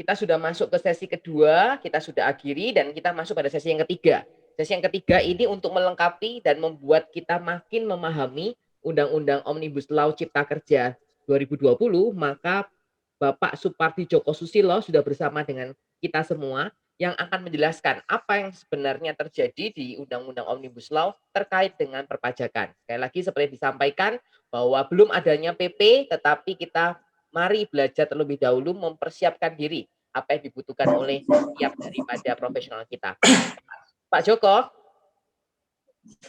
Kita sudah masuk ke sesi kedua, kita sudah akhiri, dan kita masuk pada sesi yang ketiga. Sesi yang ketiga ini untuk melengkapi dan membuat kita makin memahami Undang-Undang Omnibus Law Cipta Kerja 2020, maka Bapak Supardi Djoko Susilo sudah bersama dengan kita semua yang akan menjelaskan apa yang sebenarnya terjadi di Undang-Undang Omnibus Law terkait dengan perpajakan. Sekali lagi seperti disampaikan bahwa belum adanya PP, tetapi kita mari belajar terlebih dahulu mempersiapkan diri apa yang dibutuhkan oleh setiap daripada profesional kita. Pak Joko,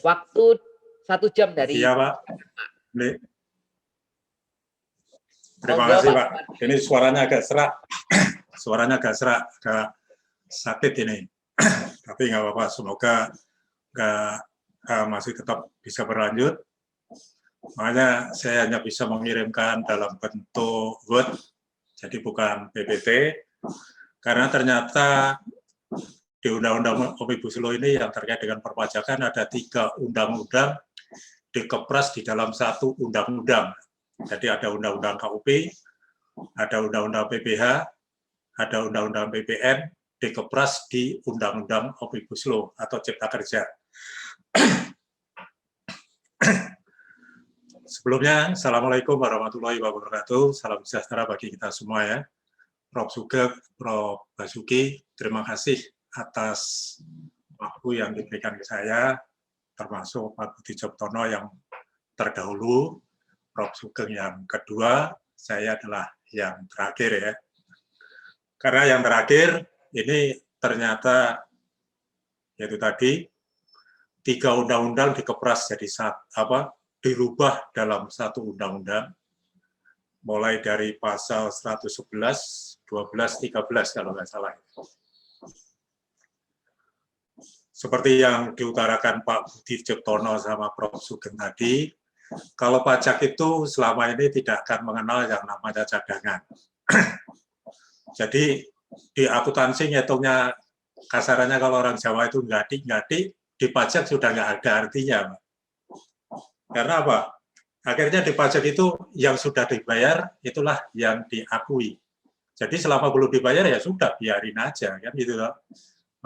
waktu 1 jam dari Iya, Pak. Terima monggo kasih, Pak Pak. Supardi. Ini suaranya agak serak. Suaranya agak serak, agak sakit ini. Tapi nggak apa-apa, semoga masih tetap bisa berlanjut. Makanya saya hanya bisa mengirimkan dalam bentuk Word, jadi bukan PPT, karena ternyata di Undang-Undang Omnibus Law ini yang terkait dengan perpajakan ada 3 undang-undang dikepras di dalam 1 undang-undang. Jadi ada Undang-Undang KUP, ada Undang-Undang PPH, ada Undang-Undang PPN, dikepras di Undang-Undang Omnibus Law atau Cipta Kerja. Sebelumnya, Assalamualaikum warahmatullahi wabarakatuh. Salam sejahtera bagi kita semua ya. Prof. Sugeng, Prof. Basuki, terima kasih atas waktu yang diberikan ke saya, termasuk Pak Budi Jeptono yang terdahulu, Prof. Sugeng yang kedua, saya adalah yang terakhir ya. Karena yang terakhir ini ternyata yaitu tadi 3 undang-undang dikepras jadi dirubah dalam 1 undang-undang, mulai dari pasal 111, 12, 13 kalau nggak salah. Seperti yang diutarakan Pak Budi Jeptono sama Prof. Sugeng tadi, kalau pajak itu selama ini tidak akan mengenal yang namanya cadangan. Jadi di akuntansi ngitungnya kasarannya kalau orang Jawa itu ngadi, di pajak sudah nggak ada artinya. Karena apa? Akhirnya di pajak itu yang sudah dibayar itulah yang diakui. Jadi selama belum dibayar ya sudah biarin aja kan gitu loh.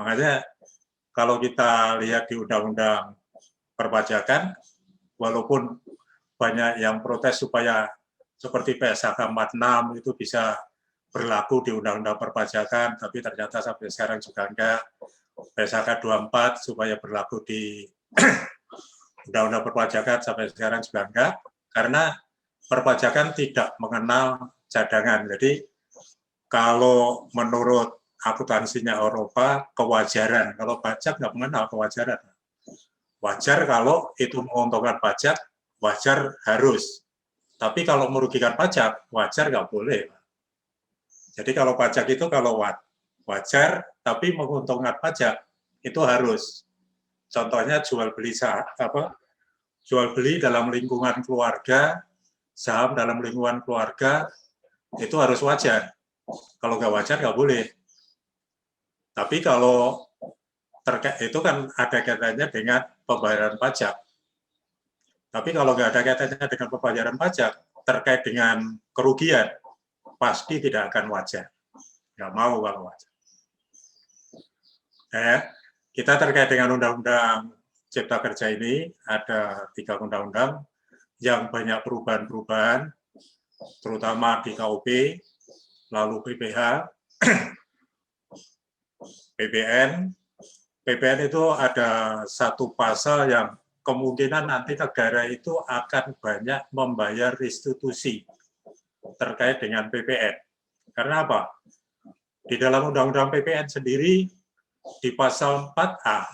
Makanya kalau kita lihat di Undang-Undang Perpajakan, walaupun banyak yang protes supaya seperti PSHK 46 itu bisa berlaku di Undang-Undang Perpajakan, tapi ternyata sampai sekarang juga enggak. PSHK 24 supaya berlaku di Undang-Undang Perpajakan sampai sekarang juga enggak, karena perpajakan tidak mengenal cadangan. Jadi kalau menurut akuntansinya Eropa, kewajaran. Kalau pajak nggak mengenal kewajaran. Wajar kalau itu menguntungkan pajak, wajar harus. Tapi kalau merugikan pajak, wajar nggak boleh. Jadi kalau pajak itu kalau wajar, tapi menguntungkan pajak, itu harus. Contohnya jual beli dalam lingkungan keluarga, saham dalam lingkungan keluarga, itu harus wajar. Kalau nggak wajar, nggak boleh. Tapi kalau terkait itu kan ada kaitannya dengan pembayaran pajak. Tapi kalau nggak ada kaitannya dengan pembayaran pajak, terkait dengan kerugian, pasti tidak akan wajar. Nggak mau kalau wajar. Kita terkait dengan Undang-Undang Cipta Kerja ini, ada 3 undang-undang yang banyak perubahan-perubahan, terutama di KUP, lalu PPH, PPN. PPN itu ada 1 pasal yang kemungkinan nanti negara itu akan banyak membayar restitusi terkait dengan PPN. Karena apa? Di dalam Undang-Undang PPN sendiri, di pasal 4A,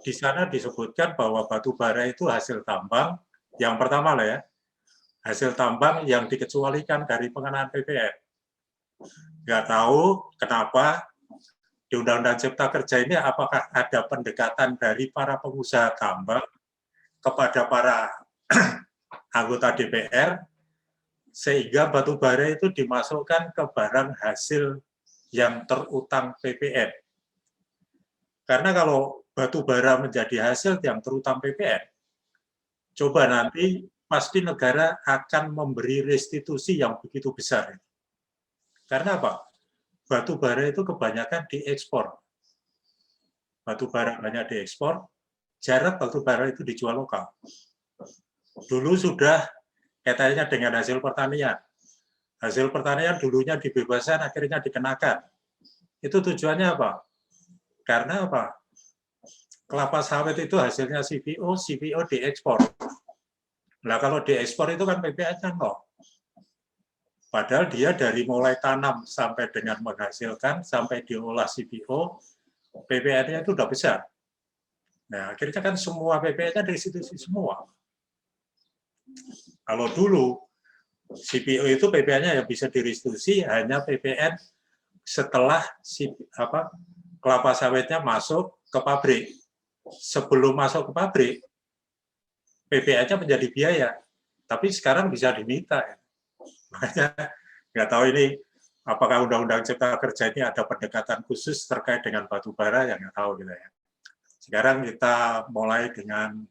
di sana disebutkan bahwa batu bara itu hasil tambang, yang pertama lah ya, hasil tambang yang dikecualikan dari pengenaan PPN. Nggak tahu kenapa di Undang-Undang Cipta Kerja ini apakah ada pendekatan dari para pengusaha tambang kepada para anggota DPR, sehingga batu bara itu dimasukkan ke barang hasil yang terutang PPN. Karena kalau batu bara menjadi hasil yang terutang PPN, coba nanti pasti negara akan memberi restitusi yang begitu besar. Karena apa? batu bara itu kebanyakan diekspor. Batu bara banyak diekspor, jarang batu bara itu dijual lokal. Dulu sudah kaitannya dengan hasil pertanian. Hasil pertanian dulunya dibebaskan, akhirnya dikenakan. Itu tujuannya apa? Karena apa? Kelapa sawit itu hasilnya CPO, CPO diekspor. Nah kalau diekspor itu kan PPN-nya nol. Padahal dia dari mulai tanam sampai dengan menghasilkan, sampai diolah CPO, PPN-nya itu udah besar. Nah, akhirnya kan semua PPN-nya dari situ semua. Kalau dulu, CPO itu PPN-nya yang bisa direstitusi hanya PPN setelah kelapa sawitnya masuk ke pabrik. Sebelum masuk ke pabrik, PPN-nya menjadi biaya. Tapi sekarang bisa diminta. Makanya nggak tahu ini apakah Undang-Undang Cipta Kerja ini ada pendekatan khusus terkait dengan batu bara, yang nggak tahu gitu ya. Sekarang kita mulai dengan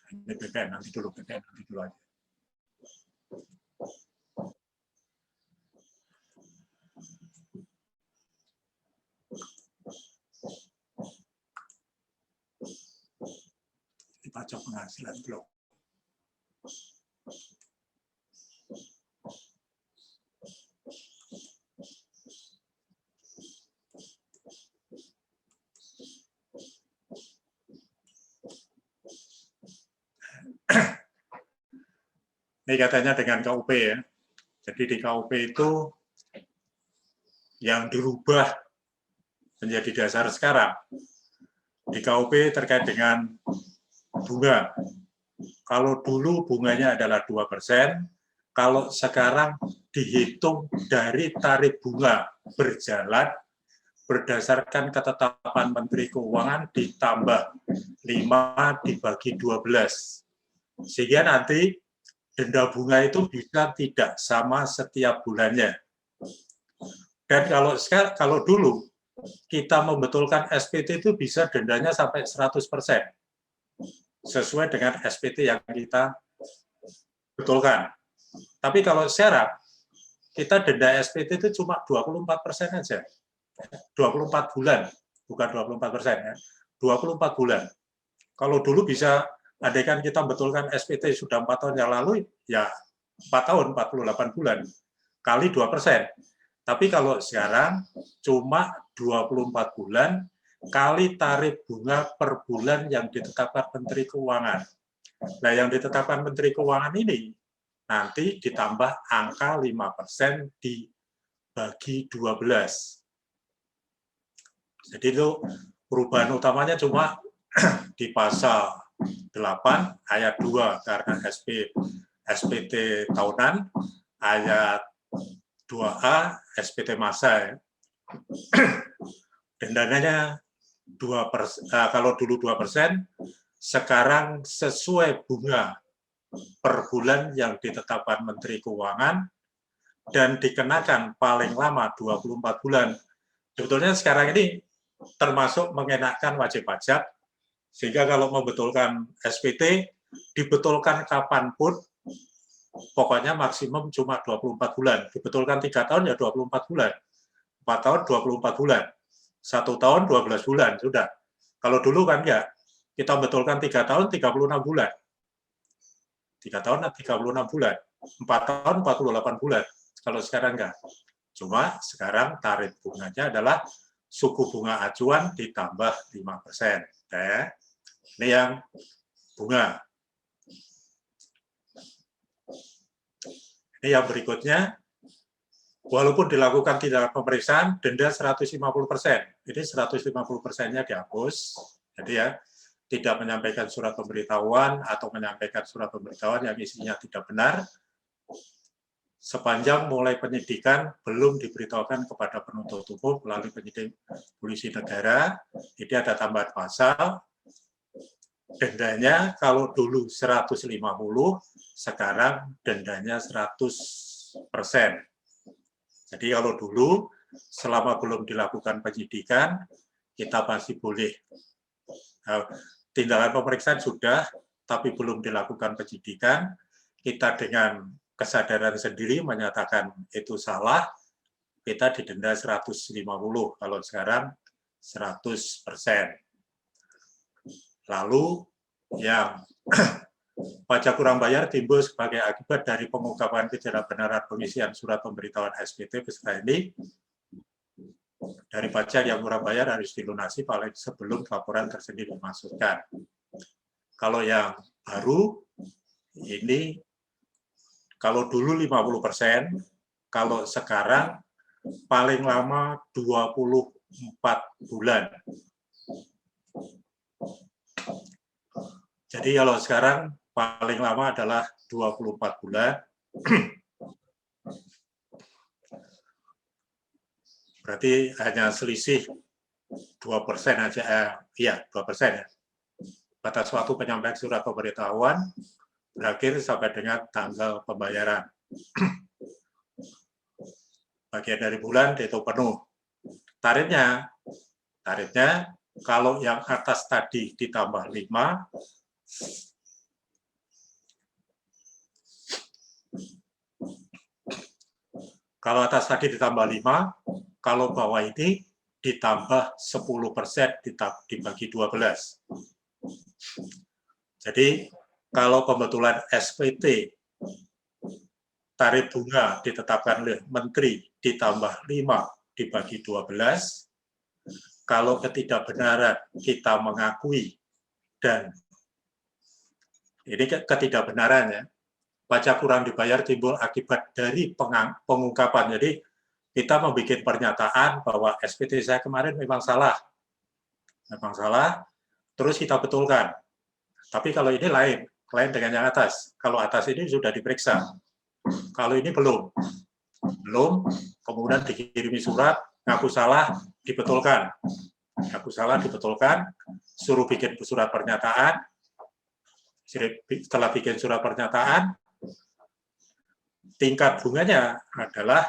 ini PPN nanti dulu aja. Pajak penghasilan belum. Ini katanya dengan KUP ya. Jadi di KUP itu yang dirubah menjadi dasar sekarang. Di KUP terkait dengan bunga. Kalau dulu bunganya adalah 2%, kalau sekarang dihitung dari tarif bunga berjalan berdasarkan ketetapan Menteri Keuangan ditambah 5 dibagi 12. Sehingga nanti denda bunga itu bisa tidak sama setiap bulannya. Dan kalau dulu kita membetulkan SPT itu bisa dendanya sampai 100%. Sesuai dengan SPT yang kita betulkan. Tapi kalau sekarang kita denda SPT itu cuma 24% aja. 24 bulan, bukan 24% ya. 24 bulan. Kalau dulu bisa, andaikan kita betulkan SPT sudah 4 tahun yang lalu, ya 4 tahun, 48 bulan, kali 2%. Tapi kalau sekarang cuma 24 bulan, kali tarif bunga per bulan yang ditetapkan Menteri Keuangan. Nah, yang ditetapkan Menteri Keuangan ini, nanti ditambah angka 5% dibagi 12. Jadi itu perubahan utamanya cuma di pasal 8 ayat 2 karena SPT tahunan, ayat 2A SPT masa ya. Dendanya 2%, kalau dulu 2%, sekarang sesuai bunga per bulan yang ditetapkan Menteri Keuangan dan dikenakan paling lama 24 bulan. Sebetulnya sekarang ini termasuk mengenakan wajib pajak, sehingga kalau membetulkan SPT, dibetulkan kapanpun, pokoknya maksimum cuma 24 bulan. Dibetulkan 3 tahun ya 24 bulan. 4 tahun 24 bulan. 1 tahun 12 bulan, sudah. Kalau dulu kan enggak. Kita betulkan 3 tahun 36 bulan. 3 tahun 36 bulan. 4 tahun 48 bulan. Kalau sekarang enggak. Cuma sekarang tarif bunganya adalah suku bunga acuan ditambah 5%. Ya. Ini yang bunga. Ini yang berikutnya. Walaupun dilakukan tindakan pemeriksaan, denda 150%. Jadi 150%-nya dihapus. Jadi ya, tidak menyampaikan surat pemberitahuan atau menyampaikan surat pemberitahuan yang isinya tidak benar, sepanjang mulai penyidikan belum diberitahukan kepada penuntut umum melalui penyidik polisi negara. Jadi ada tambahan pasal, dendanya kalau dulu 150, sekarang dendanya 100%. Jadi kalau dulu selama belum dilakukan penyidikan, kita masih boleh. Tindakan pemeriksaan sudah, tapi belum dilakukan penyidikan, kita dengan kesadaran sendiri menyatakan itu salah, kita didenda 150, kalau sekarang 100%. Lalu yang pajak kurang bayar timbul sebagai akibat dari pengungkapan ketidakbenaran pengisian surat pemberitahuan SPT peserta ini, dari pajak yang kurang bayar harus dilunasi paling sebelum laporan tersebut dimasukkan. Kalau yang baru, ini kalau dulu 50%, kalau sekarang paling lama 24 bulan. Jadi kalau sekarang paling lama adalah 24 bulan. Berarti hanya selisih 2% aja, 2% ya. Batas waktu penyampaian surat pemberitahuan berakhir sampai dengan tanggal pembayaran. Bagian dari bulan itu penuh. Tarifnya kalau yang atas tadi ditambah 5, kalau atas tadi ditambah 5, kalau bawah ini ditambah 10% dibagi 12. Jadi kalau pembetulan SPT tarif bunga ditetapkan oleh Menteri ditambah 5 dibagi 12, kalau ketidakbenaran kita mengakui, dan ini ketidakbenaran ya, pajak kurang dibayar timbul akibat dari pengungkapan. Jadi kita membuat pernyataan bahwa SPT saya kemarin memang salah, terus kita betulkan. Tapi kalau ini lain dengan yang atas. Kalau atas ini sudah diperiksa, kalau ini belum, kemudian dikirimi surat, ngaku salah, dibetulkan. Suruh bikin surat pernyataan. Setelah bikin surat pernyataan, tingkat bunganya adalah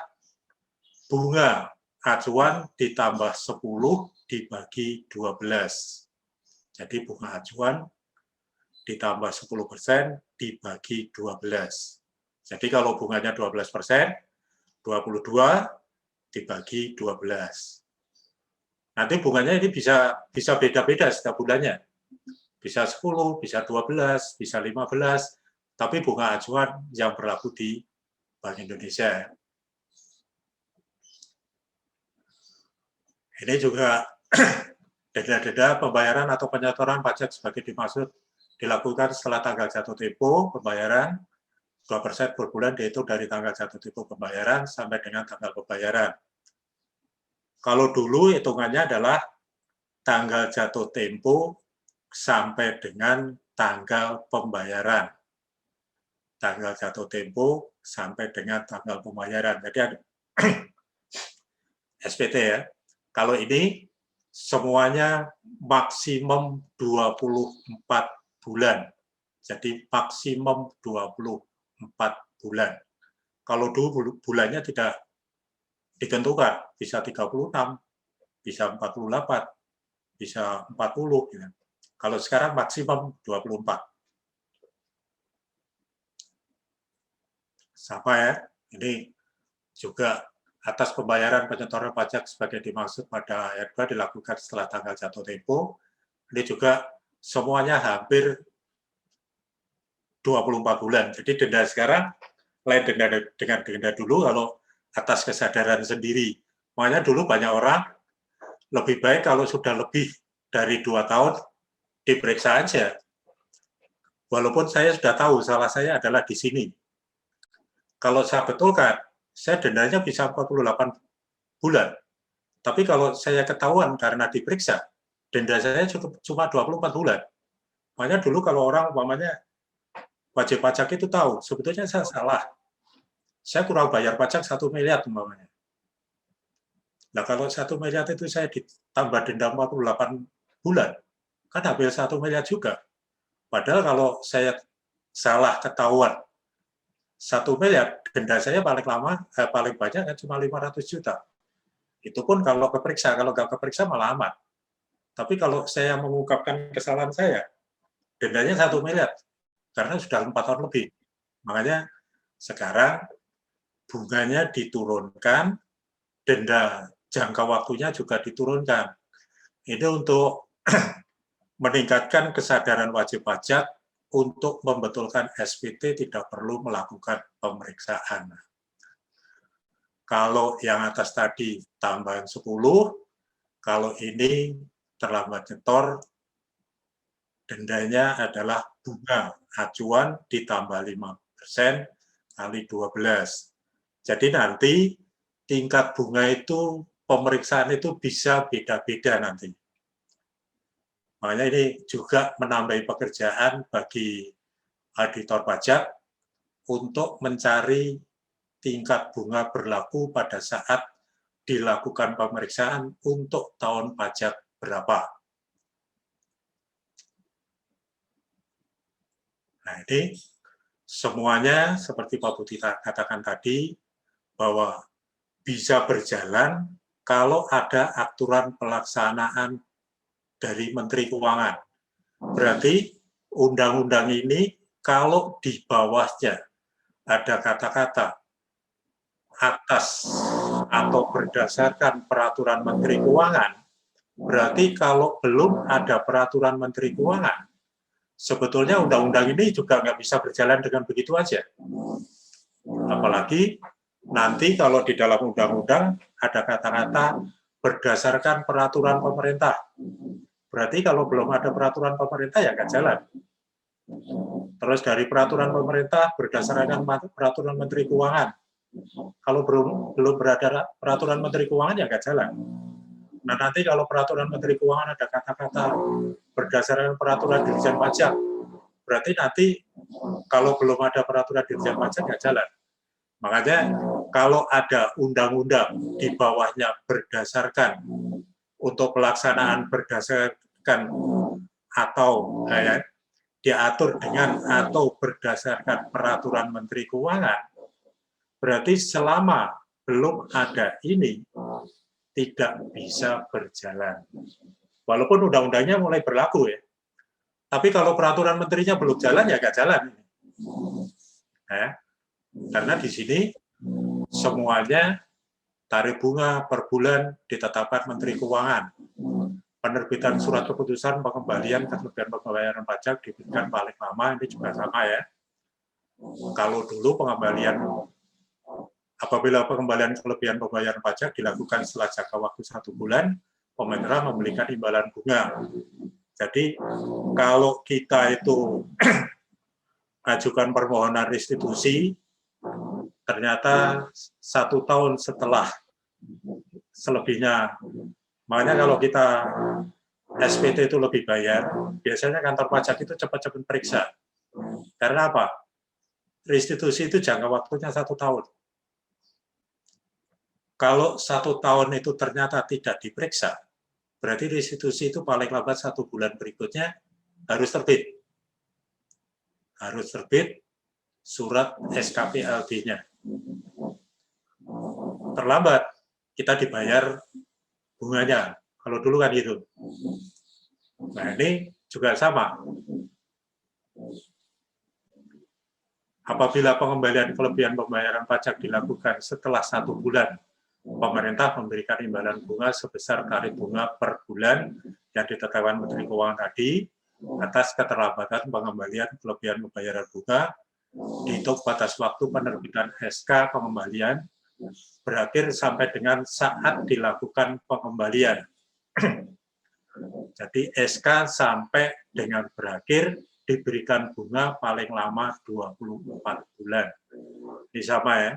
bunga acuan ditambah 10 dibagi 12. Jadi bunga acuan ditambah 10% dibagi 12. Jadi kalau bunganya 12%, 22 dibagi 12. Nanti bunganya ini bisa beda-beda setiap bulannya. Bisa 10, bisa 12, bisa 15, tapi bunga acuan yang berlaku di Bank Indonesia. Ini juga denda-denda pembayaran atau penyetoran pajak sebagai dimaksud dilakukan setelah tanggal jatuh tempo pembayaran 2% per bulan dihitung dari tanggal jatuh tempo pembayaran sampai dengan tanggal pembayaran. Kalau dulu hitungannya adalah tanggal jatuh tempo sampai dengan tanggal pembayaran. Tanggal jatuh tempo sampai dengan tanggal pembayaran. Jadi ada SPT ya. Kalau ini semuanya maksimum 24 bulan. Jadi maksimum 24 bulan. Kalau dulu bulannya tidak ditentukan, bisa 36, bisa 48, bisa 40. Gitu. Kalau sekarang maksimum 24. Sama ya, ini juga atas pembayaran penyetoran pajak sebagai dimaksud pada ayat 2 dilakukan setelah tanggal jatuh tempo. Ini juga semuanya hampir 24 bulan. Jadi denda sekarang lain dengan denda dulu kalau atas kesadaran sendiri. Makanya dulu banyak orang lebih baik kalau sudah lebih dari 2 tahun diperiksa aja. Walaupun saya sudah tahu salah saya adalah di sini. Kalau saya betulkan, saya dendanya bisa 48 bulan. Tapi kalau saya ketahuan karena diperiksa, denda saya cuma 24 bulan. Makanya dulu kalau orang umpamanya wajib pajak itu tahu, sebetulnya saya salah. Saya kurang bayar pajak 1 miliar umpamanya. Nah kalau 1 miliar itu saya ditambah denda 48 bulan, kan hampir 1 miliar juga. Padahal kalau saya salah ketahuan 1 miliar, denda saya paling banyak kan cuma 500 juta. Itu pun kalau keperiksa, kalau nggak keperiksa malah aman. Tapi kalau saya mengungkapkan kesalahan saya, dendanya 1 miliar, karena sudah 4 tahun lebih. Makanya Sekarang bunganya diturunkan, denda jangka waktunya juga diturunkan. Ini untuk meningkatkan kesadaran wajib pajak untuk membetulkan SPT tidak perlu melakukan pemeriksaan. Kalau yang atas tadi tambahan 10, kalau ini terlambat nyetor, dendanya adalah bunga acuan ditambah 5% kali 12. Jadi nanti tingkat bunga itu, pemeriksaan itu bisa beda-beda nanti. Makanya ini juga menambah pekerjaan bagi auditor pajak untuk mencari tingkat bunga berlaku pada saat dilakukan pemeriksaan untuk tahun pajak berapa. Nah, ini semuanya seperti Pak Budi katakan tadi, bahwa bisa berjalan kalau ada aturan pelaksanaan dari Menteri Keuangan. Berarti undang-undang ini kalau di bawahnya ada kata-kata atas atau berdasarkan peraturan Menteri Keuangan, berarti kalau belum ada peraturan Menteri Keuangan, sebetulnya undang-undang ini juga nggak bisa berjalan dengan begitu aja. Apalagi nanti kalau di dalam undang-undang ada kata-kata berdasarkan peraturan pemerintah. Berarti kalau belum ada peraturan pemerintah ya nggak jalan. Terus dari peraturan pemerintah berdasarkan peraturan Menteri Keuangan. Kalau belum berada peraturan Menteri Keuangan ya nggak jalan. Nah nanti kalau peraturan Menteri Keuangan ada kata-kata berdasarkan peraturan Dirjen Pajak, berarti nanti kalau belum ada peraturan Dirjen Pajak nggak jalan. Makanya kalau ada undang-undang di bawahnya berdasarkan untuk pelaksanaan berdasarkan atau diatur dengan atau berdasarkan peraturan Menteri Keuangan, berarti selama belum ada ini tidak bisa berjalan. Walaupun undang-undangnya mulai berlaku ya, tapi kalau peraturan menterinya belum jalan ya nggak jalan. Karena di sini semuanya tarif bunga per bulan ditetapkan Menteri Keuangan. Penerbitan surat keputusan pengembalian kelebihan pembayaran pajak diberikan paling lama, ini juga sama ya. Kalau dulu pengembalian, apabila pengembalian kelebihan pembayaran pajak dilakukan setelah jangka waktu 1 bulan, pemerintah memberikan imbalan bunga. Jadi kalau kita itu ajukan permohonan restitusi, ternyata 1 tahun setelah selebihnya. Makanya kalau kita SPT itu lebih bayar, biasanya kantor pajak itu cepat-cepat periksa. Karena apa? Restitusi itu jangka waktunya 1 tahun. Kalau 1 tahun itu ternyata tidak diperiksa, berarti restitusi itu paling lambat 1 bulan berikutnya harus terbit. Harus terbit surat SKPLB-nya. Terlambat, kita dibayar bunganya. Kalau dulu kan gitu. Nah ini juga sama. Apabila pengembalian kelebihan pembayaran pajak dilakukan setelah 1 bulan, pemerintah memberikan imbalan bunga sebesar tarif bunga per bulan yang ditetapkan Menteri Keuangan tadi atas keterlambatan pengembalian kelebihan pembayaran bunga dihitung batas waktu penerbitan SK pengembalian berakhir sampai dengan saat dilakukan pengembalian. Jadi SK sampai dengan berakhir diberikan bunga paling lama 24 bulan. Ini sama ya.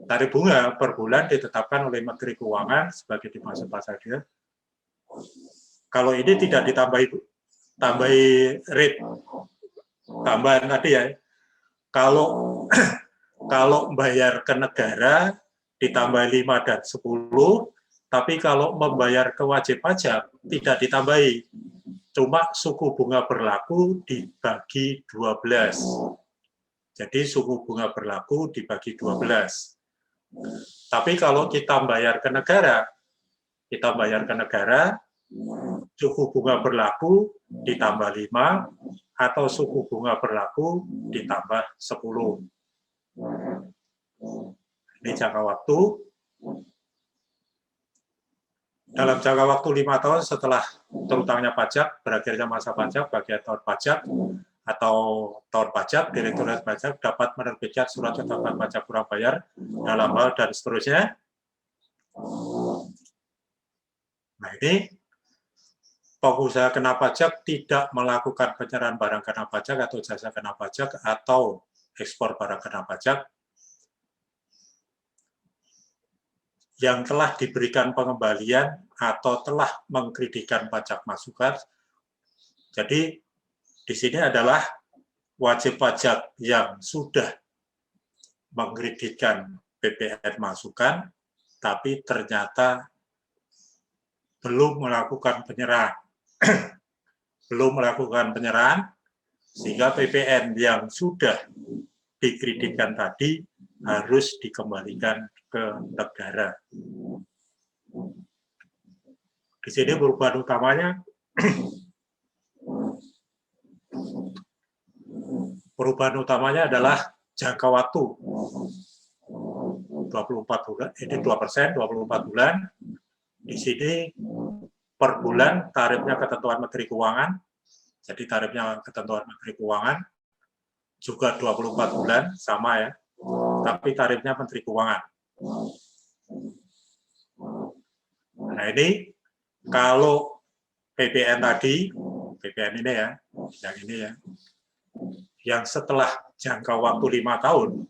Tarif bunga per bulan ditetapkan oleh Menteri Keuangan sebagai dimaksud pasal. Kalau ini tidak tambahi rate tambahan tadi ya. Kalau bayar ke negara ditambah 5 dan 10, tapi kalau membayar ke wajib pajak tidak ditambahi. Cuma suku bunga berlaku dibagi 12. Jadi suku bunga berlaku dibagi 12. Tapi kalau kita bayar ke negara, suku bunga berlaku ditambah 5 atau suku bunga berlaku ditambah 10. Ini jangka waktu. Dalam jangka waktu 5 tahun setelah terutangnya pajak, berakhirnya masa pajak, bagian tahun pajak, atau tahun pajak, Direktorat Pajak dapat menerbitkan surat ketetapan pajak kurang bayar dalam hal dan seterusnya. Nah ini, pengusaha kena pajak tidak melakukan penyerahan barang kena pajak atau jasa kena pajak atau ekspor barang kena pajak yang telah diberikan pengembalian atau telah mengkreditkan pajak masukan. Jadi di sini adalah wajib pajak yang sudah mengkreditkan PPN masukan, tapi ternyata belum melakukan penyerahan. Belum melakukan penyerahan, sehingga PPN yang sudah dikreditkan tadi harus dikembalikan ke negara. Di sini perubahan utamanya, adalah jangka waktu 24 bulan, ini 2%, 24 bulan. Di sini per bulan tarifnya ketentuan Menteri Keuangan, jadi tarifnya ketentuan Menteri Keuangan, juga 24 bulan, sama ya, tapi tarifnya Menteri Keuangan. Nah ini, kalau PPN tadi, PPN ini ya, yang ini ya, yang setelah jangka waktu 5 tahun,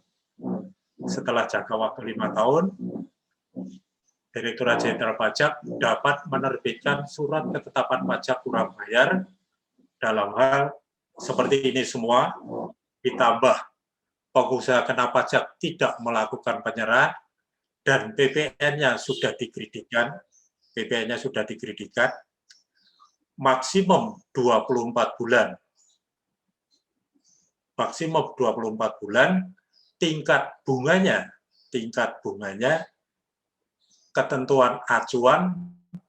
Direktorat Jenderal Pajak dapat menerbitkan surat ketetapan pajak kurang bayar dalam hal seperti ini semua, ditambah pengusaha kena pajak tidak melakukan penyerahan dan PPN-nya sudah dikreditkan, maksimum 24 bulan. Maksimum 24 bulan, tingkat bunganya ketentuan acuan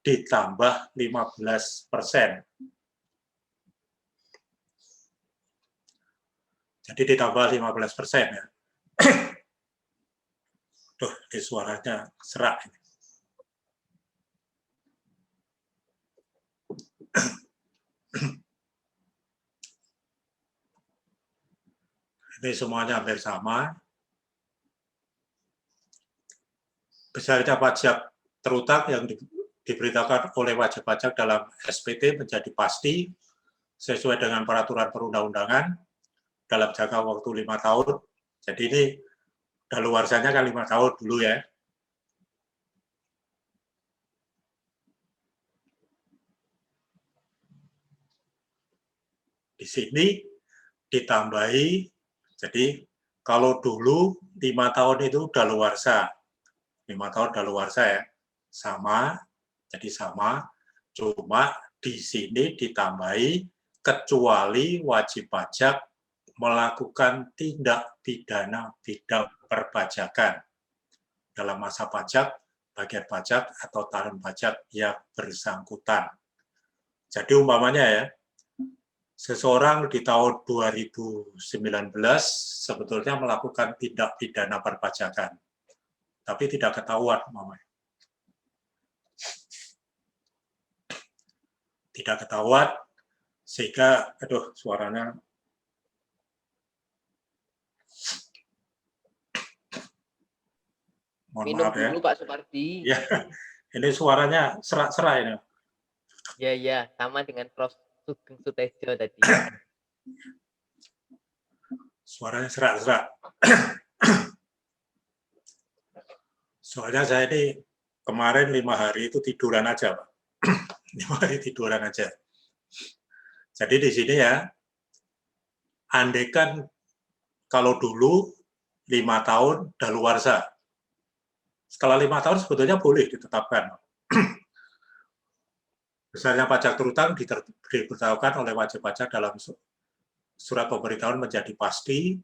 ditambah 15%. Jadi ditambah 15% ya. Duh, ini suaranya serak ini. Ini semuanya hampir sama. Besarnya pajak terutang yang diberitakan oleh wajib pajak dalam SPT menjadi pasti sesuai dengan peraturan perundang-undangan dalam jangka waktu 5 tahun. Jadi ini daluarsanya kan 5 tahun dulu ya. Di sini ditambahi, jadi kalau dulu 5 tahun itu daluarsa, 5 tahun daluarsa ya, sama, jadi sama, cuma di sini ditambahi kecuali wajib pajak melakukan tindak pidana bidang perpajakan dalam masa pajak, bagian pajak, atau tarif pajak yang bersangkutan. Jadi umpamanya ya, seseorang di tahun 2019 sebetulnya melakukan tindak pidana perpajakan, tapi tidak ketahuan, umpamanya. Tidak ketahuan, sehingga, aduh, suaranya mohon Minum maaf ya. dulu Pak Supardi. Ya, ini suaranya serak-serak ini. Ya, sama dengan Prof. Sugeng Sutedjo tadi. Suaranya serak-serak. Soalnya saya ini kemarin 5 hari itu tiduran aja, Pak. 5 hari tiduran aja. Jadi di sini ya, andaikan kalau dulu 5 tahun daluarsa. Setelah 5 tahun sebetulnya boleh ditetapkan. Besarnya pajak terutang diberitahukan oleh wajib pajak dalam surat pemberitahuan menjadi pasti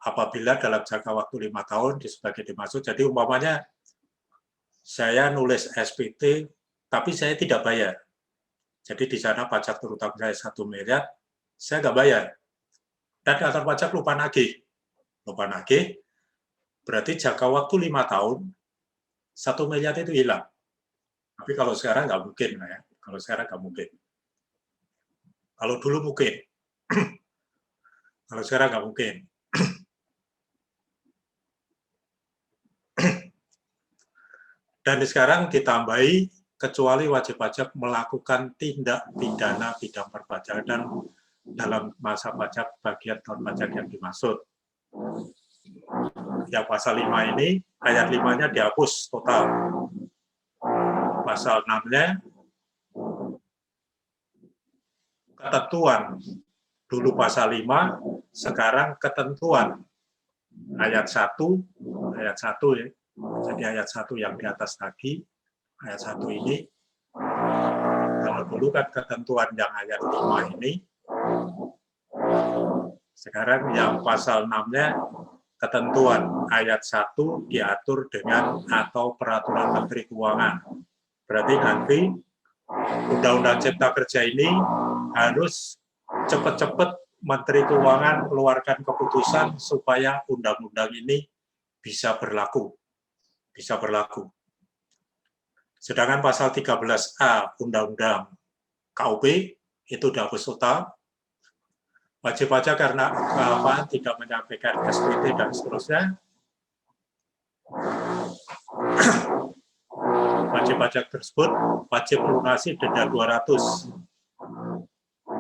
apabila dalam jangka waktu 5 tahun sebagai dimaksud. Jadi umpamanya saya nulis SPT tapi saya tidak bayar. Jadi di sana pajak terutang saya 1 miliar, saya nggak bayar. Dan kantor pajak lupa nagih. beban nagih, berarti jangka waktu 5 tahun, 1 miliar itu hilang. Tapi kalau sekarang nggak mungkin, ya. Kalau sekarang nggak mungkin. Kalau dulu mungkin. Kalau sekarang nggak mungkin. Dan sekarang ditambahi, kecuali wajib pajak melakukan tindak pidana bidang perpajakan dalam masa pajak bagian tahun pajak yang dimaksud. Ya, pasal 5 ini, ayat 5-nya dihapus total. Pasal 6-nya, ketentuan. Dulu pasal 5, sekarang ketentuan. Ayat 1 ya. Jadi ayat 1 yang di atas tadi, ayat 1 ini, kalau dulu kan ketentuan yang ayat 5 ini, sekarang yang pasal 6-nya, ketentuan ayat 1 diatur dengan atau peraturan Menteri Keuangan. Berarti nanti Undang-Undang Cipta Kerja ini harus cepat-cepat Menteri Keuangan keluarkan keputusan supaya undang-undang ini bisa berlaku. Sedangkan pasal 13A Undang-Undang KUP itu dihapus total. Wajib pajak karena tidak menyampaikan SPT dan seterusnya. Wajib pajak tersebut wajib melunasi denda 200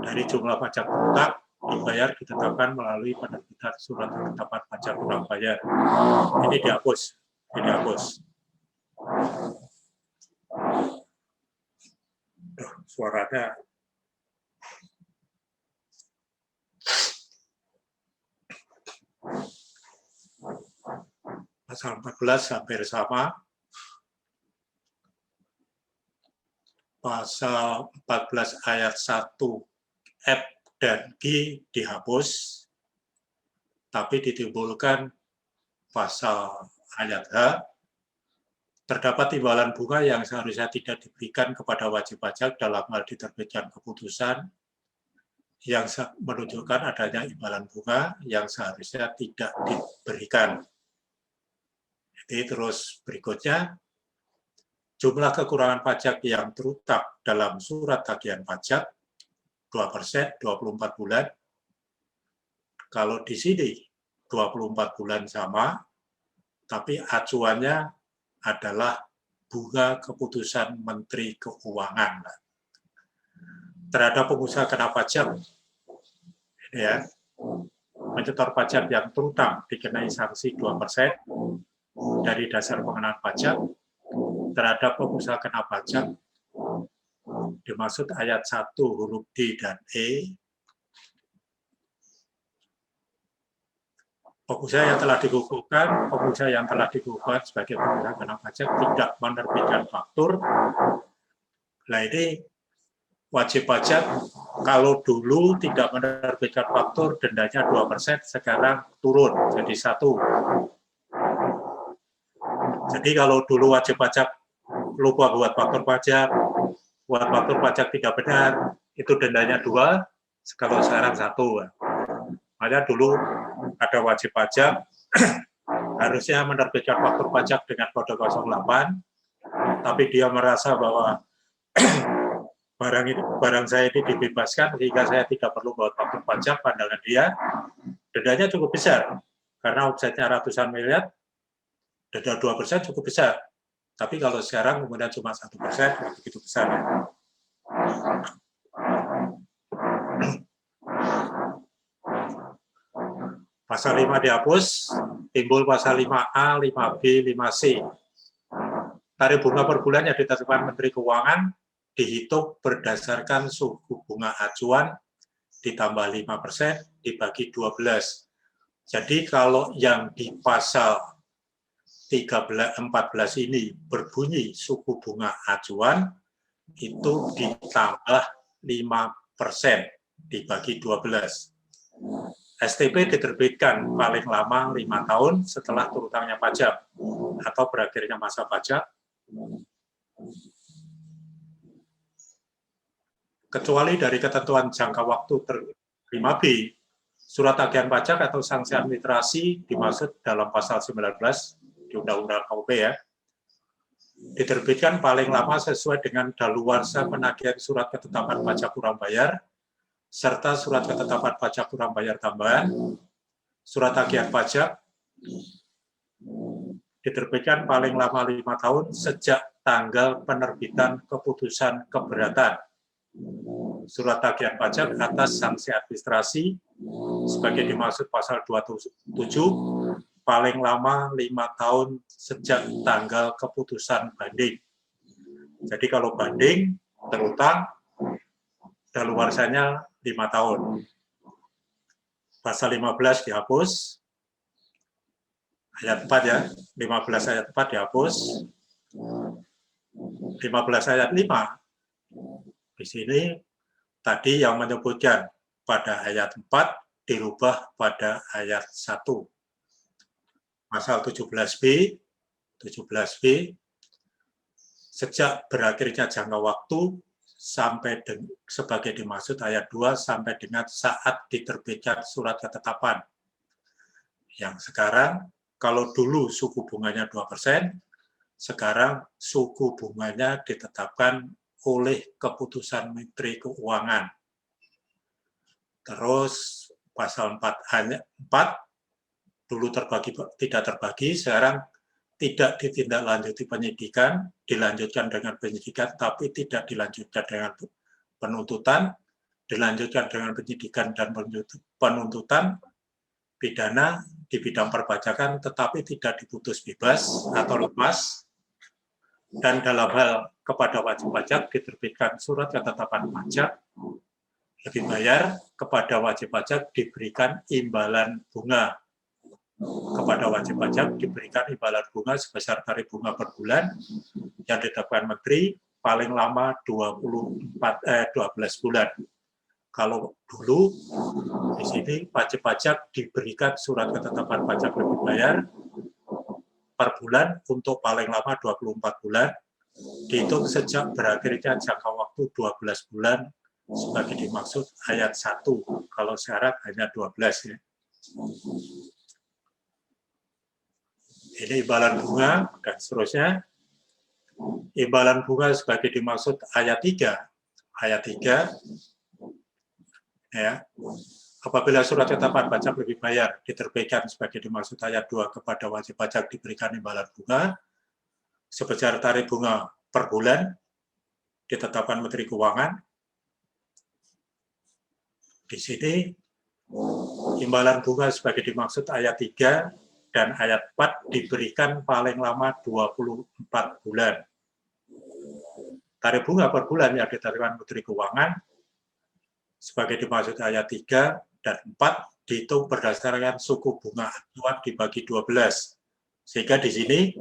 dari jumlah pajak tetap dibayar ditetapkan melalui penerbitan surat ketetapan pajak kurang bayar. Ini dihapus. Suaranya pasal 14 hampir sama. Pasal 14 ayat 1 F dan G dihapus, tapi ditimbulkan pasal ayat H, terdapat imbalan bunga yang seharusnya tidak diberikan kepada wajib pajak dalam hal diterbitkan keputusan yang menunjukkan adanya imbalan bunga yang seharusnya tidak diberikan. Jadi terus berikutnya, jumlah kekurangan pajak yang terutang dalam surat tagihan pajak 2%, 24 bulan. Kalau di sini 24 bulan sama, tapi acuannya adalah bunga keputusan Menteri Keuangan. Terhadap pengusaha kena pajak, ya, menyetor pajak yang terutang dikenai sanksi 2% dari dasar pengenaan pajak. Terhadap pengusaha kena pajak dimaksud ayat 1 huruf D dan E. Pengusaha yang telah dikukuhkan sebagai pengusaha kena pajak tidak menerbitkan faktur. Nah, ini wajib pajak kalau dulu tidak menerbitkan faktur dendanya 2%, sekarang turun jadi 1. Jadi kalau dulu wajib pajak lupa buat faktur pajak tidak benar, itu dendanya 2, kalau sekarang 1. Makanya dulu ada wajib pajak, harusnya menerbitkan faktur pajak dengan kode 08, tapi dia merasa bahwa barang saya ini dibebaskan sehingga saya tidak perlu buat faktur pajak. Pandangan dia, dendanya cukup besar, karena omsetnya ratusan miliar, denda 2% cukup besar. Tapi kalau sekarang kemudian cuma 1%, begitu besar. Pasal 5 dihapus, timbul pasal 5A, 5B, 5C. Tarif bunga per bulan yang ditetapkan Menteri Keuangan dihitung berdasarkan suku bunga acuan ditambah 5% dibagi 12. Jadi kalau yang di pasal 14 ini berbunyi suku bunga acuan, itu ditambah 5% dibagi 12. STP diterbitkan paling lama 5 tahun setelah terutangnya pajak atau berakhirnya masa pajak, kecuali dari ketentuan jangka waktu 5B Surat tagihan pajak atau sanksi administrasi dimaksud dalam pasal 19 di Undang-Undang KUP ya. Diterbitkan paling lama sesuai dengan daluarsa penagihan surat ketetapan pajak kurang bayar, serta surat ketetapan pajak kurang bayar tambahan. Surat tagihan pajak diterbitkan paling lama 5 tahun sejak tanggal penerbitan keputusan keberatan. Surat tagihan pajak atas sanksi administrasi sebagai dimaksud pasal 27 paling lama 5 tahun sejak tanggal keputusan banding. Jadi kalau banding terutang daluarsanya 5 tahun. Pasal 15 dihapus. Ayat 4 ya, 15 ayat 4 dihapus. 15 ayat 5. Di sini tadi yang menyebutkan pada ayat 4 dirubah pada ayat 1. Pasal 17B, sejak berakhirnya jangka waktu sampai sebagai dimaksud ayat 2 sampai dengan saat diterbitkan surat ketetapan. Yang sekarang, kalau dulu suku bunganya 2%, sekarang suku bunganya ditetapkan oleh keputusan Menteri Keuangan. Terus pasal 4 dulu tidak terbagi, sekarang tidak ditindaklanjuti penyidikan, dilanjutkan dengan penyidikan, tapi tidak dilanjutkan dengan penuntutan, dilanjutkan dengan penyidikan dan penuntutan pidana di bidang perpajakan, tetapi tidak diputus bebas atau lepas. Dan dalam hal kepada wajib pajak diterbitkan surat ketetapan pajak lebih bayar, kepada wajib pajak diberikan imbalan bunga. Kepada wajib pajak diberikan imbalan bunga sebesar tarif bunga per bulan yang ditetapkan Menteri paling lama 12 bulan. Kalau dulu di sini wajib pajak diberikan surat ketetapan pajak lebih bayar per bulan untuk paling lama 24 bulan, dihitung sejak berakhirnya jangka waktu 12 bulan sebagai dimaksud ayat 1. Kalau syarat hanya 12 ya. Ini imbalan bunga dan seterusnya. Imbalan bunga sebagai dimaksud ayat 3. Ayat 3 ya. Apabila surat ketetapan pajak lebih bayar diterbitkan sebagai dimaksud ayat 2, kepada wajib pajak diberikan imbalan bunga sebesar tarif bunga per bulan ditetapkan Menteri Keuangan. Di sini imbalan bunga sebagai dimaksud ayat 3 dan ayat 4 diberikan paling lama 24 bulan. Tarif bunga per bulan yang ditetapkan Menteri Keuangan sebagai dimaksud ayat 3 dan 4 dihitung berdasarkan suku bunga acuan dibagi 12. Sehingga di sini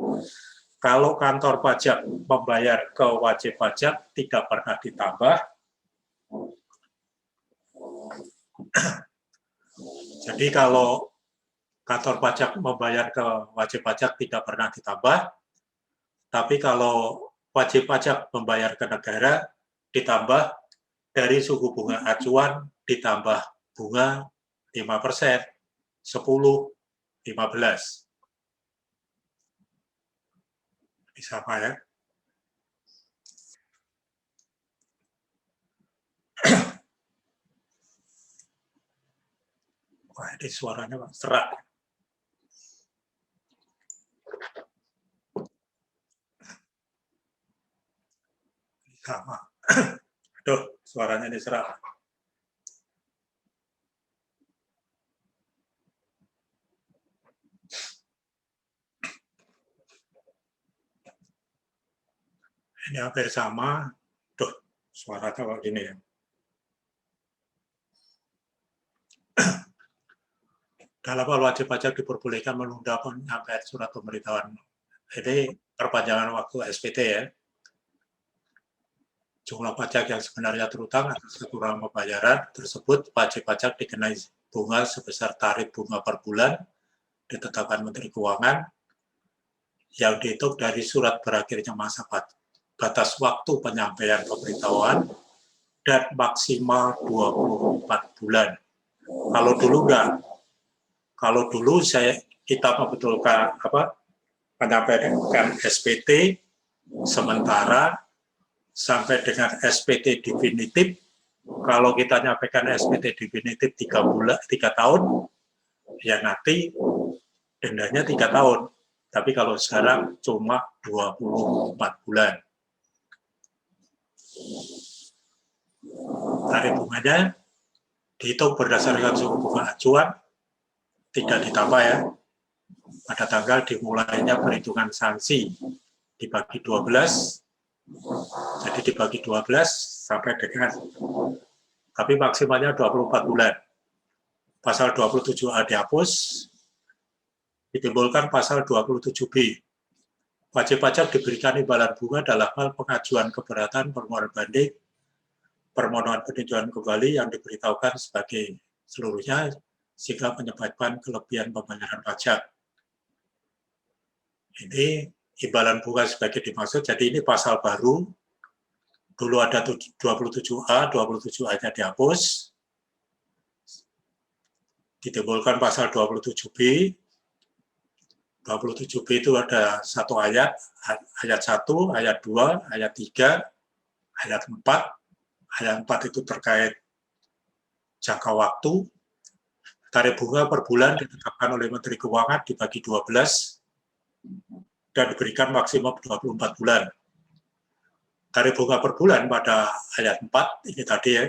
kalau kantor pajak membayar ke wajib pajak tidak pernah ditambah. Jadi kalau kantor pajak membayar ke wajib pajak tidak pernah ditambah, tapi kalau wajib pajak membayar ke negara ditambah dari suku bunga acuan ditambah bunga 5%, 10, 15. Ini sama ya. Wah, ini suaranya serak. Sama. Aduh, suaranya ini serak. Ini hampir sama. Duh, suara kayak gini ya. Dalam hal wajib pajak diperbolehkan menunda penyampaian surat pemberitahuan. Ini perpanjangan waktu SPT ya. Jumlah pajak yang sebenarnya terutang atas kekurangan pembayaran tersebut, wajib pajak dikenai bunga sebesar tarif bunga per bulan ditetapkan Menteri Keuangan yang dihitung dari surat berakhirnya masa batas waktu penyampaian pemberitahuan dan maksimal 24 bulan. Kalau dulu enggak. Kalau dulu kita membetulkan menyampaikan SPT sementara sampai dengan SPT definitif. Kalau kita nyampaikan SPT definitif 3 tahun, ya nanti dendanya 3 tahun. Tapi kalau sekarang cuma 24 bulan. Tarif bunganya dihitung berdasarkan suku bunga acuan, tidak ditambah ya. Pada tanggal dimulainya perhitungan sanksi dibagi 12, jadi dibagi 12 sampai dengan, tapi maksimalnya 24 bulan. Pasal 27A dihapus, ditimbulkan pasal 27B. Wajib pajak diberikan imbalan bunga dalam hal pengajuan keberatan permohonan banding, permohonan peninjauan kembali yang diberitahukan sebagai seluruhnya sehingga menyebabkan kelebihan pembayaran pajak. Ini imbalan bunga sebagai dimaksud, jadi ini pasal baru. Dulu ada 27A, 27A-nya dihapus, ditimbulkan pasal 27B. 27B itu ada satu ayat 1, ayat 2, ayat 3, ayat 4. Ayat 4 itu terkait jangka waktu. Tarif bunga per bulan ditetapkan oleh Menteri Keuangan dibagi 12 dan diberikan maksimum 24 bulan. Tarif bunga per bulan pada ayat 4 ini tadi ya,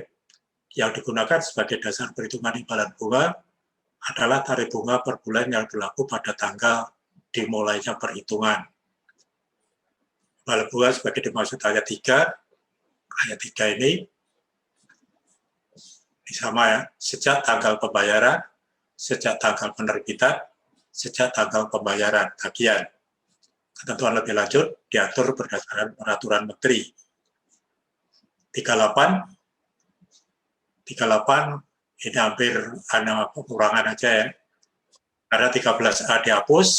yang digunakan sebagai dasar perhitungan imbalan bunga adalah tarif bunga per bulan yang berlaku pada tanggal dimulainya perhitungan. Imbalan bunga sebagai dimaksud ayat 3. Ayat 3 ini sama ya, sejak tanggal pembayaran, sejak tanggal penerbitan, sejak tanggal pembayaran tagihan. Ketentuan lebih lanjut diatur berdasarkan peraturan Menteri. 38 ini hampir hanya pengurangan aja ya. Karena 13A dihapus,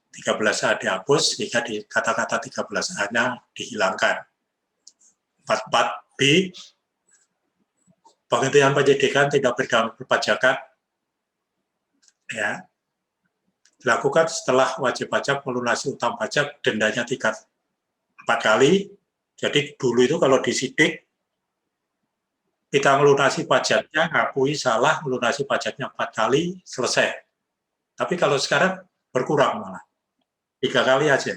13A dihapus sehingga kata-kata 13A-nya dihilangkan. 44B, penghentian penyidikan tindak pidana perpajakan ya, dilakukan setelah wajib pajak melunasi utang pajak, dendanya 4 kali. Jadi dulu itu kalau disidik, kita melunasi pajaknya, ngakui salah, melunasi pajaknya 4 kali, selesai. Tapi kalau sekarang berkurang malah, 3 kali aja.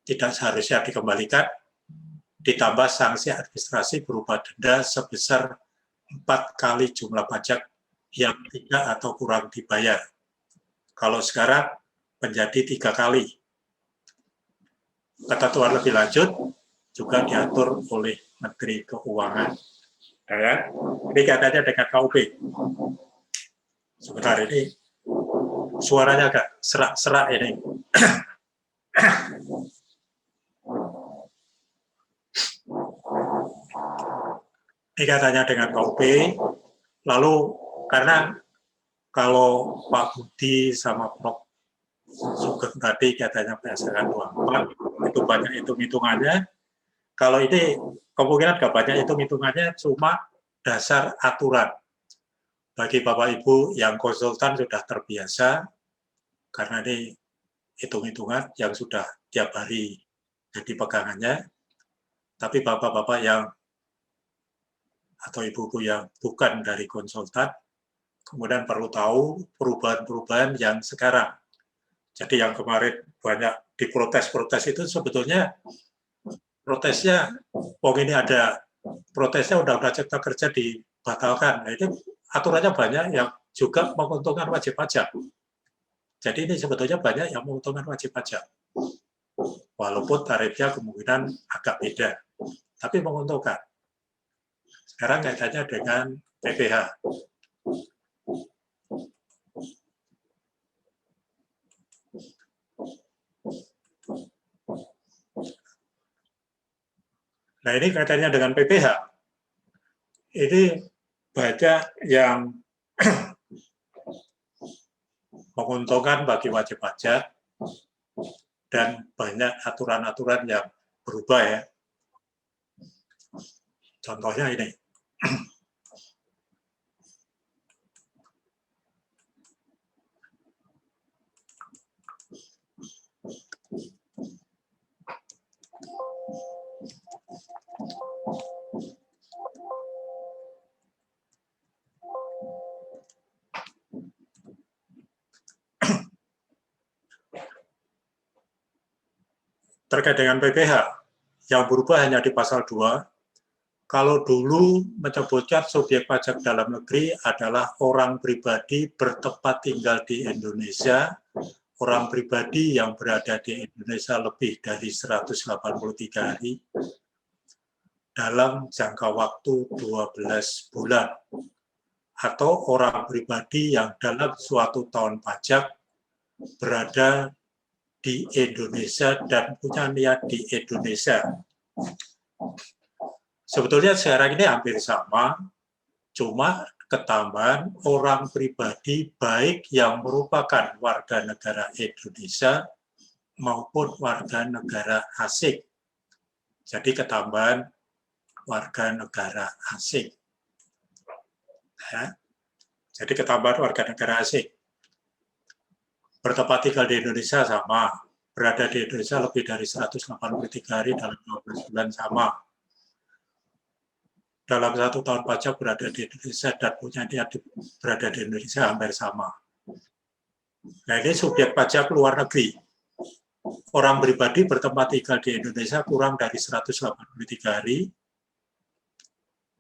Tidak seharusnya dikembalikan, ditambah sanksi administrasi berupa denda sebesar 4 kali jumlah pajak yang tidak atau kurang dibayar. Kalau sekarang menjadi 3 kali. Ketentuan lebih lanjut juga diatur oleh Menteri Keuangan. Ya, ini katanya dengan KUP. Sebentar ini suaranya agak serak-serak ini. Ini katanya dengan KUP. Lalu karena kalau Pak Budi sama Prof Sugeng tadi katanya berdasarkan 24, itu banyak hitung-hitungannya. Kalau ini kemungkinan nggak banyak hitung-hitungannya, cuma dasar aturan. Bagi Bapak Ibu yang konsultan sudah terbiasa, karena ini hitung-hitungan yang sudah tiap hari jadi pegangannya. Tapi Bapak-Bapak yang atau Ibu-Ibu yang bukan dari konsultan, kemudian perlu tahu perubahan-perubahan yang sekarang. Jadi yang kemarin banyak diprotes-protes itu sebetulnya protesnya, ini ada protesnya Undang-Undang Cipta Kerja dibatalkan. Nah, itu aturannya banyak yang juga menguntungkan wajib pajak. Jadi ini sebetulnya banyak yang menguntungkan wajib pajak. Walaupun tarifnya kemungkinan agak beda, tapi menguntungkan. Sekarang kaitannya dengan PPh. Nah, ini kaitannya dengan PPh. Ini banyak yang menguntungkan bagi wajib pajak dan banyak aturan-aturan yang berubah ya. Contohnya ini. Terkait dengan PPh, yang berubah hanya di pasal 2. Kalau dulu menyebutkan subjek pajak dalam negeri adalah orang pribadi bertempat tinggal di Indonesia, orang pribadi yang berada di Indonesia lebih dari 183 hari dalam jangka waktu 12 bulan, atau orang pribadi yang dalam suatu tahun pajak berada di Indonesia dan punya niat di Indonesia. Sebetulnya sekarang ini hampir sama, cuma ketambahan orang pribadi baik yang merupakan warga negara Indonesia maupun warga negara asing. Jadi ketambahan warga negara asing. Ya. Jadi ketambahan warga negara asing. Bertempat tinggal di Indonesia sama, berada di Indonesia lebih dari 183 hari dalam 12 bulan sama. Dalam 1 tahun pajak berada di Indonesia dan punya niat berada di Indonesia hampir sama. Nah ini subjek pajak luar negeri. Orang pribadi bertempat tinggal di Indonesia kurang dari 183 hari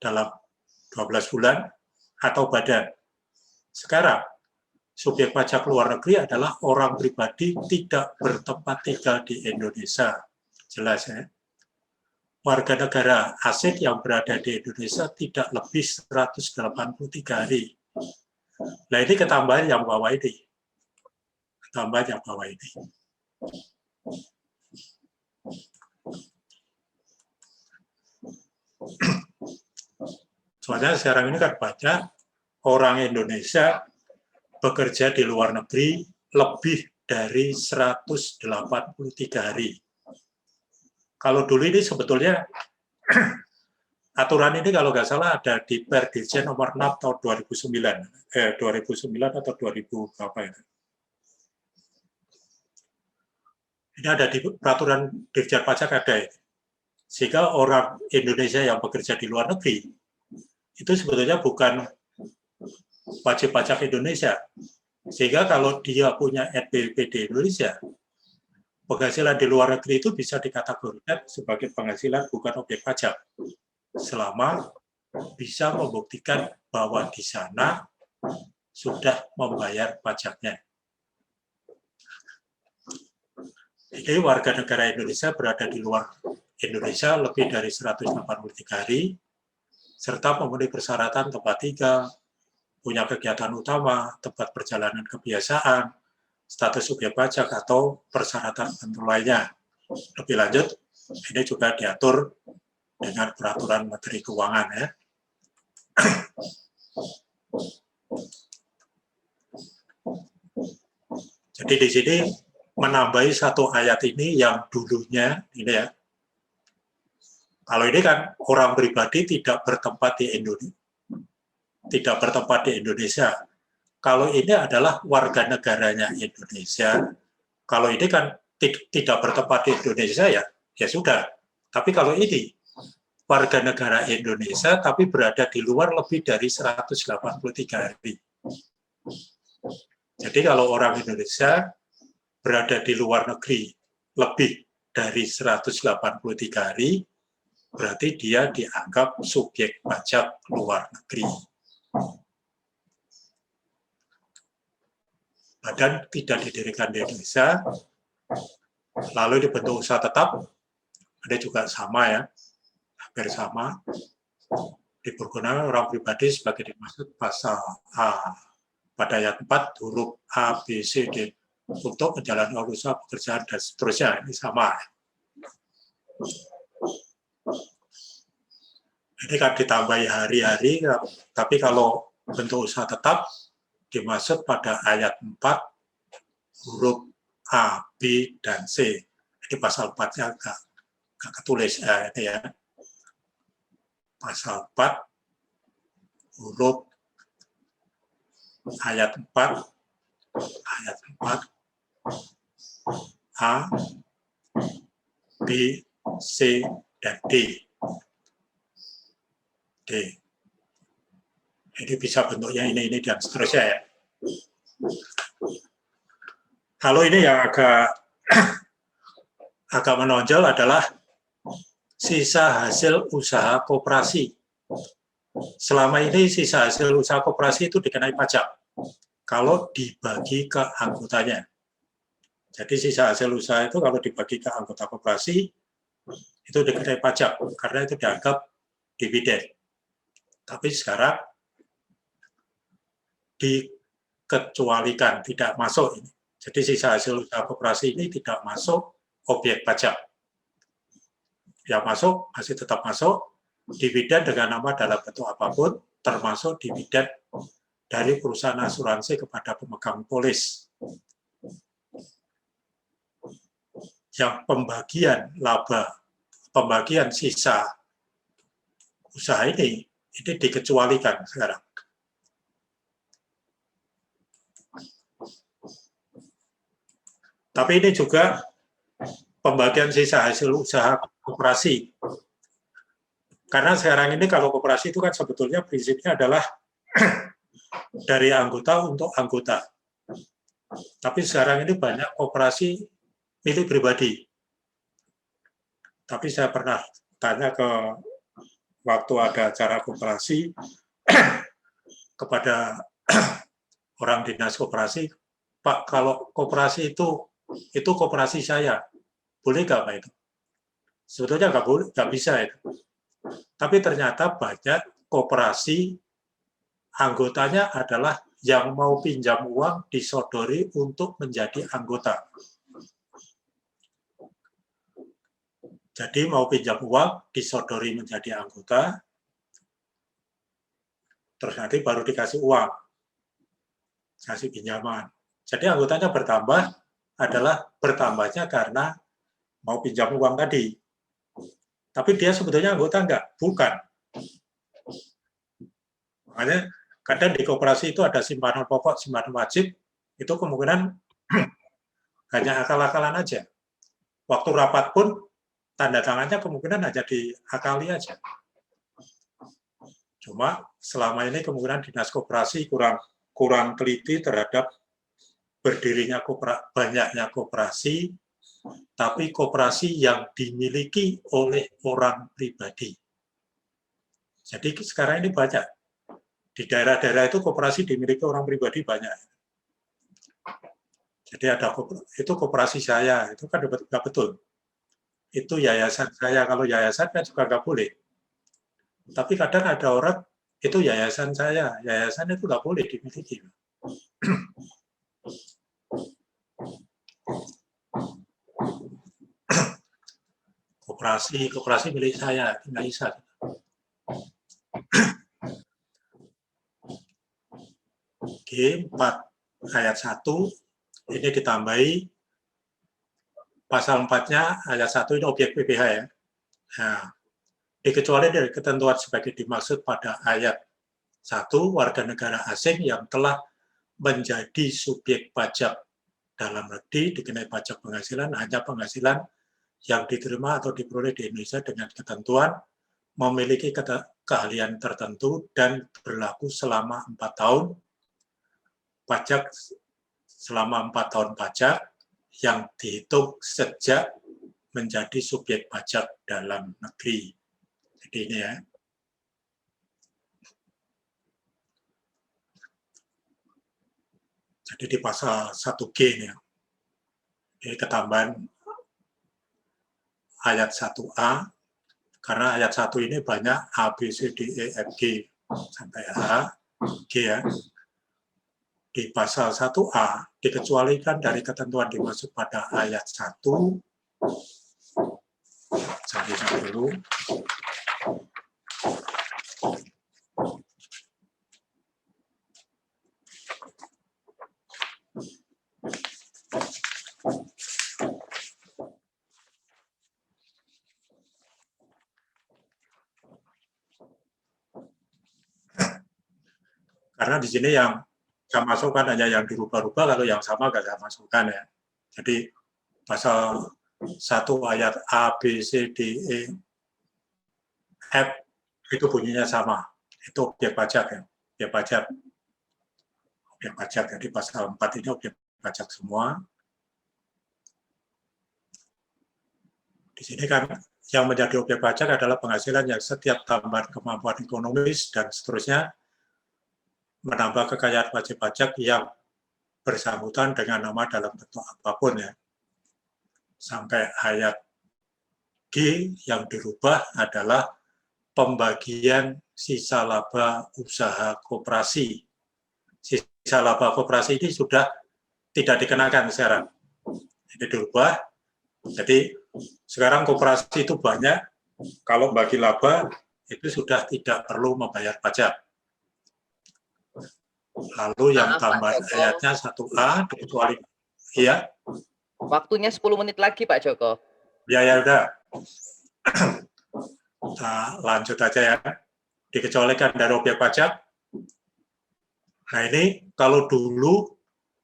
dalam 12 bulan atau badan. Sekarang, subjek pajak luar negeri adalah orang pribadi tidak bertempat tinggal di Indonesia. Jelas ya. Warga negara asing yang berada di Indonesia tidak lebih 183 hari. Nah ini ketambahan yang bawah ini. Ketambahan yang bawah ini. Soalnya sekarang ini kan banyak orang Indonesia bekerja di luar negeri lebih dari 183 hari. Kalau dulu ini sebetulnya aturan ini kalau nggak salah ada di Perdirjen nomor 6 tahun 2009. 2009 atau 2000 berapa ya? Ini ada di peraturan Dirjen Pajak ada ini. Sehingga orang Indonesia yang bekerja di luar negeri itu sebetulnya bukan wajib pajak Indonesia. Sehingga kalau dia punya NPWP di Indonesia, penghasilan di luar negeri itu bisa dikategorikan sebagai penghasilan bukan objek pajak. Selama bisa membuktikan bahwa di sana sudah membayar pajaknya. Jadi warga negara Indonesia berada di luar Indonesia lebih dari 183 hari, serta memenuhi persyaratan tempat tinggal, punya kegiatan utama, tempat perjalanan kebiasaan, status subjek pajak, atau persyaratan tertentu lainnya. Lebih lanjut, ini juga diatur dengan peraturan Menteri Keuangan ya. Jadi di sini menambahi satu ayat ini yang dulunya ini ya. Kalau ini kan orang pribadi tidak bertempat di Indonesia. Tidak bertempat di Indonesia. Kalau ini adalah warga negaranya Indonesia. Kalau ini kan tidak bertempat di Indonesia ya sudah. Tapi kalau ini warga negara Indonesia tapi berada di luar lebih dari 183 hari. Jadi kalau orang Indonesia berada di luar negeri lebih dari 183 hari, berarti dia dianggap subjek pajak luar negeri. Badan tidak didirikan di Indonesia, lalu dibentuk usaha tetap, ada juga sama ya, hampir sama, dipergunakan orang pribadi sebagai dimaksud pasal A pada ayat 4 huruf A, B, C, D untuk menjalankan usaha pekerjaan dan seterusnya. Ini sama. Ini kan ditambahi hari-hari, tapi kalau bentuk usaha tetap dimaksud pada ayat 4 huruf A, B, dan C. Ini pasal 4-nya agak ketulis ini ya. Pasal 4 huruf ayat 4 A, B, C, dan D. Jadi bisa bentuknya ini dan seterusnya ya. Kalau ini yang agak menonjol adalah sisa hasil usaha koperasi. Selama ini sisa hasil usaha koperasi itu dikenai pajak kalau dibagi ke anggotanya. Jadi sisa hasil usaha itu kalau dibagi ke anggota koperasi itu dikenai pajak karena itu dianggap dividen. Tapi sekarang dikecualikan, tidak masuk ini. Jadi sisa hasil usaha koperasi ini tidak masuk objek pajak. Yang masuk masih tetap masuk dividen dengan nama dalam bentuk apapun, termasuk dividen dari perusahaan asuransi kepada pemegang polis. Yang pembagian laba, pembagian sisa usaha ini dikecualikan sekarang. Tapi ini juga pembagian sisa hasil usaha koperasi. Karena sekarang ini kalau koperasi itu kan sebetulnya prinsipnya adalah dari anggota untuk anggota. Tapi sekarang ini banyak koperasi milik pribadi. Tapi saya pernah tanya ke waktu ada acara koperasi kepada orang dinas koperasi, Pak, kalau koperasi itu koperasi saya, boleh nggak Pak itu? Sebetulnya nggak boleh, nggak bisa itu. Tapi ternyata banyak koperasi anggotanya adalah yang mau pinjam uang disodori untuk menjadi anggota. Jadi mau pinjam uang disodori menjadi anggota, terus nanti baru dikasih uang, kasih pinjaman. Jadi anggotanya bertambah adalah bertambahnya karena mau pinjam uang tadi. Tapi dia sebetulnya anggota enggak? Bukan. Makanya kadang di koperasi itu ada simpanan pokok, simpanan wajib, itu kemungkinan hanya akal-akalan aja. Waktu rapat pun tanda tangannya kemungkinan hanya diakali aja. Cuma selama ini kemungkinan dinas koperasi kurang teliti terhadap berdirinya banyaknya koperasi, tapi koperasi yang dimiliki oleh orang pribadi. Jadi sekarang ini banyak. Di daerah-daerah itu koperasi dimiliki orang pribadi banyak. Jadi ada itu koperasi saya, itu kan nggak betul. Itu yayasan saya, kalau yayasan kan juga nggak boleh. Tapi kadang ada orang, itu yayasan saya, yayasan itu nggak boleh dimiliki. Koperasi milik saya, nggak bisa. G4 ayat 1 ini ditambahi pasal 4-nya ayat 1 ini objek PPh ya. Nah, dikecuali dari ketentuan sebagai dimaksud pada ayat 1 warga negara asing yang telah menjadi subjek pajak dalam negeri dikenai pajak penghasilan hanya penghasilan yang diterima atau diperoleh di Indonesia dengan ketentuan memiliki keahlian tertentu dan berlaku selama 4 tahun pajak selama 4 tahun pajak yang dihitung sejak menjadi subjek pajak dalam negeri. Jadi ini ya. Jadi di pasal 1G ini ya. Ini ketambahan ayat 1A, karena ayat 1 ini banyak A, B, C, D, E, F, G, sampai A, G ya. Di pasal 1A dikecualikan dari ketentuan dimaksud pada ayat 1. Saya dulu. Karena di sini yang saya masukkan hanya yang dirubah-rubah, kalau yang sama nggak saya masukkan ya. Jadi pasal 1 ayat A, B, C, D, E F itu bunyinya sama. Itu objek pajak ya. Objek pajak. Objek pajak. Jadi pasal 4 ini objek pajak semua. Di sini kan yang menjadi objek pajak adalah penghasilan yang setiap tambahan kemampuan ekonomis dan seterusnya menambah kekayaan wajib pajak yang bersangkutan dengan nama dalam bentuk apapun ya. Sampai ayat G yang dirubah adalah pembagian sisa laba usaha koperasi. Sisa laba koperasi ini sudah tidak dikenakan sekarang. Ini dirubah. Jadi sekarang koperasi itu banyak, kalau bagi laba itu sudah tidak perlu membayar pajak. Lalu yang tambahan ayatnya 1A dikecuali iya. Waktunya 10 menit lagi Pak Joko. Ya udah. Nah, lanjut aja ya. Dikecualikan dari objek pajak. Nah ini kalau dulu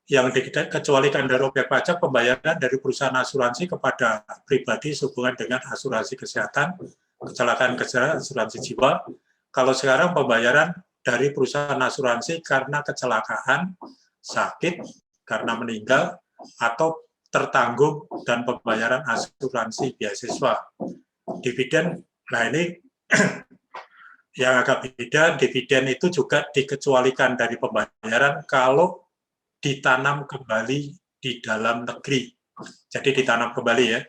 yang dikecualikan dari objek pajak pembayaran dari perusahaan asuransi kepada pribadi sehubungan dengan asuransi kesehatan, kecelakaan kerja, asuransi jiwa. Kalau sekarang pembayaran dari perusahaan asuransi karena kecelakaan, sakit, karena meninggal, atau tertanggung dan pembayaran asuransi beasiswa. Dividen, nah ini yang agak beda, dividen itu juga dikecualikan dari pembayaran kalau ditanam kembali di dalam negeri. Jadi ditanam kembali ya.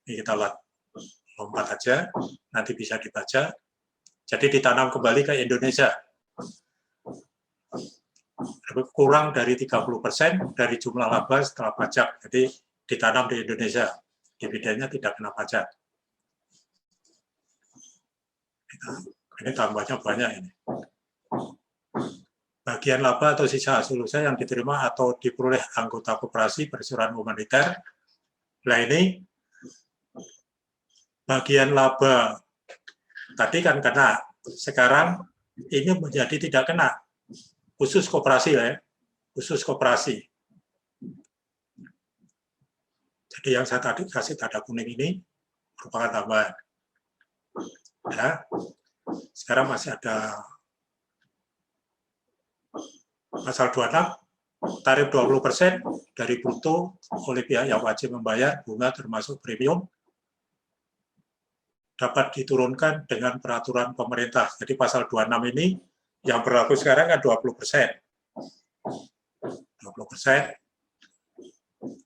Ini kita lompat aja, nanti bisa dibaca. Jadi ditanam kembali ke Indonesia. Kurang dari 30% dari jumlah laba setelah pajak. Jadi ditanam di Indonesia. Dividennya tidak kena pajak. Ini tambahnya banyak ini. Bagian laba atau sisa hasil usaha yang diterima atau diperoleh anggota koperasi perseroan humaniter. Nah ini bagian laba tadi kan kena, sekarang ini menjadi tidak kena, khusus koperasi ya, khusus koperasi. Jadi yang saya tadi kasih tanda kuning ini merupakan tambahan. Ya, sekarang masih ada pasal 26, tarif 20% dari bruto oleh pihak yang wajib membayar bunga termasuk premium dapat diturunkan dengan peraturan pemerintah. Jadi pasal 26 ini yang berlaku sekarang kan 20%. 20%.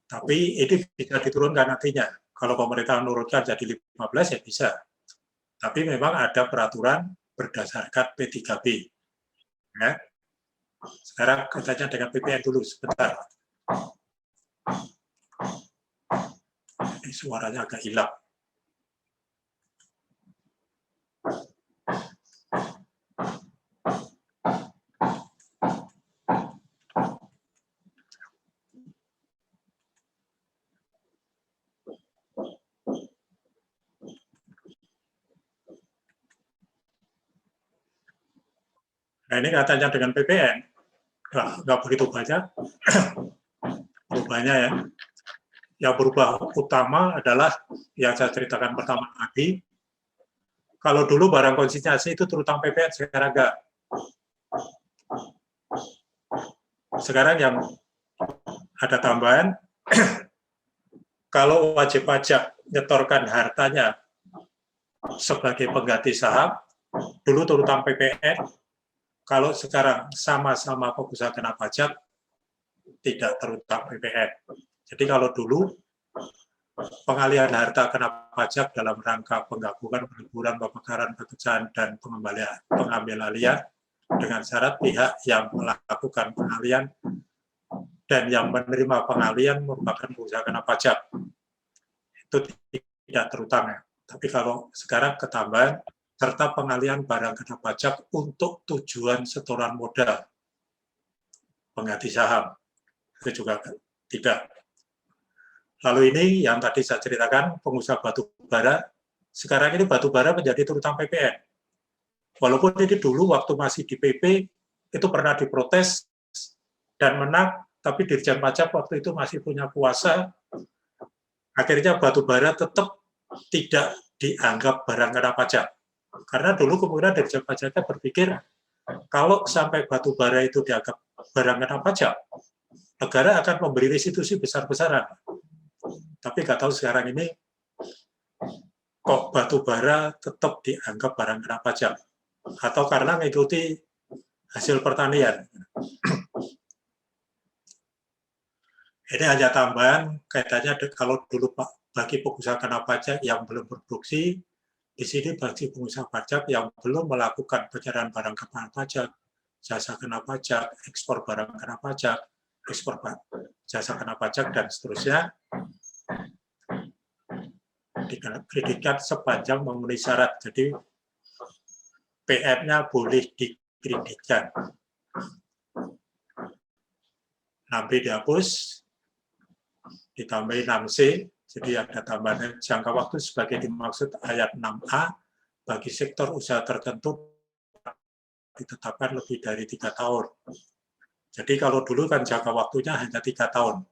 Tapi ini bisa diturunkan nantinya. Kalau pemerintah menurunkan jadi 15 ya bisa. Tapi memang ada peraturan berdasarkan P3B. Ya. Sekarang katanya dengan PPN dulu sebentar. Ini suaranya agak hilang. Nah ini katanya dengan PPN, nggak begitu banyak perubahannya ya. Yang berubah utama adalah yang saya ceritakan pertama tadi. Kalau dulu barang konsinyasi itu terutang PPN, sekarang enggak. Sekarang yang ada tambahan, kalau wajib pajak nyetorkan hartanya sebagai pengganti saham, dulu terutang PPN, kalau sekarang sama-sama pengusaha kena pajak, tidak terutang PPN. Jadi kalau dulu pengalihan harta kena pajak dalam rangka penggabungan, peliburan, pemekaran, pekerjaan, dan pengambil alihan dengan syarat pihak yang melakukan pengalihan dan yang menerima pengalihan merupakan pengusaha kena pajak. Itu tidak terutang ya. Tapi kalau sekarang ketambahan serta pengalihan barang kena pajak untuk tujuan setoran modal pengganti saham, itu juga tidak. Lalu ini yang tadi saya ceritakan, pengusaha batu bara, sekarang ini batu bara menjadi terutang PPN. Walaupun ini dulu waktu masih di PP, itu pernah diprotes dan menang, tapi Dirjen Pajak waktu itu masih punya kuasa, akhirnya batu bara tetap tidak dianggap barang kena pajak. Karena dulu kemudian Dirjen Pajaknya berpikir kalau sampai batu bara itu dianggap barang kena pajak, negara akan memberi restitusi besar-besaran. Tapi nggak tahu sekarang ini kok batu bara tetap dianggap barang kena pajak, atau karena mengikuti hasil pertanian. Ini hanya tambahan kaitannya kalau dulu Pak bagi pengusaha kena pajak yang belum produksi, di sini bagi pengusaha pajak yang belum melakukan penyerahan barang kena pajak, jasa kena pajak, ekspor barang kena pajak, ekspor jasa kena pajak, dan seterusnya, dikreditkan sepanjang memenuhi syarat. Jadi PM-nya boleh dikreditkan. 6B dihapus, ditambahin 6C, jadi ada tambahan jangka waktu sebagai dimaksud ayat 6A bagi sektor usaha tertentu ditetapkan lebih dari 3 tahun. Jadi kalau dulu kan jangka waktunya hanya 3 tahun.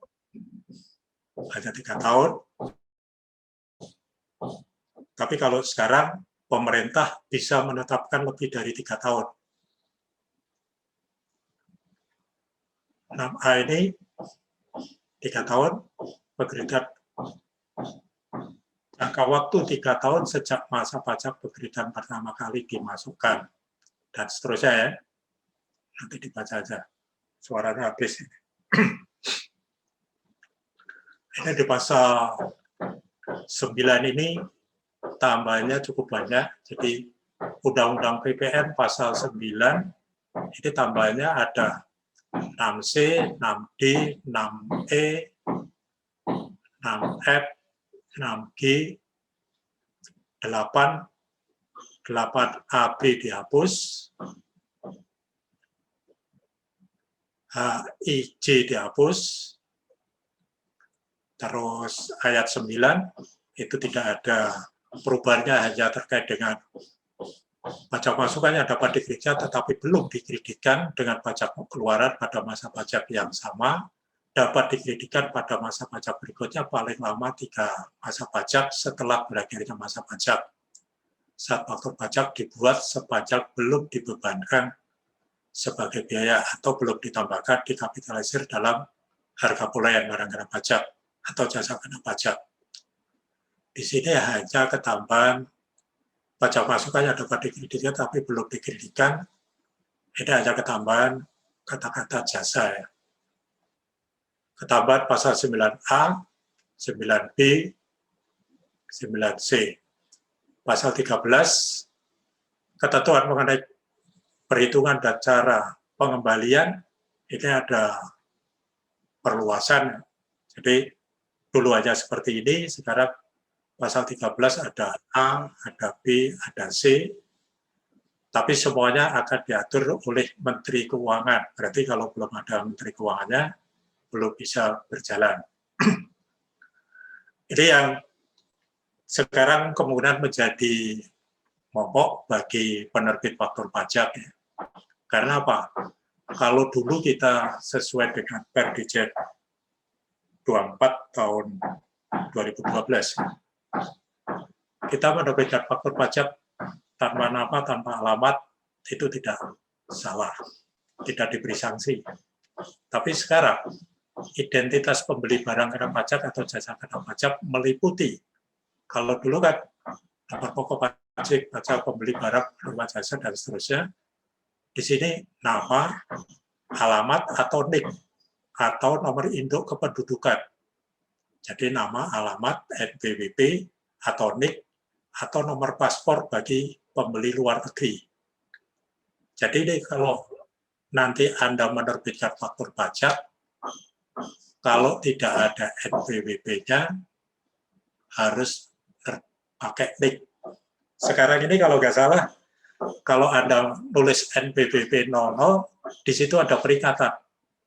Hanya 3 tahun. Tapi kalau sekarang pemerintah bisa menetapkan lebih dari 3 tahun. 6A ini 3 tahun, pekerjaan jangka waktu 3 tahun sejak masa pajak pekerjaan pertama kali dimasukkan, dan seterusnya ya. Nanti dibaca aja, suaranya habis ini. Ini di pasal 9 ini tambahannya cukup banyak, jadi Undang-Undang PPN pasal 9 ini tambahannya ada 6C, 6D, 6E, 6F, 6G, 8, 8AB dihapus, HIJ dihapus, terus ayat 9 itu tidak ada perubahannya, hanya terkait dengan pajak masukan yang dapat dikreditkan tetapi belum dikreditkan dengan pajak keluaran pada masa pajak yang sama, dapat dikreditkan pada masa pajak berikutnya paling lama 3 masa pajak setelah berakhirnya masa pajak. Saat faktur pajak dibuat sepajak belum dibebankan sebagai biaya atau belum ditambahkan dikapitalisir dalam harga pulaian barang kena pajak atau jasa kena pajak. Di sini hanya ketambahan pajak masukan yang dapat dikreditkan tapi belum dikreditkan. Ini hanya ketambahan kata-kata jasa ya. Ketambahan pasal 9A, 9B, 9C. Pasal 13, ketentuan mengenai perhitungan dan cara pengembalian, ini ada perluasan. Jadi dulu aja seperti ini, sekarang pasal 13 ada A, ada B, ada C, tapi semuanya akan diatur oleh Menteri Keuangan. Berarti kalau belum ada Menteri Keuangannya, belum bisa berjalan. Ini yang sekarang kemudian menjadi momok bagi penerbit faktur pajak. Ya. Karena apa? Kalau dulu kita sesuai dengan Perdijen 24 tahun 2012, kita menerbitkan faktur pajak tanpa nama, tanpa alamat, itu tidak salah, tidak diberi sanksi. Tapi sekarang, identitas pembeli barang kena pajak atau jasa kena pajak meliputi, kalau dulu kan nomor pokok pajak pembeli barang, rumah jasa, dan seterusnya, di sini nama, alamat, atau NIK, atau nomor induk kependudukan. Jadi nama, alamat, NPWP, atau NIK, atau nomor paspor bagi pembeli luar negeri. Jadi ini kalau nanti Anda menerbitkan faktur pajak, kalau tidak ada NPWP-nya, harus pakai NIK. Sekarang ini kalau nggak salah, kalau Anda nulis NPWP 00, di situ ada peringatan,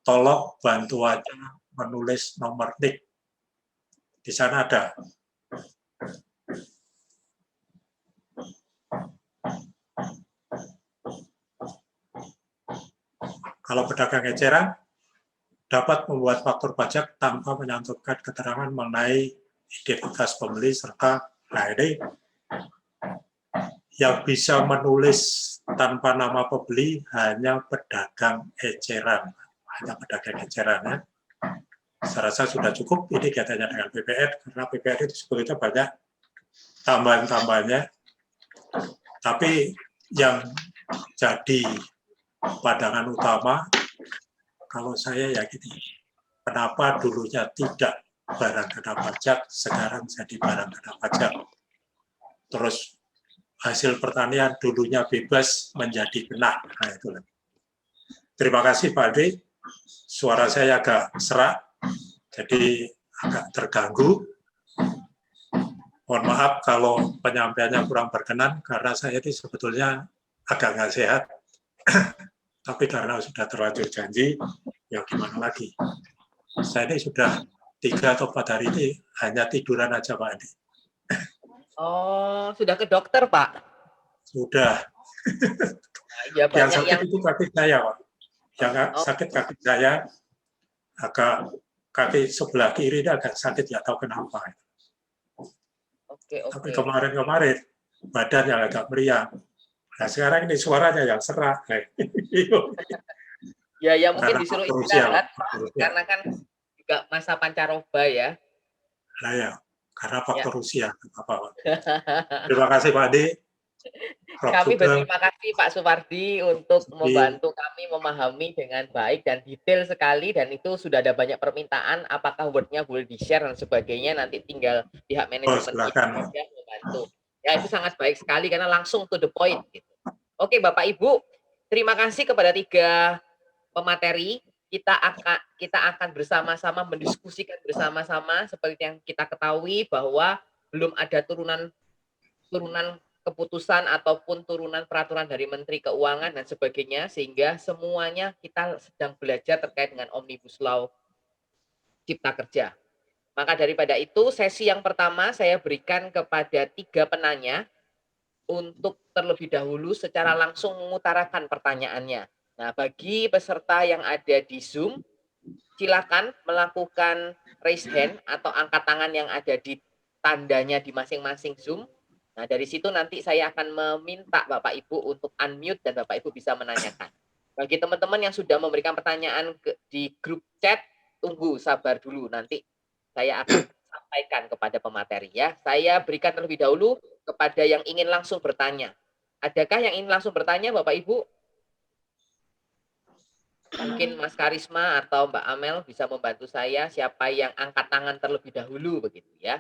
tolong bantu aja menulis nomor NIK. Di sana ada. Kalau pedagang eceran dapat membuat faktur pajak tanpa menyantumkan keterangan mengenai identitas pembeli serta, nah ini yang bisa menulis tanpa nama pembeli hanya pedagang eceran. Hanya pedagang eceran ya. Saya rasa sudah cukup ini katanya dengan PPN, karena PPN itu sebetulnya banyak tambahan-tambahannya. Tapi yang jadi pandangan utama, kalau saya ya gini, kenapa dulunya tidak barang kena pajak, sekarang jadi barang kena pajak. Terus hasil pertanian dulunya bebas menjadi kena. Nah, itulah. Terima kasih Pak Ade. Suara saya agak serak, jadi agak terganggu. Mohon maaf kalau penyampaiannya kurang berkenan, karena saya ini sebetulnya agak nggak sehat. Tapi karena sudah terlanjur janji, ya gimana lagi. Saya ini sudah 3 atau 4 hari ini hanya tiduran aja Pak Ade. Oh, sudah ke dokter, Pak? Sudah. Nah, ya, Yang banyak sakit itu kaki saya, Pak. Yang sakit kaki saya, agak kaki sebelah kiri ini agak sakit, ya tahu kenapa. Oke. Tapi kemarin-kemarin badan yang agak meriang. Nah sekarang ini suaranya yang serak. Ya mungkin Karena disuruh faktor istirahat, usia. karena kan juga masa pancaroba ya. Nah ya, karena faktor Ya. usia. Apa-apa. Terima kasih Pak Ade. Kami berterima kasih Pak Supardi untuk membantu kami memahami dengan baik dan detail sekali, dan itu sudah ada banyak permintaan apakah wordnya boleh di-share dan sebagainya, nanti tinggal pihak manajemen kita saja membantu. Ya itu sangat baik sekali karena langsung to the point gitu. Oke Bapak Ibu, terima kasih kepada 3 pemateri. Kita akan bersama-sama mendiskusikan bersama-sama seperti yang kita ketahui bahwa belum ada turunan keputusan ataupun turunan peraturan dari Menteri Keuangan dan sebagainya, sehingga semuanya kita sedang belajar terkait dengan Omnibus Law Cipta Kerja. Maka daripada itu, sesi yang pertama saya berikan kepada 3 penanya untuk terlebih dahulu secara langsung mengutarakan pertanyaannya. Nah, bagi peserta yang ada di Zoom, silakan melakukan raise hand atau angkat tangan yang ada di tandanya di masing-masing Zoom. Nah, dari situ nanti saya akan meminta Bapak Ibu untuk unmute dan Bapak Ibu bisa menanyakan. Bagi teman-teman yang sudah memberikan pertanyaan di grup chat, tunggu, sabar dulu. Nanti saya akan sampaikan kepada pemateri ya. Saya berikan terlebih dahulu kepada yang ingin langsung bertanya. Adakah yang ingin langsung bertanya Bapak Ibu? Mungkin Mas Karisma atau Mbak Amel bisa membantu saya siapa yang angkat tangan terlebih dahulu begitu ya.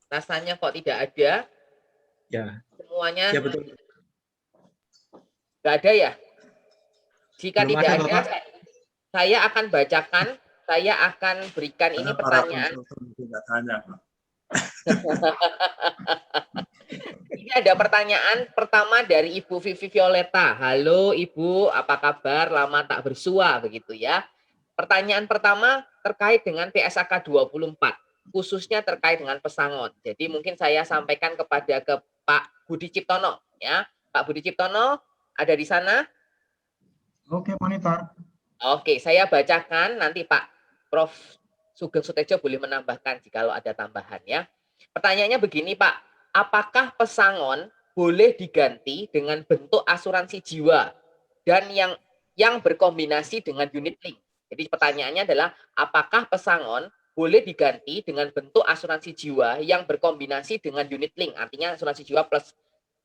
Rasanya kok tidak ada? Ya. Semuanya Ya betul. nggak ada ya? Jika Belum tidak ada, ada, Bapak. saya akan bacakan, saya akan berikan ini pertanyaan. Ini ada pertanyaan pertama dari Ibu Vivi Violeta. Halo Ibu, apa kabar? Lama tak bersua begitu ya. Pertanyaan pertama terkait dengan PSAK 24, khususnya terkait dengan pesangon. Jadi mungkin saya sampaikan ke Pak Budi Ciptono ya. Pak Budi Ciptono ada di sana? Oke, monitor. Oke, saya bacakan, nanti Pak Prof. Sugeng Sutejo boleh menambahkan jika ada tambahan ya. Pertanyaannya begini Pak, apakah pesangon boleh diganti dengan bentuk asuransi jiwa dan yang berkombinasi dengan unit link? Jadi pertanyaannya adalah apakah pesangon boleh diganti dengan bentuk asuransi jiwa yang berkombinasi dengan unit link, artinya asuransi jiwa plus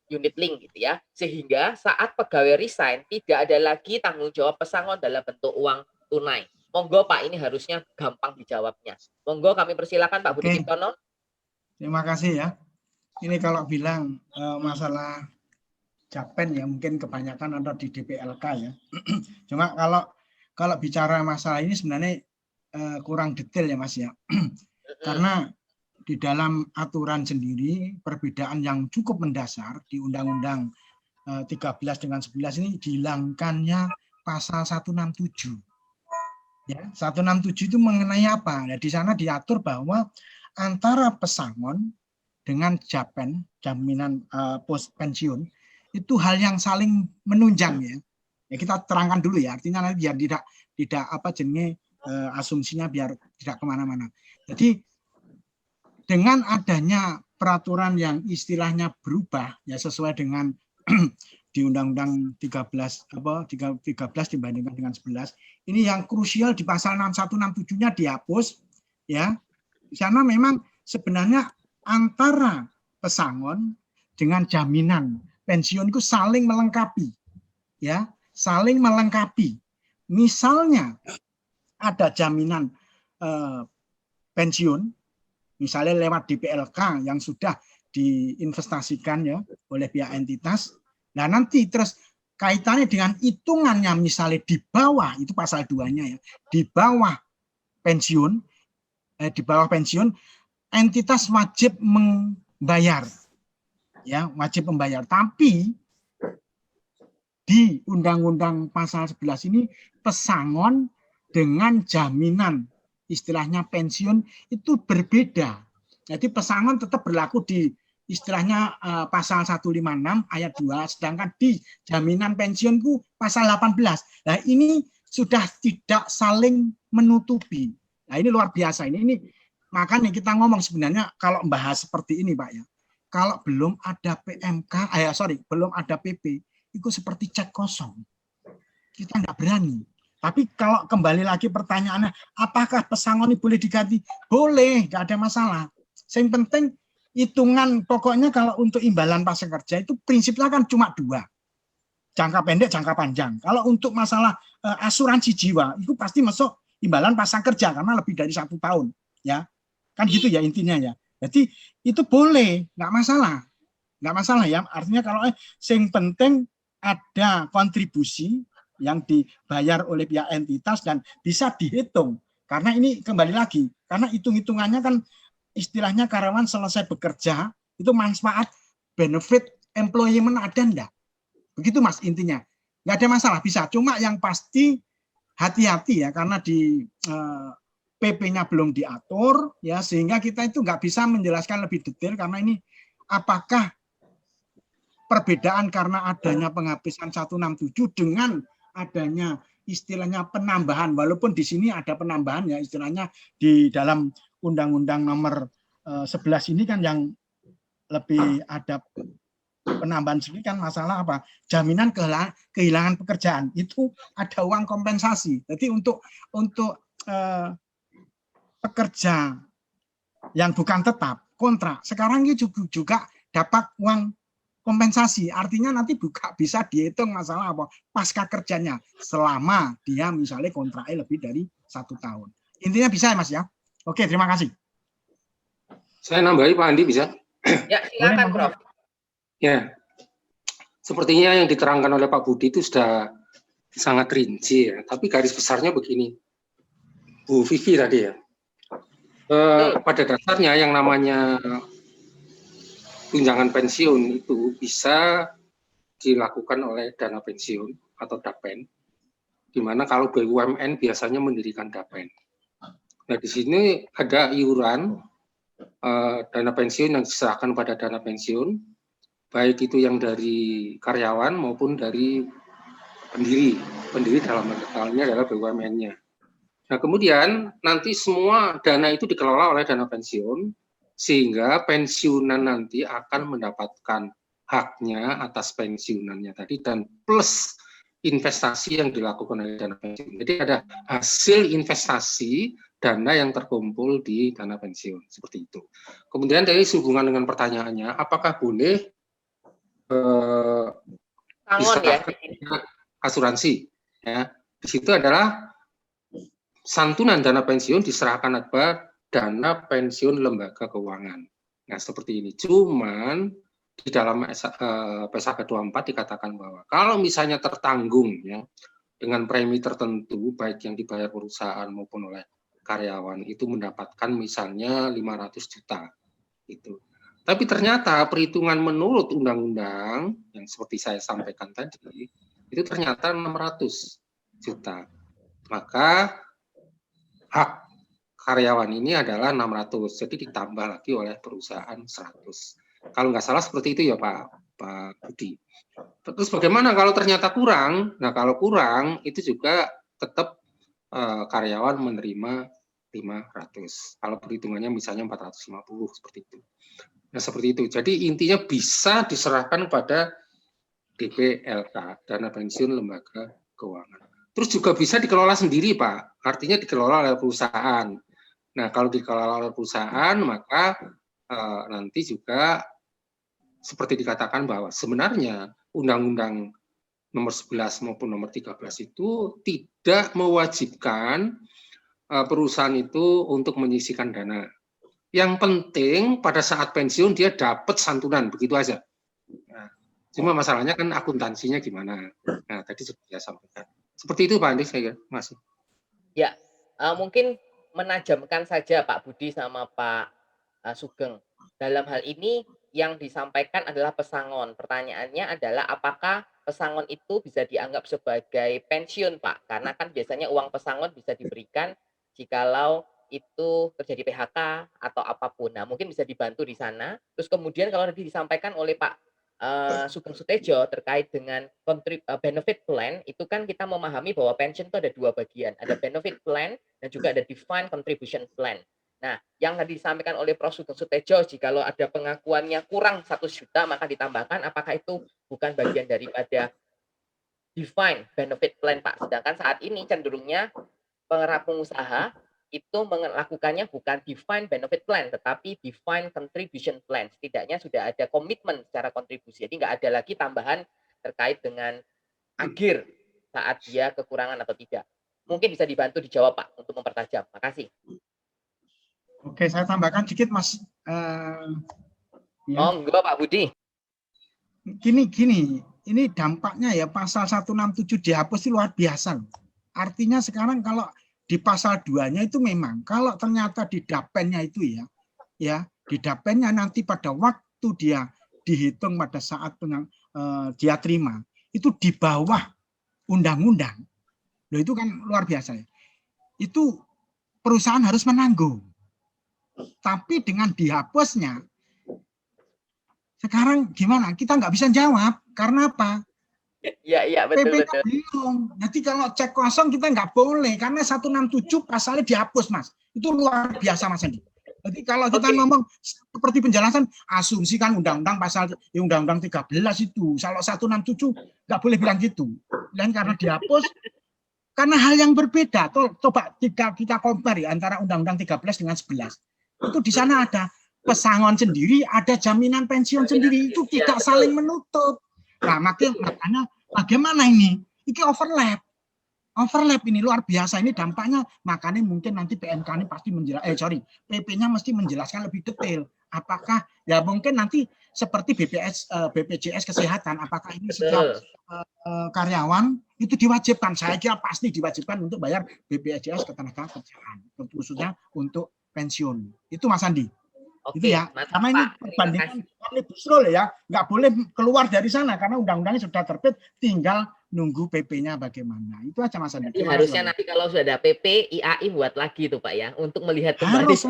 unit link gitu ya, sehingga saat pegawai resign tidak ada lagi tanggung jawab pesangon dalam bentuk uang tunai. Monggo Pak, ini harusnya gampang dijawabnya. Monggo kami persilakan Pak Budi Ciptono. Terima kasih ya. Ini kalau bilang masalah Japen ya mungkin kebanyakan ada di DPLK ya. Cuma kalau bicara masalah ini sebenarnya kurang detail ya Mas ya. Karena di dalam aturan sendiri perbedaan yang cukup mendasar di Undang-Undang 13 dengan 11 ini dihilangkannya pasal 167. Ya, 167 itu mengenai apa? Nah, di sana diatur bahwa antara pesangon dengan Japen, jaminan pos pensiun, itu hal yang saling menunjang ya. Ya kita terangkan dulu ya, artinya nanti biar tidak apa jenis asumsinya biar tidak kemana-mana. Jadi dengan adanya peraturan yang istilahnya berubah ya sesuai dengan di Undang-Undang 13 dibandingkan dengan 11. Ini yang krusial di pasal 6167-nya dihapus ya. Di sana memang sebenarnya antara pesangon dengan jaminan pensiun itu saling melengkapi ya, saling melengkapi. Misalnya ada jaminan pensiun misalnya lewat DPLK yang sudah diinvestasikan ya oleh pihak entitas. Nah nanti terus kaitannya dengan hitungannya misalnya di bawah itu pasal 2-nya ya, di bawah pensiun entitas wajib membayar ya, wajib membayar. Tapi di Undang-Undang pasal 11 ini pesangon dengan jaminan istilahnya pensiun itu berbeda. Jadi pesangon tetap berlaku di istilahnya pasal 156 ayat 2, sedangkan di jaminan pensiunku pasal 18. Nah ini sudah tidak saling menutupi. Nah ini luar biasa. Ini makanya kita ngomong sebenarnya kalau membahas seperti ini Pak ya, kalau belum ada PMK, belum ada PP, itu seperti cek kosong. Kita nggak berani. Tapi kalau kembali lagi pertanyaannya, apakah pesangon ini boleh diganti? Boleh, nggak ada masalah. Yang penting hitungan pokoknya kalau untuk imbalan prakerja itu prinsipnya kan cuma 2. Jangka pendek, jangka panjang. Kalau untuk masalah asuransi jiwa, itu pasti masuk imbalan prakerja karena lebih dari 1 tahun. Ya, kan gitu ya intinya ya. Jadi itu boleh, nggak masalah. Nggak masalah ya, artinya kalau yang penting ada kontribusi yang dibayar oleh pihak entitas dan bisa dihitung. Karena ini kembali lagi, karena hitung-hitungannya kan istilahnya karyawan selesai bekerja, itu manfaat, benefit, employment ada enggak? Begitu Mas intinya. Nggak ada masalah, bisa. Cuma yang pasti hati-hati ya, karena di PP-nya belum diatur, ya sehingga kita itu nggak bisa menjelaskan lebih detail, karena ini apakah perbedaan karena adanya penghapusan 167 dengan adanya istilahnya penambahan, walaupun di sini ada penambahan ya istilahnya di dalam Undang-Undang nomor 11 ini kan yang lebih ada penambahan sini kan masalah apa? Jaminan kehilangan pekerjaan itu ada uang kompensasi. Jadi untuk pekerja yang bukan tetap kontrak sekarang ini juga dapat uang kompensasi, artinya nanti bisa dihitung masalah apa pasca kerjanya selama dia misalnya kontraknya lebih dari 1 tahun. Intinya bisa ya Mas ya. Oke, terima kasih. Saya nambahi Pak Andi bisa? Ya silakan Prof. Ya, sepertinya yang diterangkan oleh Pak Budi itu sudah sangat rinci ya. Tapi garis besarnya begini, Bu Vivi tadi ya. Pada dasarnya yang namanya tunjangan pensiun itu bisa dilakukan oleh dana pensiun atau DAPEN, di mana kalau BUMN biasanya mendirikan DAPEN. Nah di sini ada iuran dana pensiun yang diserahkan pada dana pensiun, baik itu yang dari karyawan maupun dari pendiri dalam halnya adalah BUMN-nya. Nah kemudian nanti semua dana itu dikelola oleh dana pensiun, sehingga pensiunan nanti akan mendapatkan haknya atas pensiunannya tadi dan plus investasi yang dilakukan oleh dana pensiun. Jadi ada hasil investasi dana yang terkumpul di dana pensiun seperti itu. Kemudian dari hubungan dengan pertanyaannya, apakah boleh asuransi? Ya, di situ adalah santunan dana pensiun diserahkan kepada dana pensiun lembaga keuangan. Nah, seperti ini. Cuman di dalam PSAK 24 dikatakan bahwa kalau misalnya tertanggung ya dengan premi tertentu baik yang dibayar perusahaan maupun oleh karyawan itu mendapatkan misalnya 500 juta itu. Tapi ternyata perhitungan menurut undang-undang yang seperti saya sampaikan tadi itu ternyata 600 juta. Maka hak karyawan ini adalah 600, jadi ditambah lagi oleh perusahaan 100. Kalau nggak salah seperti itu ya Pak Budi. Terus bagaimana kalau ternyata kurang? Nah kalau kurang itu juga tetap karyawan menerima Kalau perhitungannya misalnya 450 seperti itu. Nah, seperti itu. Jadi intinya bisa diserahkan pada DPLK, dana pensiun lembaga keuangan. Terus juga bisa dikelola sendiri, Pak. Artinya dikelola oleh perusahaan. Nah, kalau dikelola oleh perusahaan, maka nanti juga seperti dikatakan bahwa sebenarnya Undang-Undang nomor 11 maupun nomor 13 itu tidak mewajibkan perusahaan itu untuk menyisihkan dana. Yang penting pada saat pensiun dia dapat santunan, begitu aja. Nah, cuma masalahnya kan akuntansinya gimana. Nah, tadi sudah saya sampaikan. Seperti itu Pak Andi, saya masih. Ya, mungkin menajamkan saja Pak Budi sama Pak Sugeng. Dalam hal ini yang disampaikan adalah pesangon. Pertanyaannya adalah apakah pesangon itu bisa dianggap sebagai pensiun, Pak? Karena kan biasanya uang pesangon bisa diberikan jikalau itu terjadi PHK atau apapun. Nah, mungkin bisa dibantu di sana. Terus kemudian kalau tadi disampaikan oleh Pak Sugeng Sutedjo terkait dengan benefit plan, itu kan kita memahami bahwa pensiun itu ada dua bagian. Ada benefit plan dan juga ada defined contribution plan. Nah, yang tadi disampaikan oleh Prof. Sugeng Sutedjo, jikalau ada pengakuannya kurang 1 juta, maka ditambahkan, apakah itu bukan bagian daripada defined benefit plan, Pak? Sedangkan saat ini cenderungnya pengusaha itu melakukannya bukan defined benefit plan, tetapi defined contribution plan. Setidaknya sudah ada komitmen secara kontribusi. Jadi nggak ada lagi tambahan terkait dengan akhir saat dia kekurangan atau tidak. Mungkin bisa dibantu dijawab, Pak, untuk mempertajam. Makasih. Oke, saya tambahkan sedikit, Mas. Ya. Enggak, Pak Budi. Gini, ini dampaknya ya pasal 167 dihapus itu luar biasa. Artinya sekarang kalau di pasal 2-nya itu memang kalau ternyata di dapennya itu ya di dapennya nanti pada waktu dia dihitung pada saat dia terima itu di bawah undang-undang. Loh, itu kan luar biasa ya. Itu perusahaan harus menanggung. Tapi dengan dihapusnya sekarang gimana? Kita nggak bisa jawab karena apa? Iya, betul. Bingung. Jadi kalau cek kosong kita nggak boleh karena 167 pasalnya dihapus, Mas. Itu luar biasa, Mas Andi. Jadi kalau kita ngomong seperti penjelasan asumsi kan undang-undang pasal undang-undang 13 itu kalau 167 nggak boleh bilang gitu. Dan karena dihapus karena hal yang berbeda. Coba kita compare ya, antara undang-undang 13 dengan 11. Itu di sana ada pesangon sendiri, ada jaminan pensiun sendiri, itu tidak saling menutup. Nah, makanya bagaimana ini? Ini overlap ini luar biasa. Ini dampaknya, makanya mungkin nanti PMK ini pasti PP-nya mesti menjelaskan lebih detail. Apakah ya mungkin nanti seperti BPJS Kesehatan, apakah ini setiap karyawan itu diwajibkan? Saya kira pasti diwajibkan untuk bayar BPJS Ketenagakerjaan, khususnya untuk pensiun. Itu Mas Andi. Itu ya, karena ini perbandingan omnibus law ya, nggak boleh keluar dari sana karena undang-undangnya sudah terbit, tinggal nunggu PP-nya bagaimana. Itu aja Mas Andi. Harusnya nanti kalau sudah ada PP, IAI buat lagi tuh Pak ya, untuk melihat kembali. Harus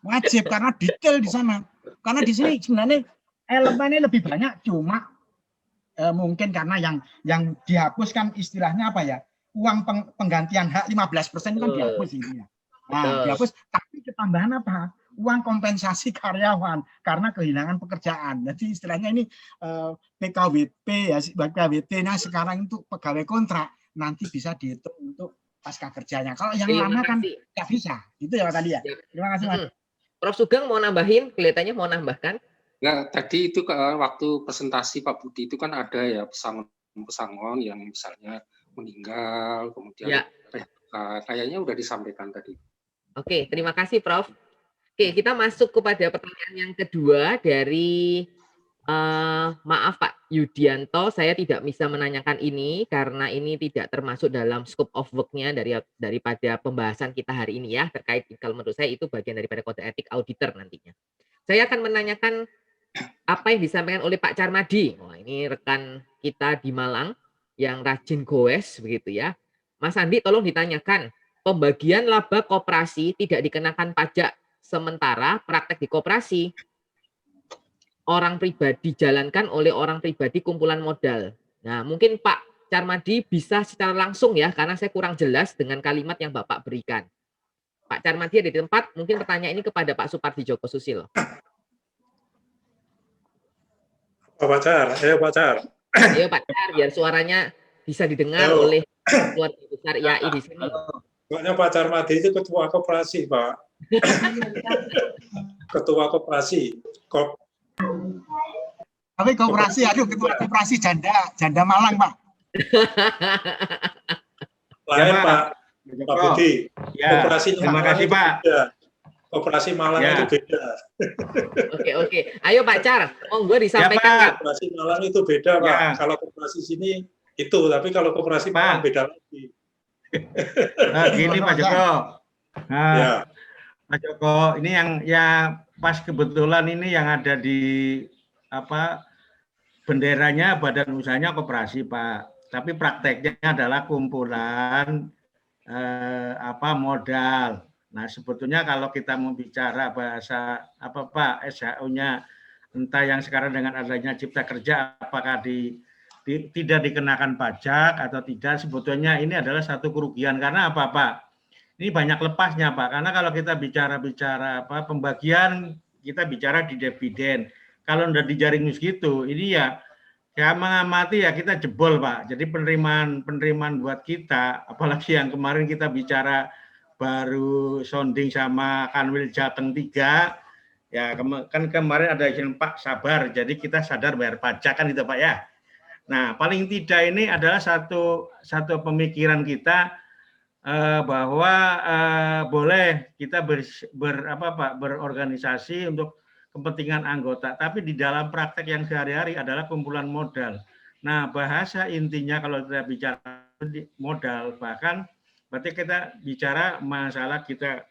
wajib karena detail di sana. Karena di sini sebenarnya elemennya lebih banyak, cuma mungkin karena yang dihapus kan istilahnya apa ya, uang penggantian hak 15% kan dihapus ini ya. Nah, dihapus, tapi ketambahan apa? Uang kompensasi karyawan karena kehilangan pekerjaan. Jadi istilahnya ini PKWP ya, PKWT-nya sekarang untuk pegawai kontrak nanti bisa dihitung untuk pasca kerjanya. Kalau yang lama kan nggak bisa. Itu ya tadi ya. Terima kasih Mas. Prof. Sugeng mau nambahin, kelihatannya mau nambahkan. Nah, tadi itu waktu presentasi Pak Budi itu kan ada ya pesangon yang misalnya meninggal, kemudian kayaknya udah disampaikan tadi. Oke, terima kasih Prof. Oke, kita masuk kepada pertanyaan yang kedua dari maaf Pak Yudianto, saya tidak bisa menanyakan ini karena ini tidak termasuk dalam scope of work-nya daripada pembahasan kita hari ini ya, terkait kalau menurut saya itu bagian daripada kode etik auditor nantinya. Saya akan menanyakan apa yang disampaikan oleh Pak Carmadi. Wah, ini rekan kita di Malang yang rajin goes begitu ya. Mas Andi tolong ditanyakan, pembagian laba koperasi tidak dikenakan pajak sementara praktek di koperasi orang pribadi dijalankan oleh orang pribadi kumpulan modal. Nah, mungkin Pak Carmadi bisa secara langsung ya, karena saya kurang jelas dengan kalimat yang Bapak berikan. Pak Carmadi ada di tempat, mungkin pertanyaan ini kepada Pak Supardi Djoko Susilo. Pak Car, ayo Pak Car. Ayo Pak Car, biar suaranya bisa didengar Ayo. oleh keluarga besar IAI di sini. Pokoknya Pak Carmadi itu ketua koperasi, Pak. Ketua koperasi. Tapi koperasi, aduh ketua koperasi janda Malang, Pak. Lain Ya, Pak Budi. Ya, Koperasi terima kasih Pak. Beda. Koperasi Malang Ya. itu beda. Oke. Ayo Pak Car, monggo disampaikan. Pak. Koperasi Malang itu beda, Pak. Ya. Kalau koperasi sini itu, tapi kalau koperasi Pak. Malang beda lagi. Nah, gini Pak Joko. Nah, Ya. Pak Joko, ini yang pas kebetulan ini yang ada di benderanya badan usahanya koperasi, Pak. Tapi prakteknya adalah kumpulan modal. Nah, sebetulnya kalau kita mau bicara bahasa Pak SHU-nya, entah yang sekarang dengan adanya Cipta Kerja, apakah tidak dikenakan pajak atau tidak, sebetulnya ini adalah satu kerugian. Karena apa Pak? Ini banyak lepasnya Pak. Karena kalau kita bicara pembagian, kita bicara di dividen. Kalau udah dijaring gitu, ini ya mengamati ya kita jebol Pak. Jadi penerimaan buat kita, apalagi yang kemarin kita bicara baru sounding sama Kanwil Jateng 3, ya kan kemarin ada izin Pak sabar, jadi kita sadar bayar pajak kan itu Pak ya. Nah paling tidak ini adalah satu pemikiran kita bahwa boleh kita berorganisasi untuk kepentingan anggota, tapi di dalam praktek yang sehari-hari adalah kumpulan modal. Nah bahasa intinya kalau kita bicara modal, bahkan berarti kita bicara masalah kita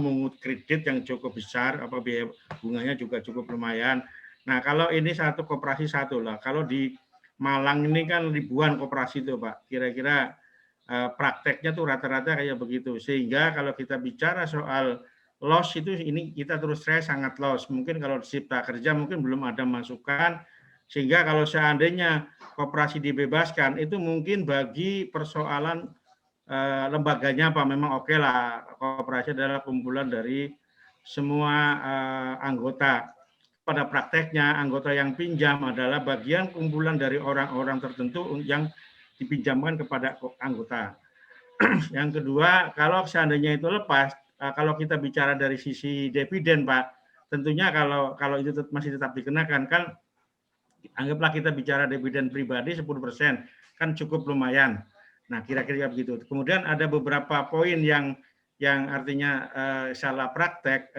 mengut kredit yang cukup besar, biaya bunganya juga cukup lumayan. Nah kalau ini satu koperasi satu lah. Kalau di Malang ini kan ribuan koperasi tuh Pak. Kira-kira prakteknya tuh rata-rata kayak begitu. Sehingga kalau kita bicara soal loss itu ini kita terus terang sangat loss. Mungkin kalau Cipta Kerja mungkin belum ada masukan. Sehingga kalau seandainya koperasi dibebaskan itu mungkin bagi persoalan lembaganya memang oke lah, koperasi adalah kumpulan dari semua anggota. Pada prakteknya anggota yang pinjam adalah bagian kumpulan dari orang-orang tertentu yang dipinjamkan kepada anggota. Yang kedua, kalau seandainya itu lepas, kalau kita bicara dari sisi dividen Pak, tentunya kalau itu masih tetap dikenakan kan, anggaplah kita bicara dividen pribadi 10%, kan cukup lumayan. Nah, kira-kira begitu. Kemudian ada beberapa poin yang artinya salah praktek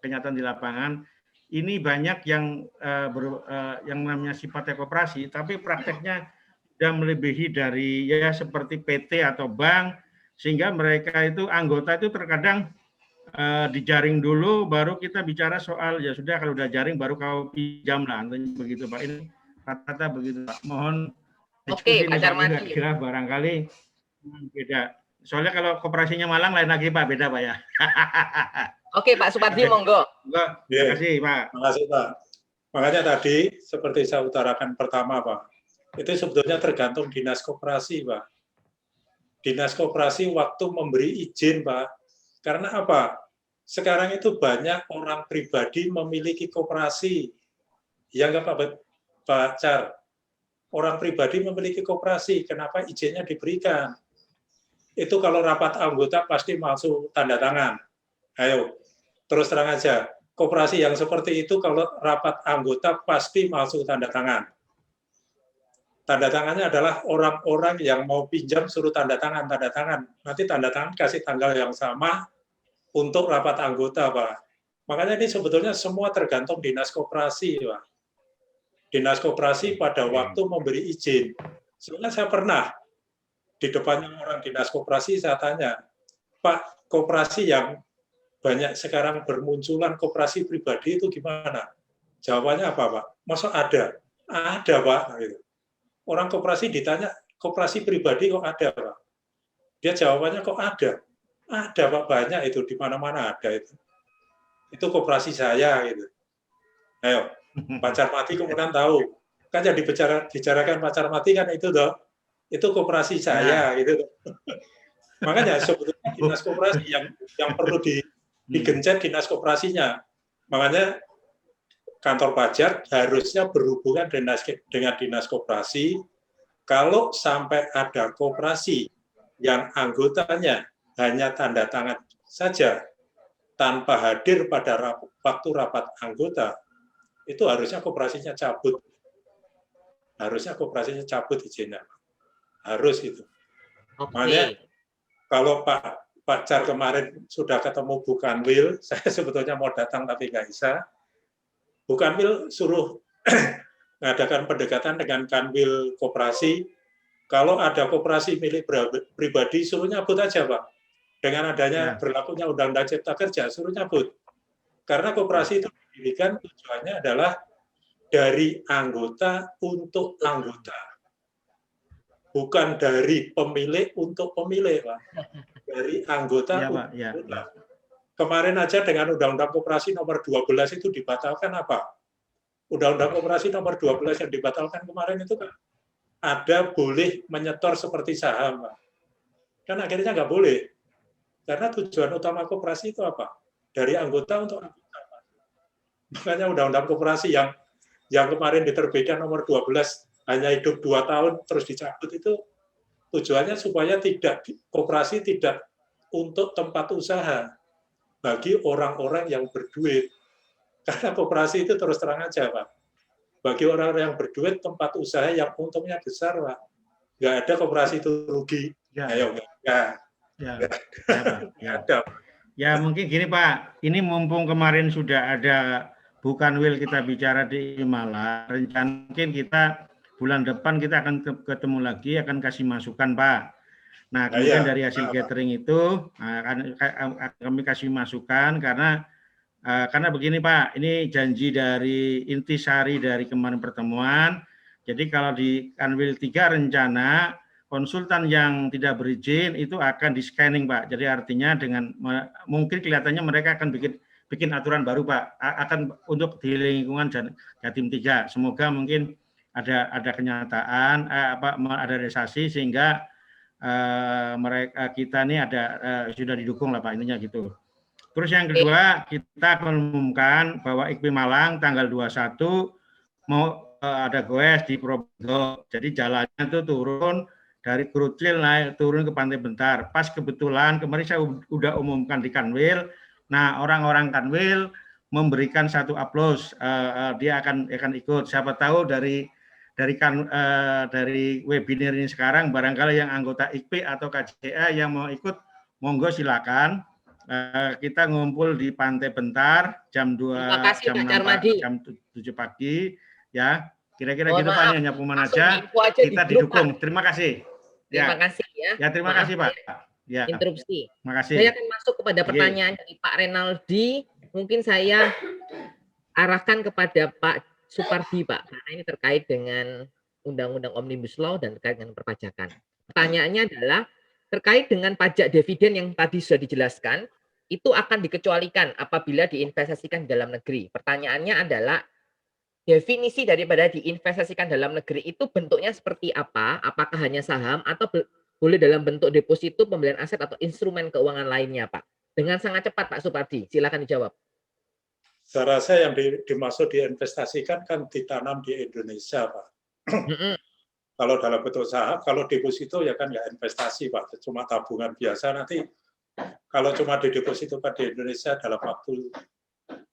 kenyataan di lapangan. Ini banyak yang namanya sifatnya koperasi, tapi prakteknya sudah melebihi dari ya seperti PT atau bank, sehingga mereka itu anggota itu terkadang dijaring dulu, baru kita bicara soal ya sudah kalau udah jaring baru kau pinjam lah, begitu Pak. Ini rata-rata begitu Pak. Mohon. Oke, Pak Carmadi. Kira barangkali beda. Soalnya kalau koperasinya Malang lain lagi Pak, beda Pak ya. Oke, Pak Supardi monggo. Terima kasih Pak. Terima kasih Pak. Makanya tadi seperti saya utarakan pertama Pak, itu sebetulnya tergantung dinas koperasi Pak. Dinas koperasi waktu memberi izin Pak. Karena apa? Sekarang itu banyak orang pribadi memiliki koperasi. Yang Pak Car? Orang pribadi memiliki koperasi, kenapa izinnya diberikan? Itu kalau rapat anggota pasti masuk tanda tangan. Ayo, terus terang aja. Koperasi yang seperti itu kalau rapat anggota pasti masuk tanda tangan. Tanda tangannya adalah orang-orang yang mau pinjam suruh tanda tangan. Nanti tanda tangan kasih tanggal yang sama untuk rapat anggota, Pak. Makanya ini sebetulnya semua tergantung dinas koperasi, Pak. Dinas koperasi pada waktu memberi izin. Sebenarnya saya pernah di depannya orang dinas koperasi saya tanya, Pak, koperasi yang banyak sekarang bermunculan koperasi pribadi itu gimana? Jawabannya apa, Pak? Masa ada? Ada, Pak. Orang koperasi ditanya, koperasi pribadi kok ada, Pak? Dia jawabannya kok ada? Ada, Pak, banyak itu, di mana-mana ada itu. Itu koperasi saya, gitu. Ayo, Pak Carmadi kemudian tahu. Kan yang dibicarakan Pak Carmadi kan itu, toh. Itu koperasi saya, gitu. Makanya sebetulnya dinas koperasi yang perlu digencet dinas koperasinya. Makanya kantor pajak harusnya berhubungan dengan dinas koperasi. Kalau sampai ada koperasi yang anggotanya hanya tanda tangan saja tanpa hadir pada waktu rapat anggota, itu harusnya koperasinya cabut. Harusnya koperasinya cabut izinnya. Harus itu. Makanya kalau Pak Car kemarin sudah ketemu Bu Kanwil, saya sebetulnya mau datang tapi nggak bisa. Bu Kanwil suruh mengadakan pendekatan dengan Kanwil koperasi. Kalau ada koperasi milik pribadi, suruh nyabut aja, Pak. Dengan adanya berlakunya Undang-Undang Cipta Kerja, suruh nyabut. Karena koperasi itu didirikan tujuannya adalah dari anggota untuk anggota. Bukan dari pemilik untuk pemilik, Pak. Dari anggota untuk anggota. Kemarin aja dengan Undang-Undang Koperasi nomor 12 itu dibatalkan apa? Undang-Undang Koperasi nomor 12 yang dibatalkan kemarin itu kan ada boleh menyetor seperti saham, Pak. Kan akhirnya nggak boleh. Karena tujuan utama koperasi itu apa? Dari anggota untuk anggota. Makanya Undang-Undang Koperasi yang kemarin diterbitkan nomor 12 hanya hidup 2 tahun terus dicabut itu tujuannya supaya koperasi tidak untuk tempat usaha bagi orang-orang yang berduit. Karena koperasi itu terus terang aja, Pak. Bagi orang-orang yang berduit, tempat usaha yang untungnya besar, Pak. Nggak ada koperasi itu rugi. Ayo, nggak. Ya, mungkin gini, Pak. Ini mumpung kemarin sudah ada Bu Kanwil kita bicara di Malang, rencana mungkin kita bulan depan kita akan ketemu lagi, akan kasih masukan, Pak. Nah, kemudian dari hasil gathering itu akan kami kasih masukan karena begini, Pak, ini janji dari intisari dari kemarin pertemuan. Jadi kalau di Kanwil 3 rencana konsultan yang tidak berizin itu akan di-scanning, Pak. Jadi artinya dengan mungkin kelihatannya mereka akan bikin aturan baru, Pak. Akan untuk di lingkungan Jatim 3. Semoga mungkin ada kenyataan ada realisasi sehingga mereka kita ini sudah didukung lah, Pak, intinya gitu. Terus yang kedua, kita akan mengumumkan bahwa IKP Malang tanggal 21 mau ada goes di Probolinggo. Jadi jalannya itu turun dari Krucil naik turun ke Pantai Bentar. Pas kebetulan kemarin saya udah umumkan di Kanwil. Nah, orang-orang Kanwil memberikan satu aplaus. Dia akan ikut. Siapa tahu dari webinar ini sekarang barangkali yang anggota IKP atau KJA yang mau ikut, monggo silakan. Kita ngumpul di Pantai Bentar jam 7 pagi ya. Kira-kira gitu, Pak, hanya pengumuman aja. Kita didukung. Terima kasih. Terima kasih ya. Ya, terima kasih, Pak. Ya. Interupsi. Terima kasih. Saya akan masuk kepada pertanyaan dari Pak Renaldi. Mungkin saya arahkan kepada Pak Supardi, Pak, karena ini terkait dengan Undang-Undang Omnibus Law dan terkait dengan perpajakan. Pertanyaannya adalah terkait dengan pajak dividen yang tadi sudah dijelaskan, itu akan dikecualikan apabila diinvestasikan dalam negeri. Pertanyaannya adalah definisi daripada diinvestasikan dalam negeri itu bentuknya seperti apa? Apakah hanya saham atau boleh dalam bentuk deposito, pembelian aset atau instrumen keuangan lainnya, Pak? Dengan sangat cepat, Pak Supardi, silakan dijawab. Saya rasa yang dimaksud diinvestasikan kan ditanam di Indonesia, Pak. Kalau dalam bentuk saham, kalau deposito ya kan nggak investasi, Pak, cuma tabungan biasa. Nanti kalau cuma didepositokan di Indonesia dalam waktu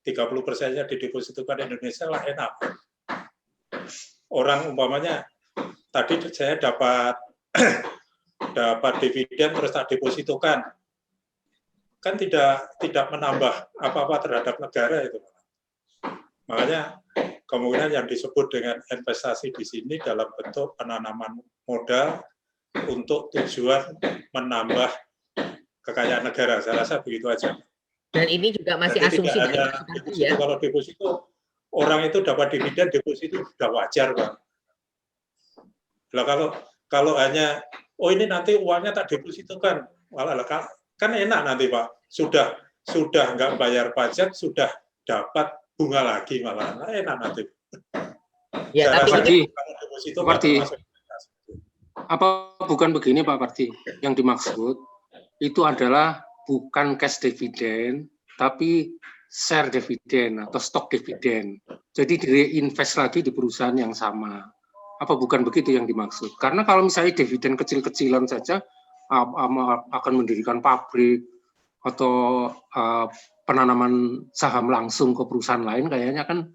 30%-nya didepositokan di Indonesia lah enak. Orang umpamanya tadi saya dapat dividen terus tak depositokan, kan tidak menambah apa-apa terhadap negara itu. Makanya kemungkinan yang disebut dengan investasi di sini dalam bentuk penanaman modal untuk tujuan menambah kekayaan negara. Saya rasa begitu aja. Dan ini juga masih jadi asumsi dari deposito, ya. Kalau deposito orang itu dapat dividen, deposito sudah wajar, Pak. Nah, kalau hanya ini nanti uangnya tak depositokan, kan enak nanti, Pak. Sudah nggak bayar pajak, sudah dapat bunga lagi malah enak nanti. Ya, tapi Parti, apa bukan begini, Pak Parti? Yang dimaksud itu adalah bukan cash dividend, tapi share dividen atau stok dividen. Jadi direinvest lagi di perusahaan yang sama. Apa bukan begitu yang dimaksud? Karena kalau misalnya dividen kecil-kecilan saja akan mendirikan pabrik atau penanaman saham langsung ke perusahaan lain, kayaknya kan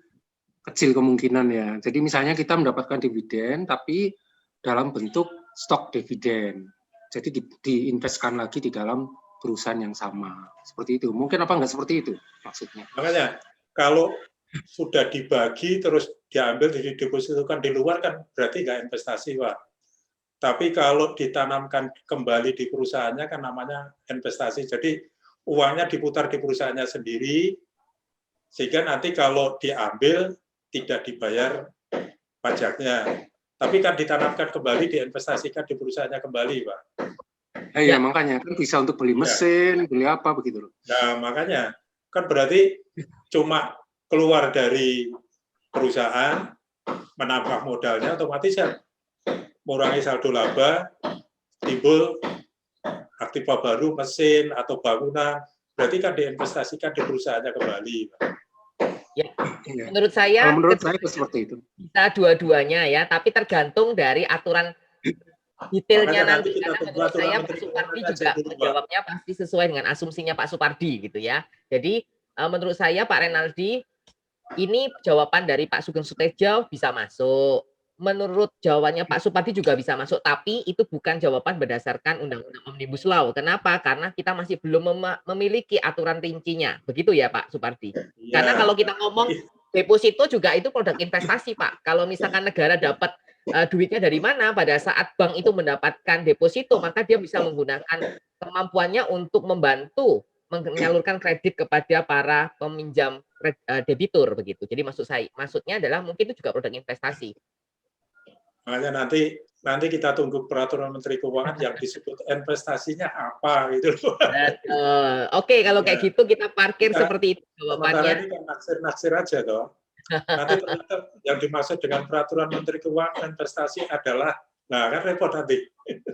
kecil kemungkinan ya. Jadi misalnya kita mendapatkan dividen tapi dalam bentuk stok dividen. Jadi diinvestkan lagi di dalam perusahaan yang sama. Seperti itu. Mungkin apa enggak seperti itu maksudnya? Makanya kalau sudah dibagi terus diambil didepositokan di luar kan berarti nggak investasi, Pak. Tapi kalau ditanamkan kembali di perusahaannya kan namanya investasi. Jadi uangnya diputar di perusahaannya sendiri sehingga nanti kalau diambil tidak dibayar pajaknya. Tapi kan ditanamkan kembali, diinvestasikan di perusahaannya kembali, Pak. Ya, makanya kan bisa untuk beli mesin, beli apa begitu loh. Nah, makanya kan berarti cuma keluar dari perusahaan, menambah modalnya, otomatis ya mengurangi saldo laba, timbul aktiva baru, mesin atau bangunan, berarti kan diinvestasikan di perusahaannya kembali, Pak. Ya, menurut saya seperti itu. Bisa dua-duanya ya, tapi tergantung dari aturan detailnya nanti. Karena menurut saya Pak Supardi juga menjawabnya pasti sesuai dengan asumsinya Pak Supardi gitu ya. Jadi menurut saya Pak Renaldi, ini jawaban dari Pak Sugeng Sutedjo bisa masuk. Menurut jawabannya Pak Supardi juga bisa masuk, tapi itu bukan jawaban berdasarkan Undang-Undang Omnibus Law. Kenapa? Karena kita masih belum memiliki aturan rincinya. Begitu ya Pak Supardi? Ya. Karena kalau kita ngomong deposito juga itu produk investasi, Pak. Kalau misalkan negara dapat duitnya dari mana, pada saat bank itu mendapatkan deposito, maka dia bisa menggunakan kemampuannya untuk membantu menyalurkan kredit kepada para peminjam debitur begitu. Jadi maksudnya adalah mungkin itu juga produk investasi. Makanya nanti kita tunggu peraturan Menteri Keuangan yang disebut investasinya apa gitu loh. Oke, kalau kayak gitu kita parkir seperti itu Sementara jawabannya. ini kan naksir aja toh. Nanti ternyata yang dimaksud dengan peraturan Menteri Keuangan investasi adalah, nah kan repot nanti.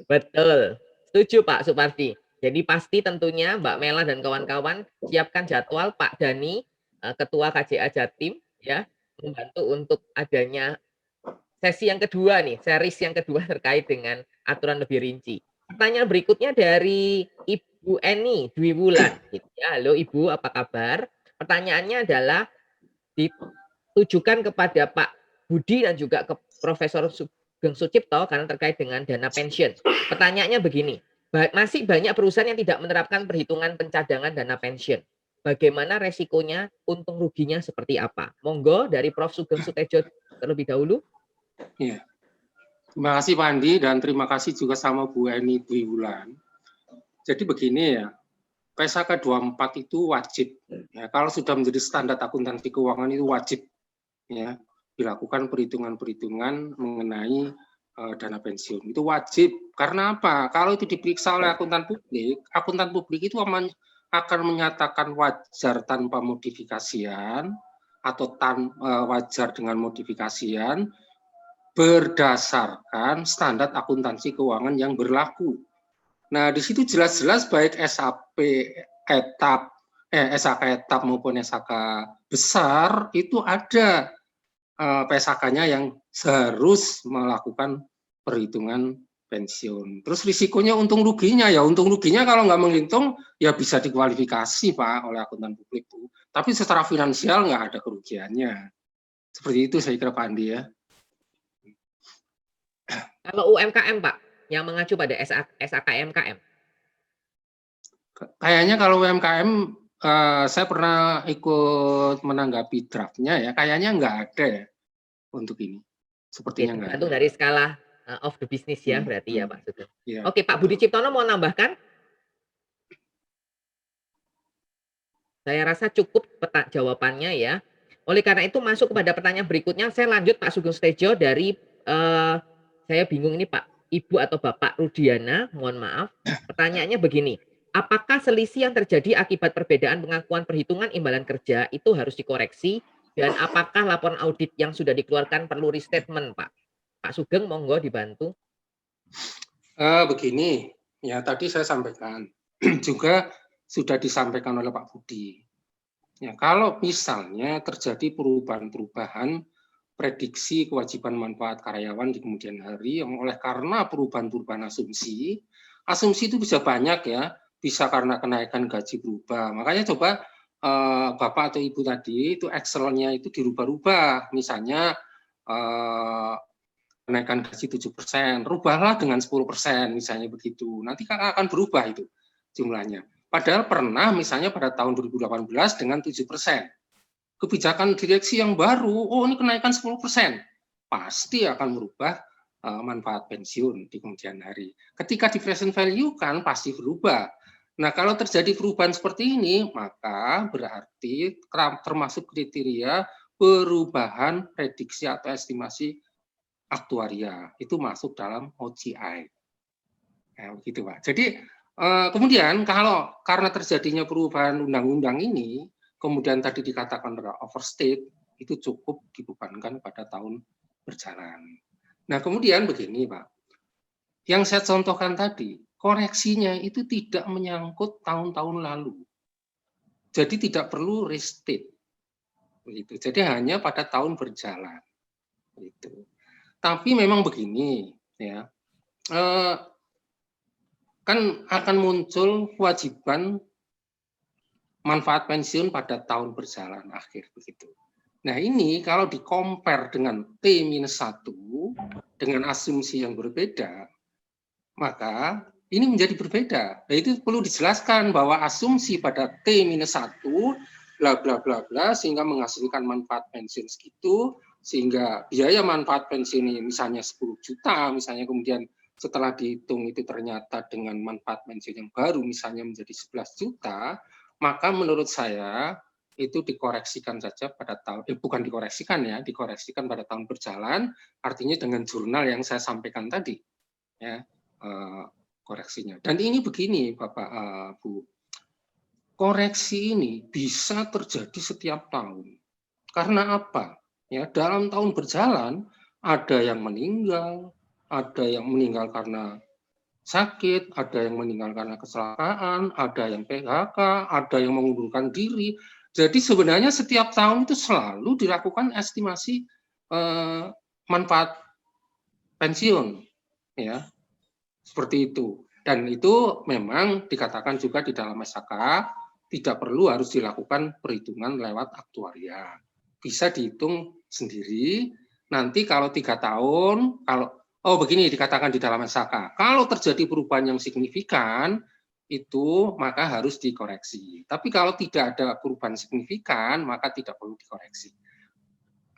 Betul, setuju Pak Supardi. Jadi pasti tentunya Mbak Mela dan kawan-kawan siapkan jadwal Pak Dani, Ketua KJA Jatim, ya, membantu untuk adanya sesi yang kedua nih, series yang kedua terkait dengan aturan lebih rinci. Pertanyaan berikutnya dari Ibu Eni Dwi Wulan. Gitu ya. Halo Ibu, apa kabar? Pertanyaannya adalah ditujukan kepada Pak Budi dan juga ke Profesor Sugeng Sucipto karena terkait dengan dana pensiun. Pertanyaannya begini, masih banyak perusahaan yang tidak menerapkan perhitungan pencadangan dana pensiun. Bagaimana resikonya, untung ruginya seperti apa? Monggo dari Prof. Sugeng Sutedjo terlebih dahulu. Iya. Terima kasih Pak Andi dan terima kasih juga sama Bu Eni Dwi Wulan. Jadi begini ya, PSAK 24 itu wajib. Ya, kalau sudah menjadi standar akuntansi keuangan itu wajib ya dilakukan perhitungan-perhitungan mengenai dana pensiun. Itu wajib. Karena apa? Kalau itu diperiksa oleh akuntan publik itu akan menyatakan wajar tanpa modifikasian atau wajar dengan modifikasian berdasarkan standar akuntansi keuangan yang berlaku. Nah, di situ jelas-jelas baik SAK etap maupun SAK besar itu ada PSAK-nya yang harus melakukan perhitungan pensiun. Terus risikonya untung ruginya, ya untung ruginya kalau nggak menghitung ya bisa dikualifikasi Pak oleh akuntan publik Bu. Tapi secara finansial nggak ada kerugiannya. Seperti itu saya kira Pak Andi ya. Kalau UMKM Pak, yang mengacu pada SAKMKM? Kayaknya kalau UMKM, saya pernah ikut menanggapi draftnya ya, kayaknya nggak ada ya untuk ini. Sepertinya nggak ada. Tergantung dari skala of the business ya, berarti ya Pak Sugeng. Ya, Oke, Pak Budi Ciptono mau nambahkan? Saya rasa cukup jawabannya ya. Oleh karena itu masuk kepada pertanyaan berikutnya, saya lanjut Pak Sugeng Sutedjo dari saya bingung ini Pak, Ibu atau Bapak Rudiana, mohon maaf. Pertanyaannya begini, apakah selisih yang terjadi akibat perbedaan pengakuan perhitungan imbalan kerja itu harus dikoreksi dan apakah laporan audit yang sudah dikeluarkan perlu restatement Pak? Pak Sugeng monggo dibantu. Begini, ya tadi saya sampaikan juga sudah disampaikan oleh Pak Budi. Ya, kalau misalnya terjadi perubahan-perubahan prediksi kewajiban manfaat karyawan di kemudian hari yang oleh karena perubahan-perubahan asumsi itu bisa banyak ya, bisa karena kenaikan gaji berubah. Makanya coba Bapak atau Ibu tadi itu Excel-nya itu dirubah-rubah. Misalnya kenaikan gaji 7%, rubahlah dengan 10%, misalnya begitu. Nanti akan berubah itu jumlahnya. Padahal pernah misalnya pada tahun 2018 dengan 7%. Kebijakan direksi yang baru, oh ini kenaikan 10%. Pasti akan merubah manfaat pensiun di kemudian hari. Ketika di present value kan pasti berubah. Nah, kalau terjadi perubahan seperti ini, maka berarti termasuk kriteria perubahan prediksi atau estimasi aktuaria. Itu masuk dalam OGI. Nah, begitu, Pak. Jadi, kemudian kalau karena terjadinya perubahan undang-undang ini, kemudian tadi dikatakan adalah overstate, itu cukup dibebankan pada tahun berjalan. Nah, kemudian begini, Pak. Yang saya contohkan tadi, koreksinya itu tidak menyangkut tahun-tahun lalu. Jadi tidak perlu restate. Begitu. Jadi hanya pada tahun berjalan. Gitu. Tapi memang begini, ya. Kan akan muncul kewajiban manfaat pensiun pada tahun berjalan akhir begitu. Nah, ini kalau di-compare dengan T-1 dengan asumsi yang berbeda, maka ini menjadi berbeda. Nah, itu perlu dijelaskan bahwa asumsi pada T-1 bla bla bla bla sehingga menghasilkan manfaat pensiun segitu, sehingga biaya manfaat pensiun ini misalnya 10 juta, misalnya kemudian setelah dihitung itu ternyata dengan manfaat pensiun yang baru misalnya menjadi 11 juta, maka menurut saya itu dikoreksikan saja pada tahun, bukan dikoreksikan ya, dikoreksikan pada tahun berjalan, artinya dengan jurnal yang saya sampaikan tadi, ya, koreksinya. Dan ini begini, Bapak, Bu, koreksi ini bisa terjadi setiap tahun. Karena apa? Ya, dalam tahun berjalan ada yang meninggal, ada yang meninggal karena sakit, ada yang meninggal karena kecelakaan, ada yang PHK, ada yang mengundurkan diri. Jadi sebenarnya setiap tahun itu selalu dilakukan estimasi manfaat pensiun, ya, seperti itu. Dan itu memang dikatakan juga di dalam SHK tidak perlu harus dilakukan perhitungan lewat aktuaria. Bisa dihitung sendiri. Nanti kalau 3 tahun, oh begini dikatakan di dalam SHK, kalau terjadi perubahan yang signifikan, itu maka harus dikoreksi. Tapi kalau tidak ada perubahan signifikan, maka tidak perlu dikoreksi.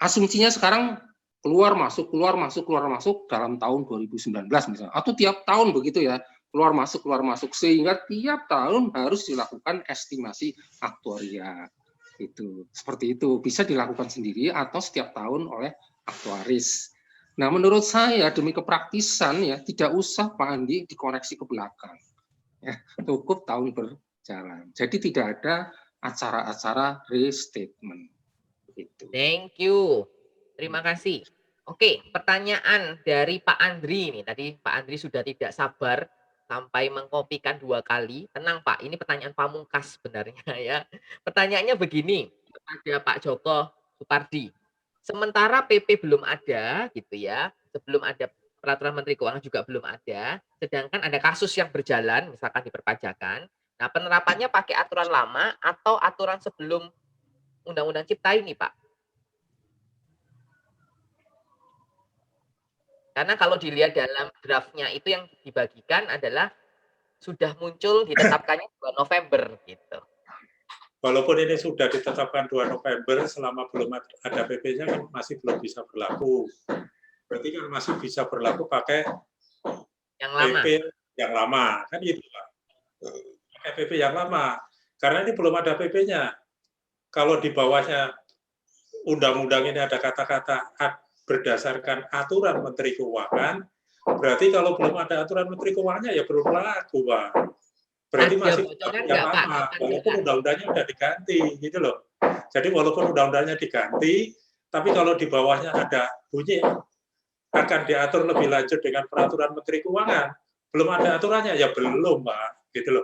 Asumsinya sekarang keluar masuk dalam tahun 2019 misalnya, atau tiap tahun begitu ya, keluar masuk, sehingga tiap tahun harus dilakukan estimasi aktuaria. Itu seperti itu, bisa dilakukan sendiri atau setiap tahun oleh aktuaris. Nah, menurut saya demi kepraktisan ya tidak usah Pak Andi dikoreksi ke belakang. Ya, cukup tahun berjalan. Jadi tidak ada acara-acara restatement. Gitu. Thank you. Terima kasih. Oke, pertanyaan dari Pak Andri ini. Tadi Pak Andri sudah tidak sabar sampai mengkopikan 2 kali. Tenang Pak, ini pertanyaan pamungkas sebenarnya ya. Pertanyaannya begini, ada Pak Joko Supardi. Sementara PP belum ada gitu ya, sebelum ada peraturan Menteri Keuangan juga belum ada, sedangkan ada kasus yang berjalan misalkan di perpajakan. Nah, penerapannya pakai aturan lama atau aturan sebelum Undang-Undang Cipta ini, Pak? Karena kalau dilihat dalam draftnya itu yang dibagikan adalah sudah muncul ditetapkannya 2 November gitu. Walaupun ini sudah ditetapkan 2 November, selama belum ada PP-nya kan masih belum bisa berlaku. Berarti kan masih bisa berlaku pakai yang lama. PP yang lama, kan gitu Pak. Pakai PP yang lama. Karena ini belum ada PP-nya. Kalau di bawahnya undang-undang ini ada kata-kata berdasarkan aturan Menteri Keuangan, berarti kalau belum ada aturan Menteri Keuangannya ya belum berlaku, Pak. Berarti masih yang lama, walaupun undang-undangnya udah diganti, gitu loh. Jadi walaupun undang-undangnya diganti, tapi kalau di bawahnya ada bunyi akan diatur lebih lanjut dengan peraturan Menteri Keuangan, belum ada aturannya, ya belum, Pak. Gitu loh.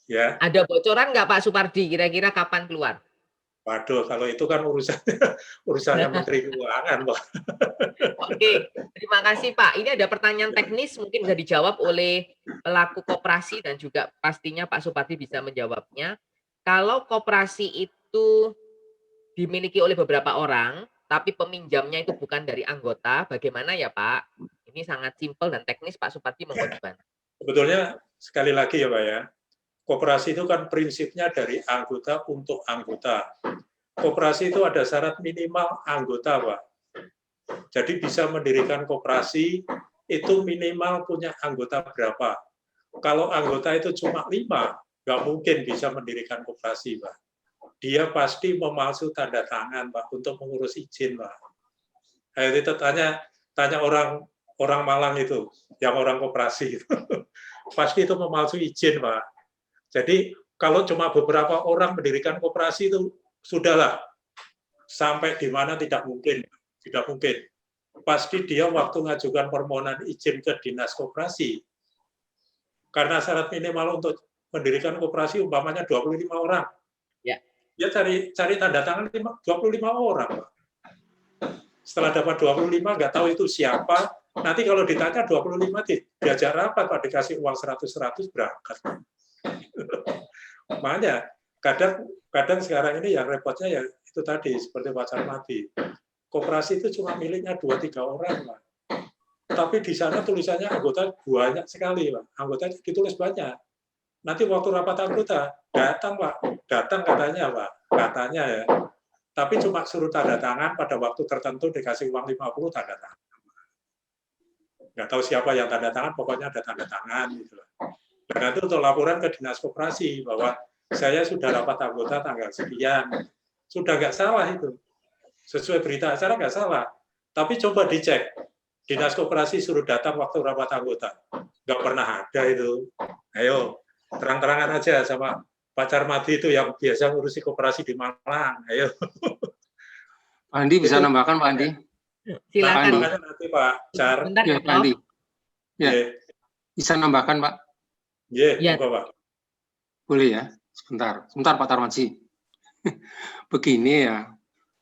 Ya, Ada bocoran nggak Pak Supardi kira-kira kapan keluar? waduh, kalau itu kan urusannya Menteri Keuangan, Pak. Oke, terima kasih Pak. Ini ada pertanyaan teknis mungkin bisa dijawab oleh pelaku koperasi dan juga pastinya Pak Supardi bisa menjawabnya. Kalau koperasi itu dimiliki oleh beberapa orang, tapi peminjamnya itu bukan dari anggota, bagaimana ya Pak? Ini sangat simpel dan teknis, Pak Supardi monggo dibantu. Sebetulnya sekali lagi ya Pak ya, koperasi itu kan prinsipnya dari anggota untuk anggota. Koperasi itu ada syarat minimal anggota, Pak. Jadi bisa mendirikan koperasi itu minimal punya anggota berapa. Kalau anggota itu cuma 5, nggak mungkin bisa mendirikan koperasi, Pak. Dia pasti memalsu tanda tangan, Pak, untuk mengurus izin, Pak. Nah, itu tanya orang Malang itu, yang orang koperasi itu. Pasti itu memalsu izin, Pak. Jadi kalau cuma beberapa orang mendirikan koperasi itu sudahlah, sampai di mana tidak mungkin. Pasti dia waktu mengajukan permohonan izin ke dinas koperasi, karena syarat minimal untuk mendirikan koperasi umpamanya 25 orang. Ya. Dia cari tanda tangan 25 orang, Pak. Setelah dapat 25, nggak tahu itu siapa. Nanti kalau ditanya 25, diajak rapat, Pak, dikasih uang 100 berangkat. Makanya kadang sekarang ini yang repotnya ya itu tadi seperti Pak Carmadi, koperasi itu cuma miliknya 2-3 orang, Pak. Tapi di sana tulisannya anggota banyak sekali, Pak. Anggota ditulis banyak. Nanti waktu rapat anggota datang, Pak, datang katanya, Pak, katanya ya. Tapi cuma suruh tanda tangan pada waktu tertentu dikasih uang 50 tanda tangan. Nggak tahu siapa yang tanda tangan, pokoknya ada tanda tangan gitu. Dan nanti untuk laporan ke dinas koperasi bahwa saya sudah rapat anggota tanggal sekian, sudah nggak salah itu, sesuai berita acara nggak salah. Tapi coba dicek, dinas koperasi suruh datang waktu rapat anggota, nggak pernah ada itu. Ayo terang-terangan aja sama Pak Carmadi itu yang biasa ngurusi koperasi di Malang. Ayo. Pak Andi bisa nambahkan, Pak Andi? Silakan. Makanya nanti Pak Car. Bentar, Ya, Pak Andi. Ya. Bisa nambahkan, Pak? Iya, Pak. Boleh ya? Sebentar Pak Tarmadji. Begini ya,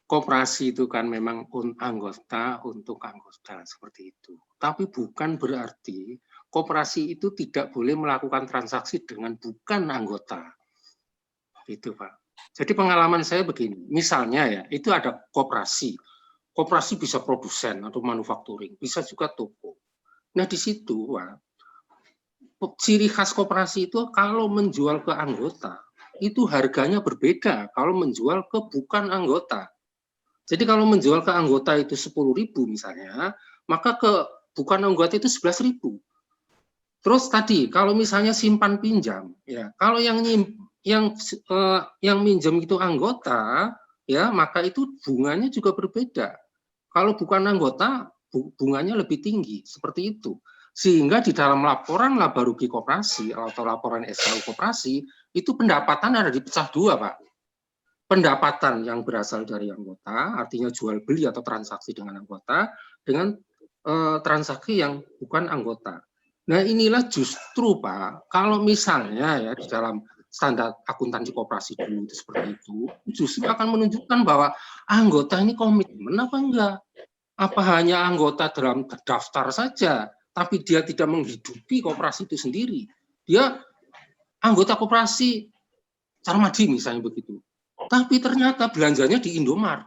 koperasi itu kan memang anggota untuk anggota seperti itu. Tapi bukan berarti koperasi itu tidak boleh melakukan transaksi dengan bukan anggota. Itu Pak. Jadi pengalaman saya begini, misalnya ya, itu ada koperasi. Koperasi bisa produsen atau manufacturing, bisa juga toko. Nah di situ Pak, ciri khas koperasi itu kalau menjual ke anggota, itu harganya berbeda kalau menjual ke bukan anggota. Jadi kalau menjual ke anggota itu 10.000 misalnya, maka ke bukan anggota itu 11.000. Terus tadi kalau misalnya simpan pinjam, ya kalau yang minjem itu anggota, ya maka itu bunganya juga berbeda. Kalau bukan anggota, bunganya lebih tinggi, seperti itu. Sehingga di dalam laporan laba rugi koperasi atau laporan SKU koperasi itu pendapatan ada dipecah dua, Pak. Pendapatan yang berasal dari anggota, artinya jual beli atau transaksi dengan anggota, dengan transaksi yang bukan anggota. Nah inilah justru Pak, kalau misalnya ya di dalam standar akuntansi koperasi dulu itu seperti itu, justru akan menunjukkan bahwa anggota ini komitmen apa enggak? Apa hanya anggota dalam daftar saja, tapi dia tidak menghidupi koperasi itu sendiri. Dia anggota koperasi Carmadi misalnya begitu, tapi ternyata belanjanya di Indomart.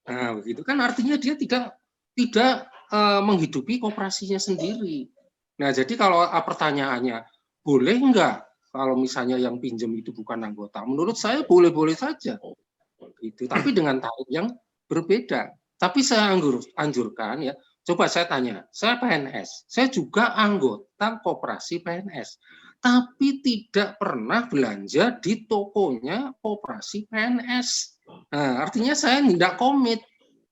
Nah begitu kan artinya dia tidak menghidupi koperasinya sendiri. Nah jadi kalau pertanyaannya, boleh enggak kalau misalnya yang pinjam itu bukan anggota? Menurut saya boleh-boleh saja, gitu. Tapi dengan tarif yang berbeda. Tapi saya anjurkan ya, coba saya tanya, saya PNS, saya juga anggota koperasi PNS, tapi tidak pernah belanja di tokonya koperasi PNS. Nah, artinya saya tidak komit.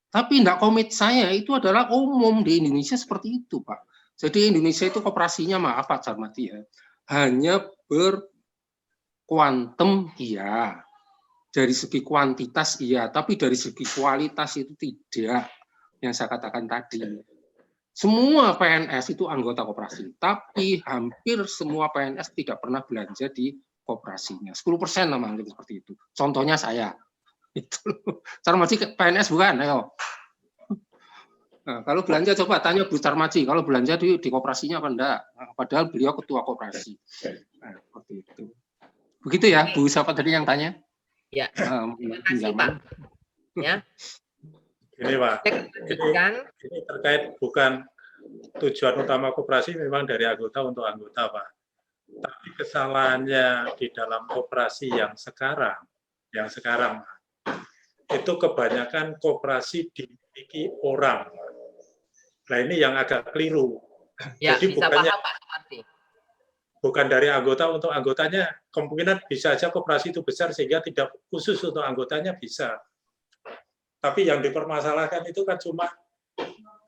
Tapi tidak komit saya itu adalah umum di Indonesia seperti itu, Pak. Jadi Indonesia itu koperasinya, maaf Pak Carmadi ya, hanya berkuantum iya, dari segi kuantitas iya, tapi dari segi kualitas itu tidak, yang saya katakan tadi. Semua PNS itu anggota koperasi, tapi hampir semua PNS tidak pernah belanja di koperasinya. 10% lah mungkin seperti itu. Contohnya saya. Itu. Sarmaji PNS bukan, ayo. Nah, kalau belanja coba tanya Bu Sarmaji, kalau belanja di koperasinya apa enggak? Nah, padahal beliau ketua koperasi. Nah, seperti itu. Begitu ya, Bu siapa tadi yang tanya? Ya, terima kasih Pak. Ya. Ini Pak, ini terkait bukan tujuan utama koperasi memang dari anggota untuk anggota Pak. Tapi kesalahannya di dalam koperasi yang sekarang itu kebanyakan koperasi dimiliki orang. Nah ini yang agak keliru. Ya, jadi bisa paham Pak Supardi. Bukan dari anggota untuk anggotanya, kemungkinan bisa saja koperasi itu besar sehingga tidak khusus untuk anggotanya bisa. Tapi yang dipermasalahkan itu kan cuma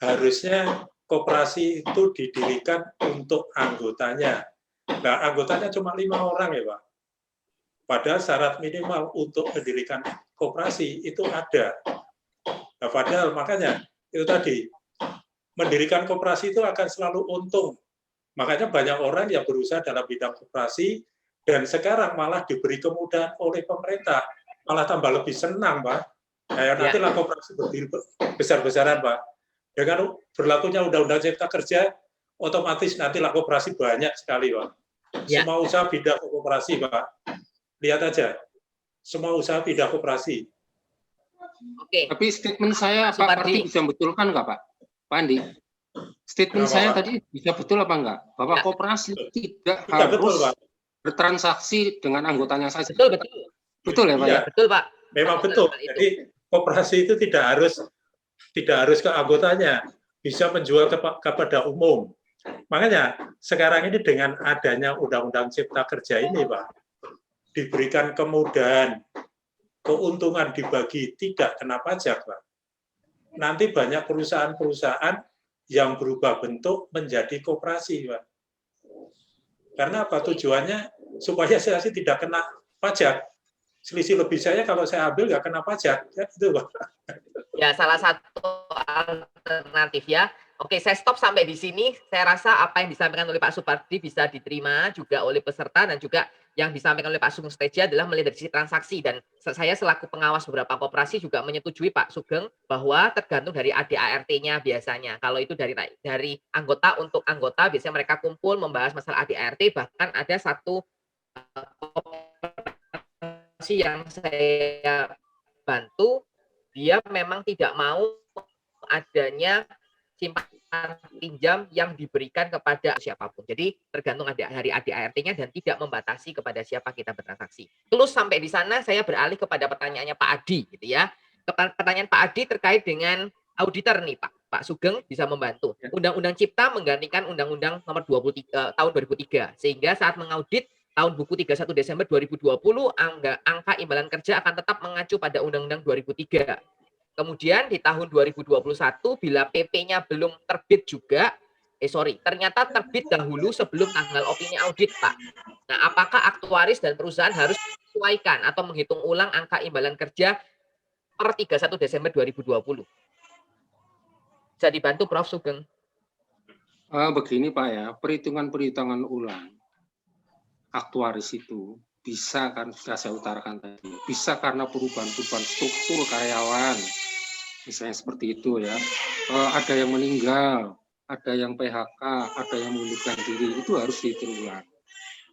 harusnya koperasi itu didirikan untuk anggotanya. Nah, anggotanya cuma 5 orang ya Pak. Padahal syarat minimal untuk mendirikan koperasi itu ada. Nah, padahal makanya itu tadi, mendirikan koperasi itu akan selalu untung. Makanya banyak orang yang berusaha dalam bidang koperasi dan sekarang malah diberi kemudahan oleh pemerintah. Malah tambah lebih senang, Pak. Kayak nantilah koperasi berdiri besar-besaran, Pak. Dengan berlakunya Undang-Undang Cipta Kerja, otomatis nantilah koperasi banyak sekali, Pak. Semua usaha pindah ke koperasi, Pak. Lihat aja. Semua usaha pindah koperasi. Oke. Tapi statement saya, Pak Parti bisa betulkan nggak, Pak? Pak Andi? Statement saya tadi bisa betul apa enggak? Bahwa koperasi tidak harus bertransaksi dengan anggotanya saja. Betul. Betul ya, Pak? Iya, betul, Pak. Memang betul. Jadi koperasi itu tidak harus ke anggotanya, bisa menjual kepada umum. Makanya sekarang ini dengan adanya Undang-Undang Cipta Kerja ini, Pak, diberikan kemudahan, keuntungan dibagi tidak kena pajak, Pak. Nanti banyak perusahaan-perusahaan yang berubah bentuk menjadi koperasi, Pak. Karena apa? Tujuannya supaya saya tidak kena pajak. Selisih lebih saya kalau saya ambil nggak kena pajak, ya itu Pak. Ya, salah satu alternatif ya. Oke, saya stop sampai di sini. Saya rasa apa yang disampaikan oleh Pak Supardi bisa diterima juga oleh peserta dan juga yang disampaikan oleh Pak Sugeng Teja adalah melihat dari sisi transaksi, dan saya selaku pengawas beberapa koperasi juga menyetujui Pak Sugeng bahwa tergantung dari ADART-nya biasanya. Kalau itu dari anggota untuk anggota, biasanya mereka kumpul membahas masalah ADART, bahkan ada satu koperasi yang saya bantu, dia memang tidak mau adanya simpan pinjam yang diberikan kepada siapapun. Jadi tergantung dari ADART-nya dan tidak membatasi kepada siapa kita bertransaksi. Terus sampai di sana saya beralih kepada pertanyaannya Pak Adi gitu ya. Pertanyaan Pak Adi terkait dengan auditor nih Pak. Pak Sugeng bisa membantu. Undang-Undang Cipta menggantikan Undang-Undang Nomor 23 tahun 2003 sehingga saat mengaudit tahun buku 31 Desember 2020 angka imbalan kerja akan tetap mengacu pada Undang-Undang 2003. Kemudian di tahun 2021 bila PP-nya belum terbit juga, ternyata terbit dahulu sebelum tanggal opini audit, Pak. Nah, apakah aktuaris dan perusahaan harus menyesuaikan atau menghitung ulang angka imbalan kerja per 31 Desember 2020? Bisa dibantu Prof. Sugeng? Begini Pak ya, perhitungan ulang aktuaris itu bisa kan sudah saya utarakan tadi, bisa karena perubahan-perubahan struktur karyawan, misalnya seperti itu ya, ada yang meninggal, ada yang PHK, ada yang mengundurkan diri, itu harus dihitung ulang.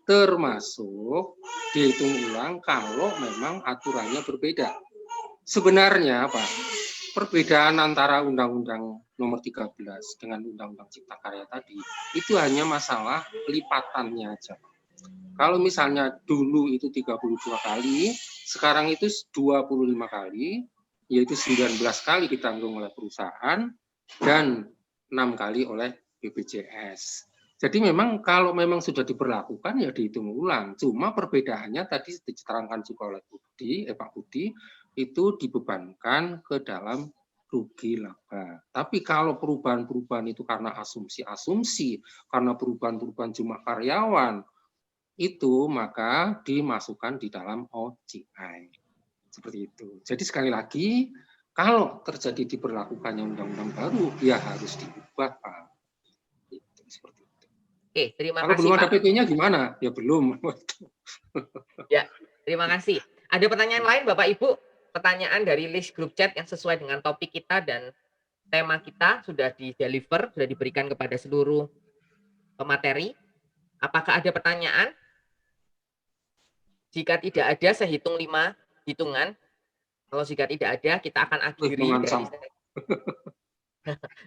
Termasuk dihitung ulang kalau memang aturannya berbeda. Sebenarnya Pak, perbedaan antara Undang-Undang Nomor 13 dengan Undang-Undang Cipta Karya tadi, itu hanya masalah lipatannya aja. Kalau misalnya dulu itu 32 kali, sekarang itu 25 kali, yaitu 19 kali ditanggung oleh perusahaan dan 6 kali oleh BPJS. Jadi memang kalau memang sudah diberlakukan ya dihitung ulang. Cuma perbedaannya tadi diterangkan juga oleh Pak Budi, itu dibebankan ke dalam rugi laba. Tapi kalau perubahan-perubahan itu karena asumsi-asumsi, karena perubahan-perubahan jumlah karyawan, itu maka dimasukkan di dalam OCI. Seperti itu. Jadi sekali lagi, kalau terjadi diberlakukannya undang-undang baru, ya harus diubah, Pak. Itu, seperti itu. Oke, terima Kalau kasih belum ada Pak. PP-nya gimana? Ya belum. Ya, terima kasih. Ada pertanyaan lain Bapak Ibu? Pertanyaan dari list grup chat yang sesuai dengan topik kita dan tema kita sudah di-deliver, sudah diberikan kepada seluruh pemateri. Apakah ada pertanyaan? Jika tidak ada, saya hitung 5 hitungan. Kalau jika tidak ada, kita akan akhiri Hitungan dari sama.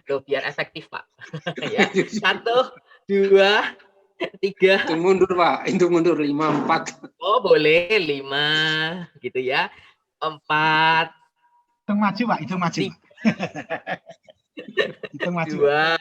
loh, biar efektif Pak. Ya, 1, 2, 3. Hitung mundur Pak, hitung mundur 5, 4. Oh boleh 5 gitu ya. 4. Hitung maju Pak, hitung maju. Hitung maju. 2.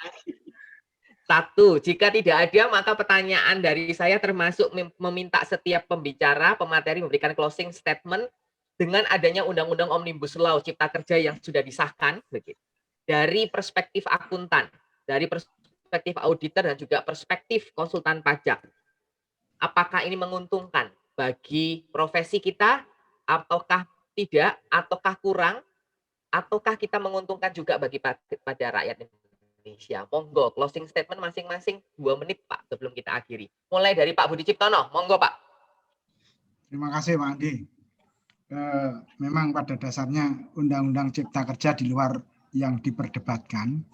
1. Jika tidak ada, maka pertanyaan dari saya termasuk meminta setiap pembicara, pemateri memberikan closing statement dengan adanya Undang-Undang Omnibus Law Cipta Kerja yang sudah disahkan, begitu. Dari perspektif akuntan, dari perspektif auditor dan juga perspektif konsultan pajak. Apakah ini menguntungkan bagi profesi kita, ataukah tidak, ataukah kurang, ataukah kita menguntungkan juga bagi pada rakyat Indonesia? Monggo, closing statement masing-masing 2 menit Pak sebelum kita akhiri. Mulai dari Pak Budi Ciptono, monggo Pak. Terima kasih Pak Andi. Memang pada dasarnya Undang-Undang Cipta Kerja di luar yang diperdebatkan,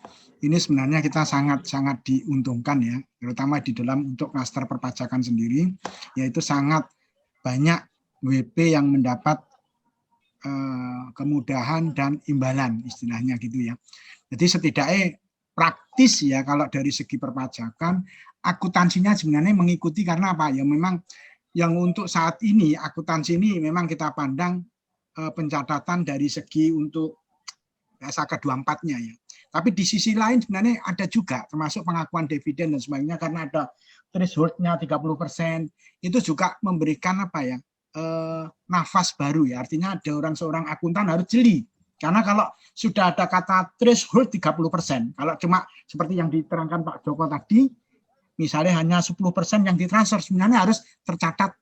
ini sebenarnya kita sangat-sangat diuntungkan ya, terutama di dalam untuk klaster perpajakan sendiri, yaitu sangat banyak WP yang mendapat kemudahan dan imbalan istilahnya gitu ya. Jadi setidaknya praktis ya kalau dari segi perpajakan, akuntansinya sebenarnya mengikuti karena apa ya, memang yang untuk saat ini akuntansi ini memang kita pandang pencatatan dari segi untuk SK 24-nya ya. Tapi di sisi lain sebenarnya ada juga termasuk pengakuan dividen dan sebagainya karena ada threshold-nya 30%, itu juga memberikan apa ya, nafas baru ya. Artinya ada seorang akuntan harus jeli. Karena kalau sudah ada kata threshold 30%, kalau cuma seperti yang diterangkan Pak Joko tadi, misalnya hanya 10% yang ditransfer, sebenarnya harus tercatat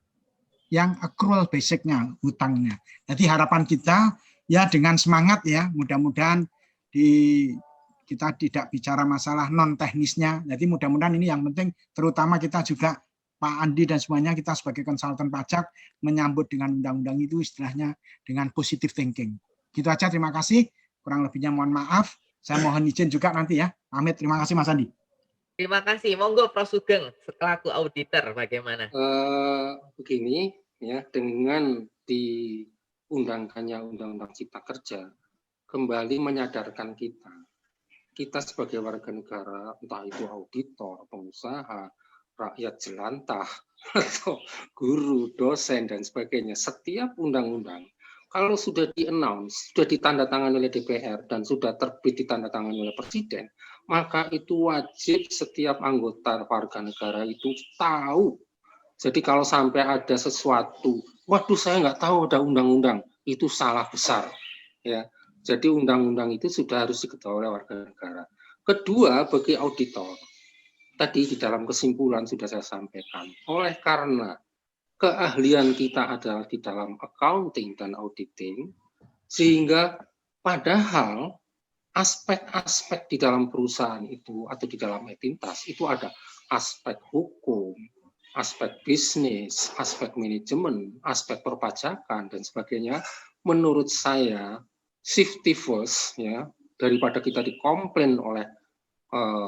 yang accrual basic-nya, hutangnya. Jadi harapan kita ya dengan semangat ya, mudah-mudahan kita tidak bicara masalah non teknisnya. Jadi mudah-mudahan ini yang penting, terutama kita juga Pak Andi dan semuanya, kita sebagai konsultan pajak menyambut dengan undang-undang itu istilahnya dengan positive thinking. Gitu aja, terima kasih. Kurang lebihnya mohon maaf. Saya mohon izin juga nanti ya. Pamit, terima kasih Mas Andi. Terima kasih. Monggo Prof Sugeng selaku auditor bagaimana? Begini ya, dengan diundangkannya Undang-Undang Cipta Kerja kembali menyadarkan kita sebagai warga negara, entah itu auditor, pengusaha, rakyat jelantah, atau guru, dosen, dan sebagainya, setiap undang-undang, kalau sudah di-announce, sudah ditandatangani oleh DPR, dan sudah terbit ditandatangani oleh Presiden, maka itu wajib setiap anggota warga negara itu tahu. Jadi kalau sampai ada sesuatu, waduh saya nggak tahu ada undang-undang, itu salah besar. Ya. Jadi undang-undang itu sudah harus diketahui oleh warga negara. Kedua, bagi auditor, tadi di dalam kesimpulan sudah saya sampaikan, oleh karena keahlian kita adalah di dalam accounting dan auditing, sehingga padahal aspek-aspek di dalam perusahaan itu atau di dalam entitas itu ada aspek hukum, aspek bisnis, aspek manajemen, aspek perpajakan, dan sebagainya. Menurut saya, safety first, ya, daripada kita dikomplain oleh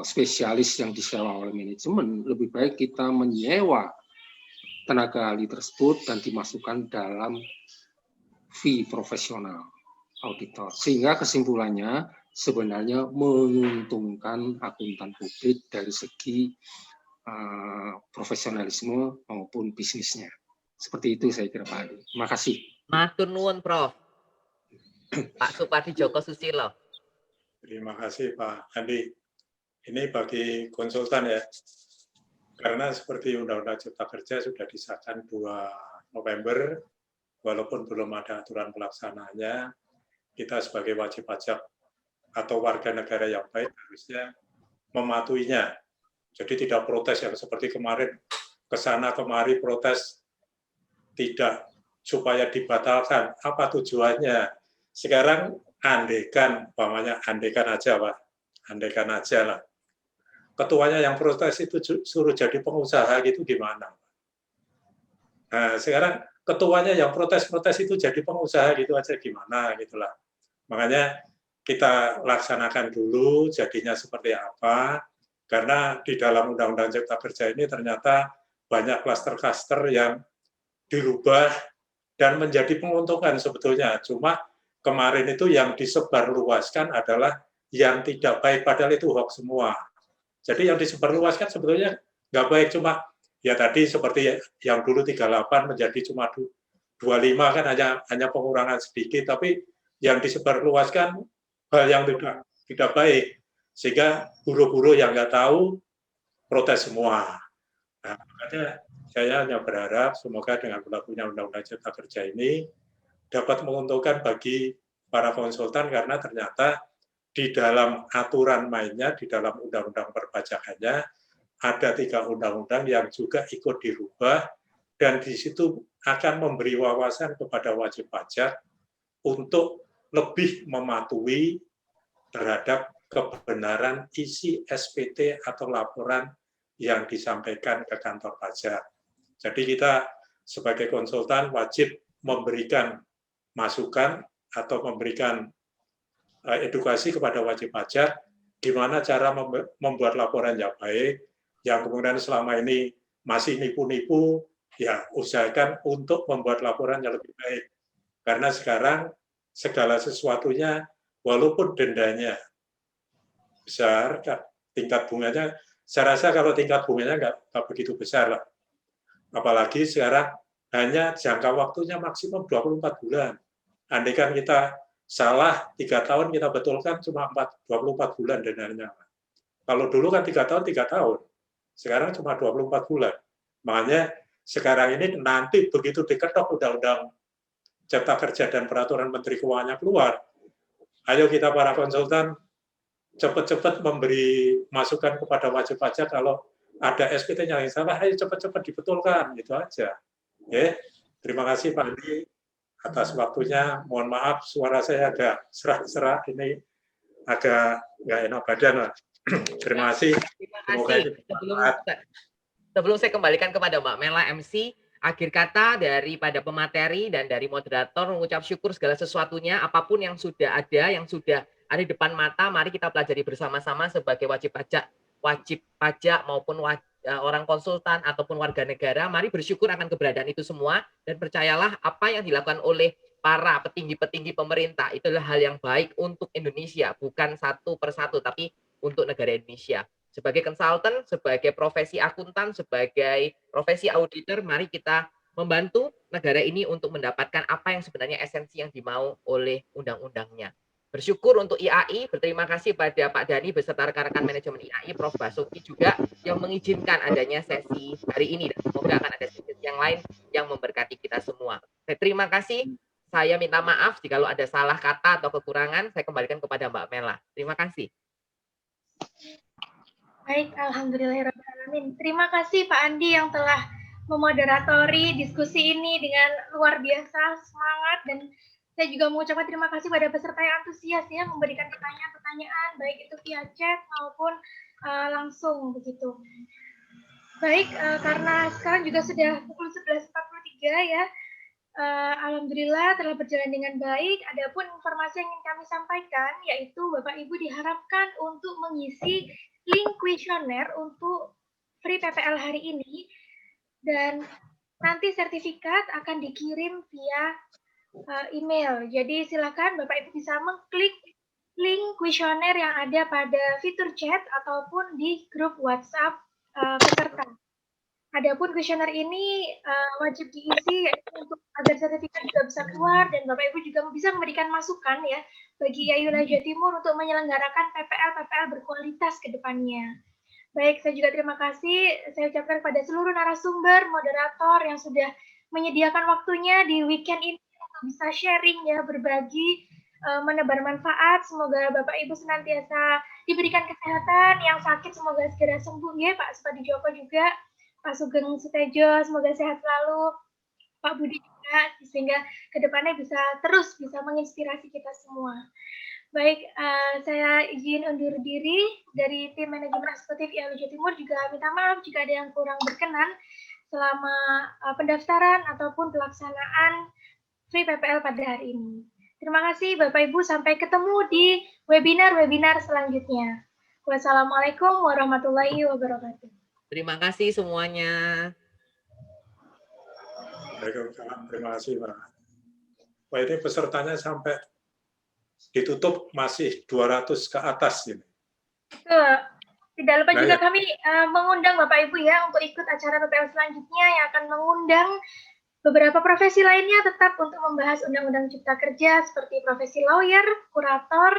spesialis yang disewa oleh manajemen, lebih baik kita menyewa tenaga ahli tersebut dan dimasukkan dalam fee profesional auditor. Sehingga kesimpulannya sebenarnya menguntungkan akuntan publik dari segi profesionalisme maupun bisnisnya. Seperti itu saya kira Pak Andi. Terima kasih. Matur nuwun Prof. Pak Supadi Joko Susilo. Terima kasih Pak Andi. Ini bagi konsultan ya, karena seperti Undang-Undang Cipta Kerja sudah disahkan 2 November, walaupun belum ada aturan pelaksanaannya, kita sebagai wajib pajak atau warga negara yang baik harusnya mematuhinya. Jadi tidak protes yang seperti kemarin, kesana kemari protes tidak supaya dibatalkan. Apa tujuannya? Sekarang andekan, umpamanya andekan aja Pak, andekan aja lah. ketuanya yang protes itu suruh jadi pengusaha gitu gimana? Nah, sekarang ketuanya yang protes-protes itu jadi pengusaha gitu aja gimana gitulah. Makanya kita laksanakan dulu jadinya seperti apa, karena di dalam Undang-Undang Cipta Kerja ini ternyata banyak klaster-klaster yang dirubah dan menjadi menguntungkan sebetulnya. Cuma kemarin itu yang disebarluaskan adalah yang tidak baik, padahal itu hoax semua. Jadi yang disebarluaskan sebetulnya nggak baik, cuma ya tadi seperti yang dulu 38 menjadi cuma 25 kan hanya pengurangan sedikit, tapi yang disebarluaskan hal yang tidak baik, sehingga buruh-buruh yang nggak tahu protes semua. Nah, makanya saya hanya berharap semoga dengan berlakunya Undang-Undang Cipta Kerja ini dapat menguntungkan bagi para konsultan, karena ternyata di dalam aturan mainnya, di dalam undang-undang perpajakannya, ada 3 undang-undang yang juga ikut dirubah, dan di situ akan memberi wawasan kepada wajib pajak untuk lebih mematuhi terhadap kebenaran isi SPT atau laporan yang disampaikan ke kantor pajak. Jadi kita sebagai konsultan wajib memberikan masukan atau memberikan edukasi kepada wajib pajak gimana cara membuat laporan yang baik, yang kemudian selama ini masih nipu-nipu, ya usahakan untuk membuat laporan yang lebih baik. Karena sekarang segala sesuatunya, walaupun dendanya besar, tingkat bunganya, saya rasa kalau tingkat bunganya nggak begitu besar lah. Apalagi sekarang hanya jangka waktunya maksimum 24 bulan. Andaikan kita salah 3 tahun, kita betulkan cuma 24 bulan dendanya. Kalau dulu kan 3 tahun, 3 tahun. Sekarang cuma 24 bulan. Makanya sekarang ini nanti begitu diketok Undang-Undang Cipta Kerja dan Peraturan Menteri Keuangannya keluar, ayo kita para konsultan cepat-cepat memberi masukan kepada wajib pajak kalau ada SPT-nya yang salah, ayo cepat-cepat dibetulkan, gitu aja. Oke, terima kasih Pak Andi atas waktunya. Mohon maaf suara saya agak serak-serak, ini agak nggak enak badan. Terima kasih. Terima kasih. Sebelum saya kembalikan kepada Mbak Mela MC, akhir kata daripada pemateri dan dari moderator mengucap syukur segala sesuatunya, apapun yang sudah ada di depan mata, mari kita pelajari bersama-sama sebagai wajib pajak maupun orang konsultan ataupun warga negara. Mari bersyukur akan keberadaan itu semua, dan percayalah apa yang dilakukan oleh para petinggi-petinggi pemerintah itu adalah hal yang baik untuk Indonesia, bukan satu persatu, tapi untuk negara Indonesia. Sebagai konsultan, sebagai profesi akuntan, sebagai profesi auditor, mari kita membantu negara ini untuk mendapatkan apa yang sebenarnya esensi yang dimau oleh undang-undangnya. Bersyukur untuk IAI, berterima kasih pada Pak Dhani beserta rekan-rekan manajemen IAI, Prof. Basuki juga yang mengizinkan adanya sesi hari ini, dan semoga akan ada sesi yang lain yang memberkati kita semua. Terima kasih. Saya minta maaf jika ada salah kata atau kekurangan. Saya kembalikan kepada Mbak Mela. Terima kasih. Baik, alhamdulillahirrahmanirrahim. Terima kasih Pak Andi yang telah memoderatori diskusi ini dengan luar biasa semangat, dan saya juga mengucapkan terima kasih pada peserta yang antusias ya memberikan pertanyaan-pertanyaan baik itu via chat maupun langsung begitu. Baik, karena sekarang juga sudah pukul 11.43 ya. Alhamdulillah telah berjalan dengan baik. Adapun informasi yang ingin kami sampaikan yaitu Bapak Ibu diharapkan untuk mengisi link kuesioner untuk free PPL hari ini, dan nanti sertifikat akan dikirim via email. Jadi silakan Bapak Ibu bisa mengklik link kuesioner yang ada pada fitur chat ataupun di grup WhatsApp peserta. Adapun kuesioner ini wajib diisi untuk agar sertifikat juga bisa keluar, dan Bapak Ibu juga bisa memberikan masukan ya bagi IAI Wilayah Jawa Timur untuk menyelenggarakan PPL berkualitas ke depannya. Baik, saya juga terima kasih saya ucapkan kepada seluruh narasumber, moderator yang sudah menyediakan waktunya di weekend ini untuk bisa sharing ya, berbagi, menebar manfaat. Semoga Bapak Ibu senantiasa diberikan kesehatan, yang sakit semoga segera sembuh ya, Pak Supadi Joko juga, Pak Sugeng Sutejo semoga sehat selalu, Pak Budi juga, sehingga kedepannya bisa menginspirasi kita semua. Baik, saya izin undur diri dari tim manajemen eksekutif IAB Jawa Timur, juga minta maaf jika ada yang kurang berkenan selama pendaftaran ataupun pelaksanaan Free PPL pada hari ini. Terima kasih Bapak Ibu, sampai ketemu di webinar-webinar selanjutnya. Wassalamualaikum warahmatullahi wabarakatuh. Terima kasih semuanya. Waalaikumsalam. Terima kasih, Pak. Wah, ini pesertanya sampai ditutup masih 200 ke atas ini. Tidak lupa Nah, juga ya. kami mengundang Bapak Ibu ya untuk ikut acara PPL selanjutnya yang akan mengundang beberapa profesi lainnya tetap untuk membahas Undang-Undang Cipta Kerja seperti profesi lawyer, kurator,